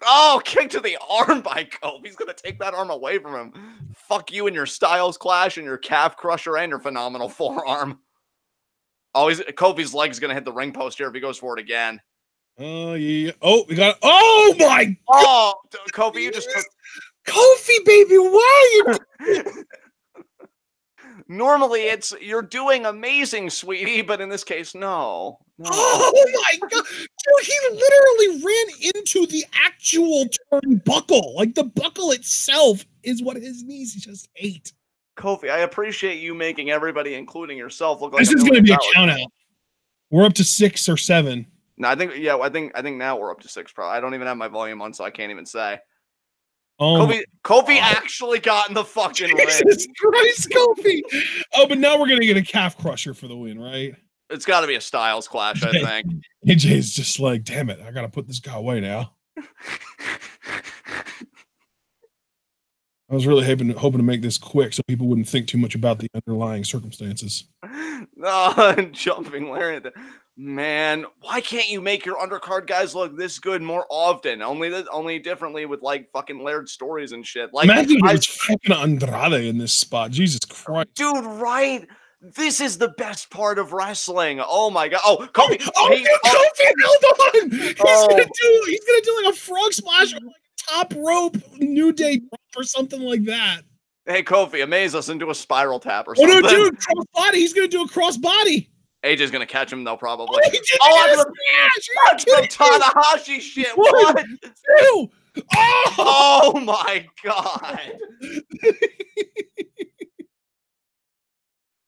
Oh, kick to the arm by Kofi. He's gonna take that arm away from him. Fuck you and your Styles Clash and your calf crusher and your phenomenal forearm. Oh, Kofi's leg's gonna hit the ring post here if he goes for it again. Oh yeah. Oh, we got. Oh my. Oh, Kofi, you just took. Kofi, baby, why are you? Normally, it's you're doing amazing, sweetie, but in this case, no. Oh my God, dude! He literally ran into the actual turnbuckle. Like the buckle itself is what his knees just ate. Kofi, I appreciate you making everybody, including yourself, look like this is going to be a count out. We're up to 6 or 7. No, I think now we're up to 6. Probably. I don't even have my volume on, so I can't even say. Kofi actually got in the fucking ring. Jesus Christ, Kofi! Oh, but now we're gonna get a calf crusher for the win, right? It's got to be a Styles Clash, I think. AJ's just like, damn it, I gotta put this guy away now. I was really hoping to make this quick so people wouldn't think too much about the underlying circumstances. No, jumping Larry. Man, why can't you make your undercard guys look this good more often? Only differently with like fucking layered stories and shit. Like, imagine if it's fucking Andrade in this spot. Jesus Christ, dude! Right? This is the best part of wrestling. Oh my God! Oh, Kofi! Dude, Kofi held on. He's gonna do like a frog splash or like a top rope New Day drop or something like that. Hey, Kofi, amaze us into a spiral tap or something. Oh no, dude! Cross body. He's gonna do a cross body. AJ's gonna catch him though, probably. That's the Tanahashi shit. What? Oh my God.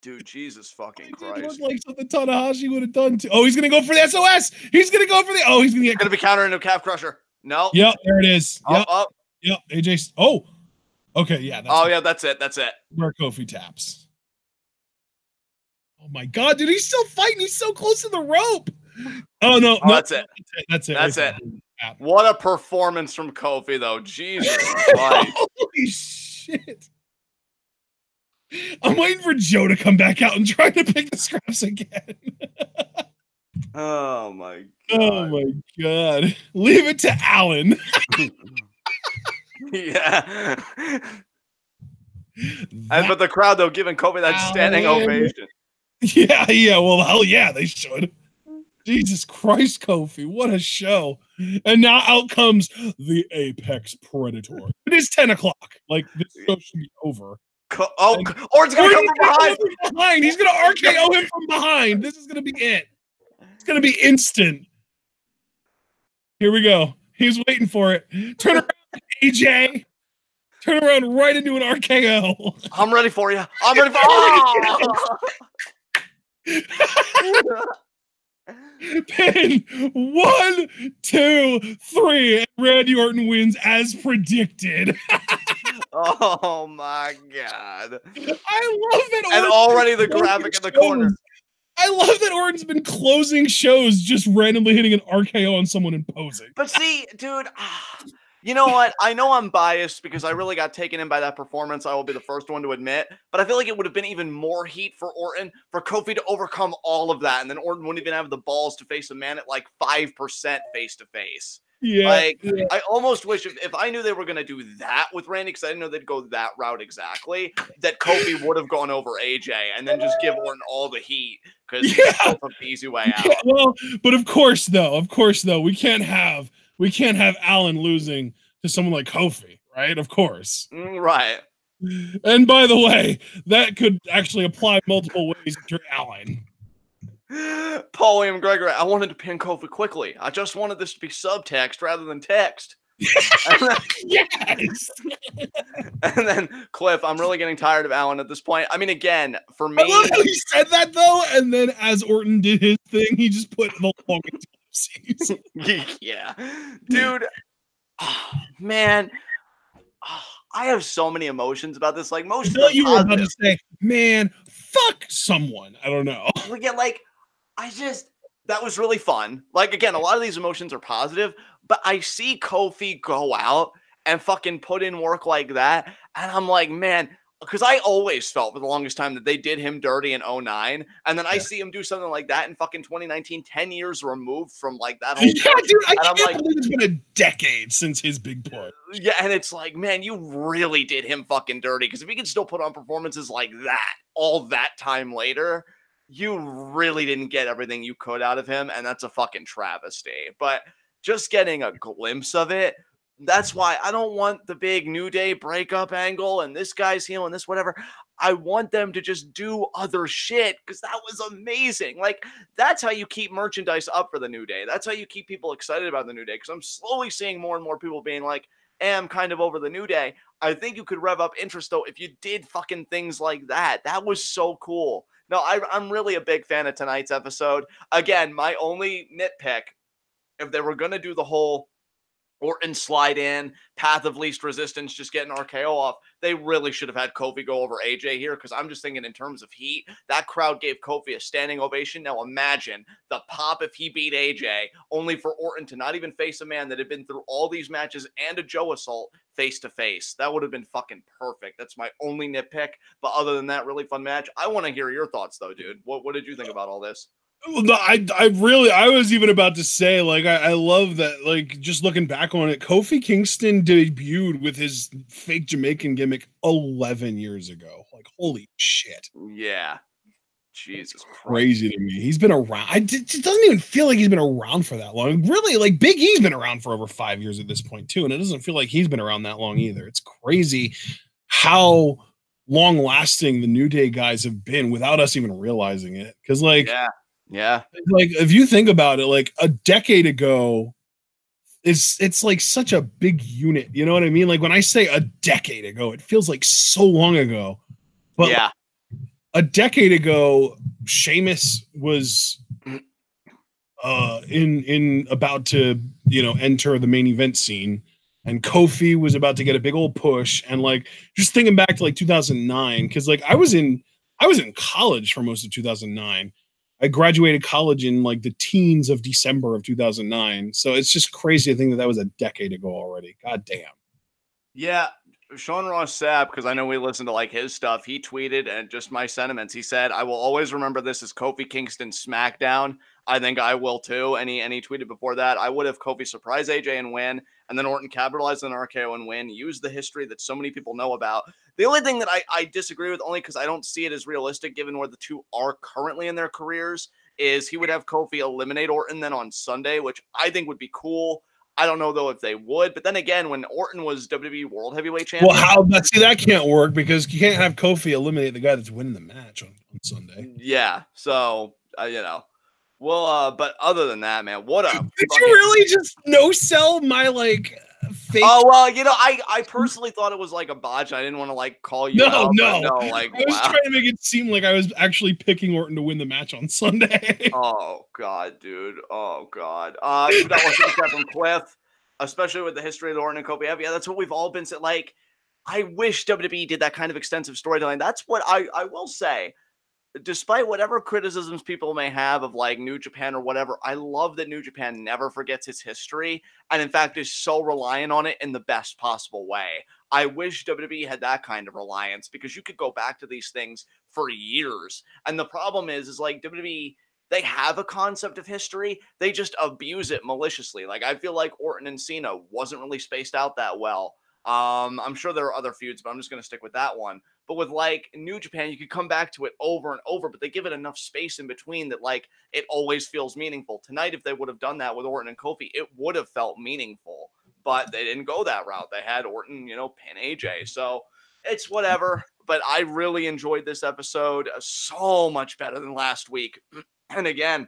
Dude, Jesus fucking Christ. It looked like something Tanahashi would have done too. Oh, he's gonna go for the SOS. He's gonna go for the. Oh, he's gonna be counter into calf crusher. No. Yep, there it is. Yep. Up. Yep. AJ. Oh. Okay. Yeah. That's it. That's it. Where Kofi taps. Oh my God, dude, he's still fighting. He's so close to the rope. Oh no, Oh, no, that's it. That's it. That's right it. there. What a performance from Kofi, though. Jesus Christ. Holy shit. I'm waiting for Joe to come back out and try to pick the scraps again. Oh my god. Oh my god. Leave it to Alan. Yeah. But the crowd, though, giving Kofi that standing ovation. Yeah. Well, hell yeah, they should. Jesus Christ, Kofi, what a show. And now out comes the Apex Predator. It is 10 o'clock. Like, this show should be over. Orton's going to come from behind. He's going to RKO him from behind. This is going to be it. It's going to be instant. Here we go. He's waiting for it. Turn around, AJ. Turn around right into an RKO. I'm ready for you. I'm ready for Pin 1, 2, 3. And Randy Orton wins as predicted. Oh my god. I love that. And already the graphic in the corner. I love that Orton's been closing shows just randomly hitting an RKO on someone imposing. But see, dude, you know what? I know I'm biased because I really got taken in by that performance. I will be the first one to admit. But I feel like it would have been even more heat for Orton, for Kofi to overcome all of that. And then Orton wouldn't even have the balls to face a man at like 5% face-to-face. Yeah. I almost wish if I knew they were going to do that with Randy, because I didn't know they'd go that route exactly, that Kofi would have gone over AJ and then just give Orton all the heat because he took the easy way out. Yeah, well, but of course, though, we can't have Allen losing to someone like Kofi, right? Of course. Right. And by the way, that could actually apply multiple ways to Allen. Paul William Gregory, I wanted to pin Kofi quickly. I just wanted this to be subtext rather than text. Yes. And then Cliff, I'm really getting tired of Allen at this point. I mean, again, for me, I love how he said that though, and then as Orton did his thing, he just put the longest season. Yeah, dude. Oh, man, I have so many emotions about this. Like most of you were about to say, man, fuck someone. I don't know. Yeah, like that was really fun. Like, again, a lot of these emotions are positive, but I see Kofi go out and fucking put in work like that. And I'm like, man, because I always felt for the longest time that they did him dirty in 2009. And then I see him do something like that in fucking 2019, 10 years removed from like that whole dude, I can't believe it's been a decade since his big push. Yeah, and it's like, man, you really did him fucking dirty. Because if he can still put on performances like that all that time later, you really didn't get everything you could out of him, and that's a fucking travesty. But just getting a glimpse of it, that's why I don't want the big New Day breakup angle and this guy's heel and this whatever. I want them to just do other shit because that was amazing. Like, that's how you keep merchandise up for the New Day. That's how you keep people excited about the New Day, because I'm slowly seeing more and more people being like, I'm kind of over the New Day. I think you could rev up interest, though, if you did fucking things like that. That was so cool. No, I'm really a big fan of tonight's episode. Again, my only nitpick, if they were going to do the whole Orton slide in, path of least resistance, just get an RKO off, they really should have had Kofi go over AJ here, because I'm just thinking in terms of heat, that crowd gave Kofi a standing ovation. Now imagine the pop if he beat AJ, only for Orton to not even face a man that had been through all these matches and a Joe assault face to face. That would have been fucking perfect. That's my only nitpick. But other than that, really fun match. I want to hear your thoughts though, dude. What did you think about all this? No, I was even about to say, like, I love that, like, just looking back on it, Kofi Kingston debuted with his fake Jamaican gimmick 11 years ago. Like, holy shit. Yeah. Jesus Christ. Crazy to me. He's been around. It doesn't even feel like he's been around for that long. Really, like, Big E's been around for over 5 years at this point, too, and it doesn't feel like he's been around that long either. It's crazy how long-lasting the New Day guys have been without us even realizing it. Because, like... Yeah. Like, if you think about it, like a decade ago, it's like such a big unit. You know what I mean? Like when I say a decade ago, it feels like so long ago. But yeah, a decade ago, Sheamus was in about to, enter the main event scene, and Kofi was about to get a big old push. And like just thinking back to like 2009, because like I was in college for most of 2009. I graduated college in like the teens of December of 2009. So it's just crazy to think that that was a decade ago already. God damn. Yeah, Sean Ross Sapp, because I know we listened to like his stuff. He tweeted, and just my sentiments. He said, "I will always remember this as Kofi Kingston SmackDown." I think I will too. And he tweeted before that, "I would have Kofi surprise AJ and win, and then Orton capitalize on RKO and win. Use the history that so many people know about." The only thing that I disagree with, only because I don't see it as realistic, given where the two are currently in their careers, is he would have Kofi eliminate Orton then on Sunday, which I think would be cool. I don't know though if they would, but then again, when Orton was WWE World Heavyweight Champion, that can't work because you can't have Kofi eliminate the guy that's winning the match on Sunday. Yeah, so well, but other than that, man, what a did you really just no sell my like fake? Oh well, I personally thought it was like a botch. I didn't want to like call you out. No, like I was trying to make it seem like I was actually picking Orton to win the match on Sunday. Oh god, dude. Oh god. You got one super chat from Cliff, especially with the history of the Orton and Kofi. Yeah, that's what we've all been saying. Like, I wish WWE did that kind of extensive storytelling. That's what I will say. Despite whatever criticisms people may have of like New Japan or whatever, I love that New Japan never forgets its history and in fact is so reliant on it in the best possible way. I wish WWE had that kind of reliance because you could go back to these things for years. And the problem is like WWE, they have a concept of history. They just abuse it maliciously. Like I feel like Orton and Cena wasn't really spaced out that well. I'm sure there are other feuds, but I'm just going to stick with that one. But with like New Japan, you could come back to it over and over, but they give it enough space in between that like it always feels meaningful. Tonight, if they would have done that with Orton and Kofi, it would have felt meaningful, but they didn't go that route. They had Orton, pin AJ. So it's whatever, but I really enjoyed this episode so much better than last week. And again,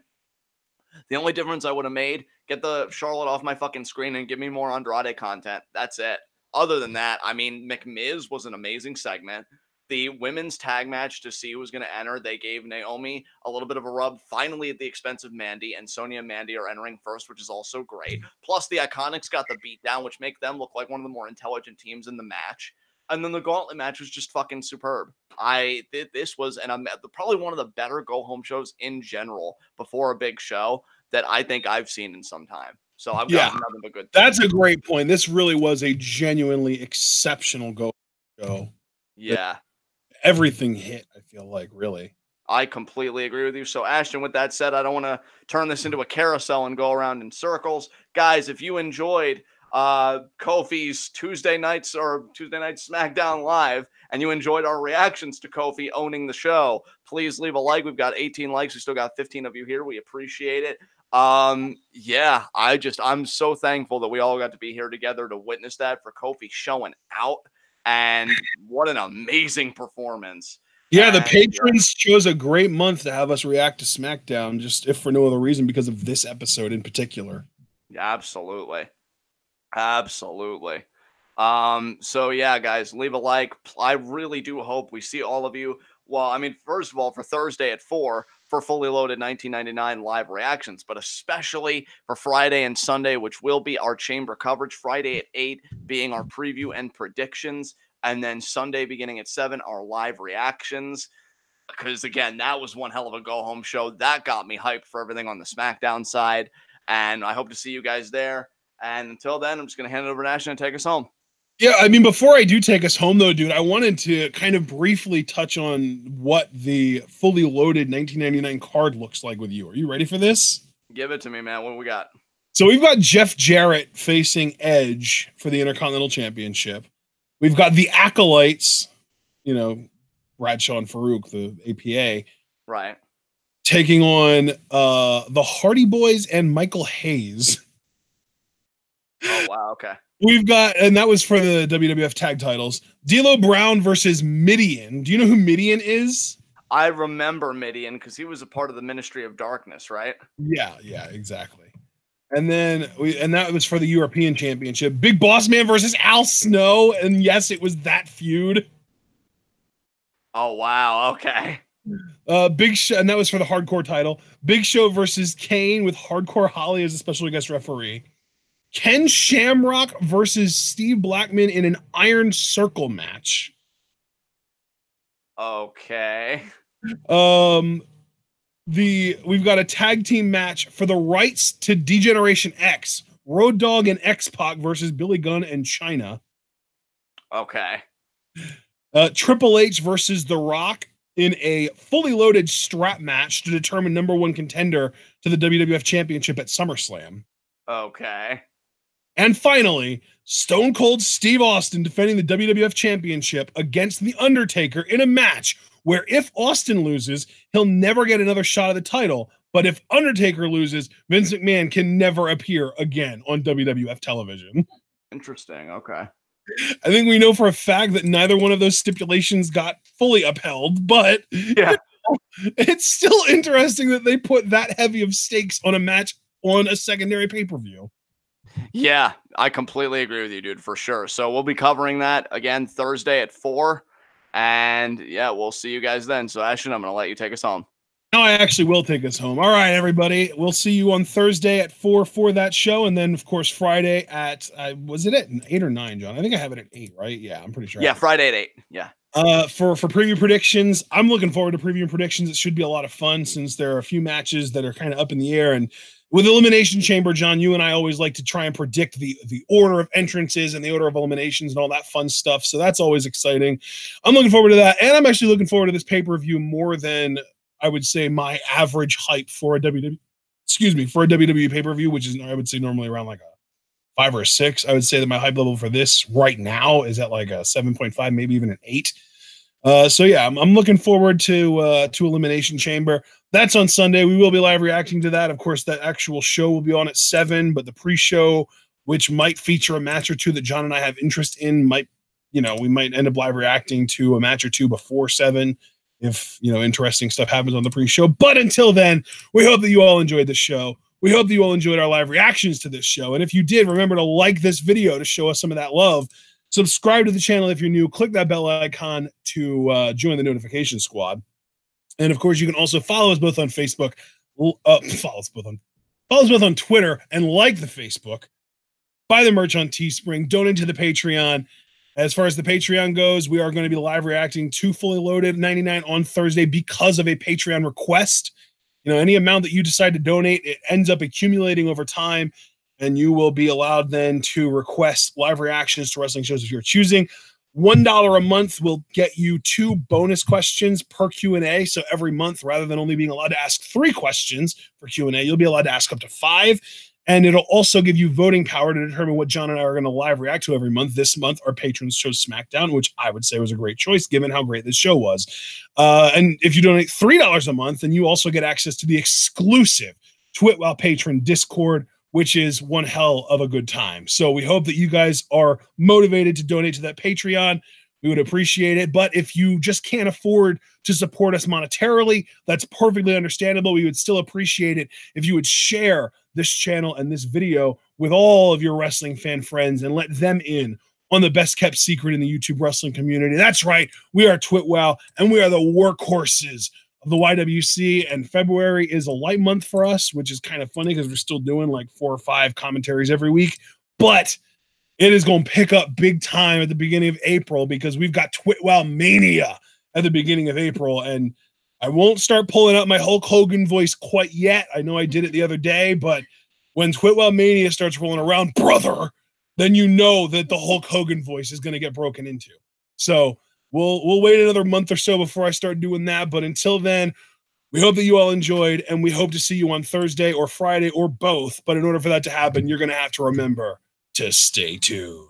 the only difference I would have made, get the Charlotte off my fucking screen and give me more Andrade content. That's it. Other than that, I mean, McMiz was an amazing segment. The women's tag match to see who was going to enter, they gave Naomi a little bit of a rub, finally at the expense of Mandy, and Sonya and Mandy are entering first, which is also great. Plus, the Iconics got the beat down, which make them look like one of the more intelligent teams in the match. And then the Gauntlet match was just fucking superb. This was probably one of the better go-home shows in general before a big show that I think I've seen in some time. So I've got nothing but good. That's a great point. This really was a genuinely exceptional go. Yeah. Everything hit, I feel like, really. I completely agree with you. So, Ashton, with that said, I don't want to turn this into a carousel and go around in circles. Guys, if you enjoyed Kofi's Tuesday Night SmackDown Live and you enjoyed our reactions to Kofi owning the show, please leave a like. We've got 18 likes. We still got 15 of you here. We appreciate it. I'm so thankful that we all got to be here together to witness that, for Kofi showing out. And what an amazing performance. Yeah, the patrons chose a great month to have us react to SmackDown, just if for no other reason, because of this episode in particular. Yeah, absolutely. So yeah, guys, leave a like. I really do hope we see all of you. Well, I mean, first of all, for Thursday at 4 for fully loaded 1999 live reactions, but especially for Friday and Sunday, which will be our chamber coverage. Friday at 8 being our preview and predictions, and then Sunday beginning at 7, our live reactions. Because again, that was one hell of a go-home show. That got me hyped for everything on the SmackDown side, and I hope to see you guys there. And until then, I'm just going to hand it over to Ashton and take us home. Yeah, I mean, before I do take us home, though, dude, I wanted to kind of briefly touch on what the fully loaded 1999 card looks like with you. Are you ready for this? Give it to me, man. What do we got? So we've got Jeff Jarrett facing Edge for the Intercontinental Championship. We've got the Acolytes, Bradshaw and Farouk, the APA. Right. Taking on the Hardy Boys and Michael Hayes. Oh, wow. Okay. We've got, and that was for the WWF tag titles, D'Lo Brown versus Midian. Do you know who Midian is? I remember Midian because he was a part of the Ministry of Darkness, right? Yeah, exactly. And then that was for the European Championship. Big Boss Man versus Al Snow, and yes, it was that feud. Oh wow, okay. Big Show, and that was for the Hardcore title. Big Show versus Kane with Hardcore Holly as a special guest referee. Ken Shamrock versus Steve Blackman in an Iron Circle match. Okay. we've got a tag team match for the rights to D-Generation X. Road Dogg and X-Pac versus Billy Gunn and Chyna. Okay. Triple H versus The Rock in a fully loaded strap match to determine #1 contender to the WWF Championship at SummerSlam. Okay. And finally, Stone Cold Steve Austin defending the WWF Championship against The Undertaker in a match where if Austin loses, he'll never get another shot at the title. But if Undertaker loses, Vince McMahon can never appear again on WWF television. Interesting. Okay. I think we know for a fact that neither one of those stipulations got fully upheld, but yeah, it's still interesting that they put that heavy of stakes on a match on a secondary pay-per-view. Yeah, I completely agree with you, dude, for sure. So we'll be covering that again Thursday at 4. And yeah, we'll see you guys then. So Ashton, I'm going to let you take us home. No, I actually will take us home. All right, everybody. We'll see you on Thursday at 4 for that show. And then, of course, Friday at, was it at 8 or 9, John? I think I have it at 8, right? Yeah, I'm pretty sure. Yeah, Friday at 8. Yeah. For preview predictions, I'm looking forward to preview predictions. It should be a lot of fun since there are a few matches that are kind of up in the air. And with Elimination Chamber, John, you and I always like to try and predict the order of entrances and the order of eliminations and all that fun stuff. So that's always exciting. I'm looking forward to that. And I'm actually looking forward to this pay-per-view more than I would say my average hype for a WWE pay-per-view, which is, I would say, normally around like a 5 or a 6. I would say that my hype level for this right now is at like a 7.5, maybe even an 8. So yeah, I'm looking forward to Elimination Chamber. That's on Sunday. We will be live reacting to that. Of course, that actual show will be on at 7, but the pre-show, which might feature a match or two that John and I have interest in, we might end up live reacting to a match or two before 7 if, interesting stuff happens on the pre-show. But until then, we hope that you all enjoyed the show. We hope that you all enjoyed our live reactions to this show. And if you did, remember to like this video to show us some of that love. Subscribe to the channel if you're new. Click that bell icon to join the notification squad. And of course, you can also follow us both on Facebook. Follow us both on Twitter and like the Facebook. Buy the merch on Teespring. Donate to the Patreon. As far as the Patreon goes, we are going to be live reacting to Fully Loaded 99 on Thursday because of a Patreon request. Any amount that you decide to donate, it ends up accumulating over time, and you will be allowed then to request live reactions to wrestling shows if you're choosing. $1 a month will get you 2 bonus questions per Q&A. So every month, rather than only being allowed to ask 3 questions for Q&A, you'll be allowed to ask up to 5. And it'll also give you voting power to determine what John and I are going to live react to every month. This month, our patrons chose SmackDown, which I would say was a great choice given how great this show was. And if you donate $3 a month, then you also get access to the exclusive Twitwell Patron Discord, which is one hell of a good time. So we hope that you guys are motivated to donate to that Patreon. We would appreciate it. But if you just can't afford to support us monetarily, that's perfectly understandable. We would still appreciate it if you would share this channel and this video with all of your wrestling fan friends and let them in on the best kept secret in the YouTube wrestling community. That's right. We are Twitwell, and we are the workhorses of the YWC, and February is a light month for us, which is kind of funny because we're still doing like 4 or 5 commentaries every week, but it is going to pick up big time at the beginning of April because we've got Twitwell Mania at the beginning of April, and I won't start pulling out my Hulk Hogan voice quite yet. I know I did it the other day, but when Twitwell Mania starts rolling around, brother, then you know that the Hulk Hogan voice is going to get broken into. So we'll wait another month or so before I start doing that. But until then, we hope that you all enjoyed, and we hope to see you on Thursday or Friday or both. But in order for that to happen, you're going to have to remember to stay tuned.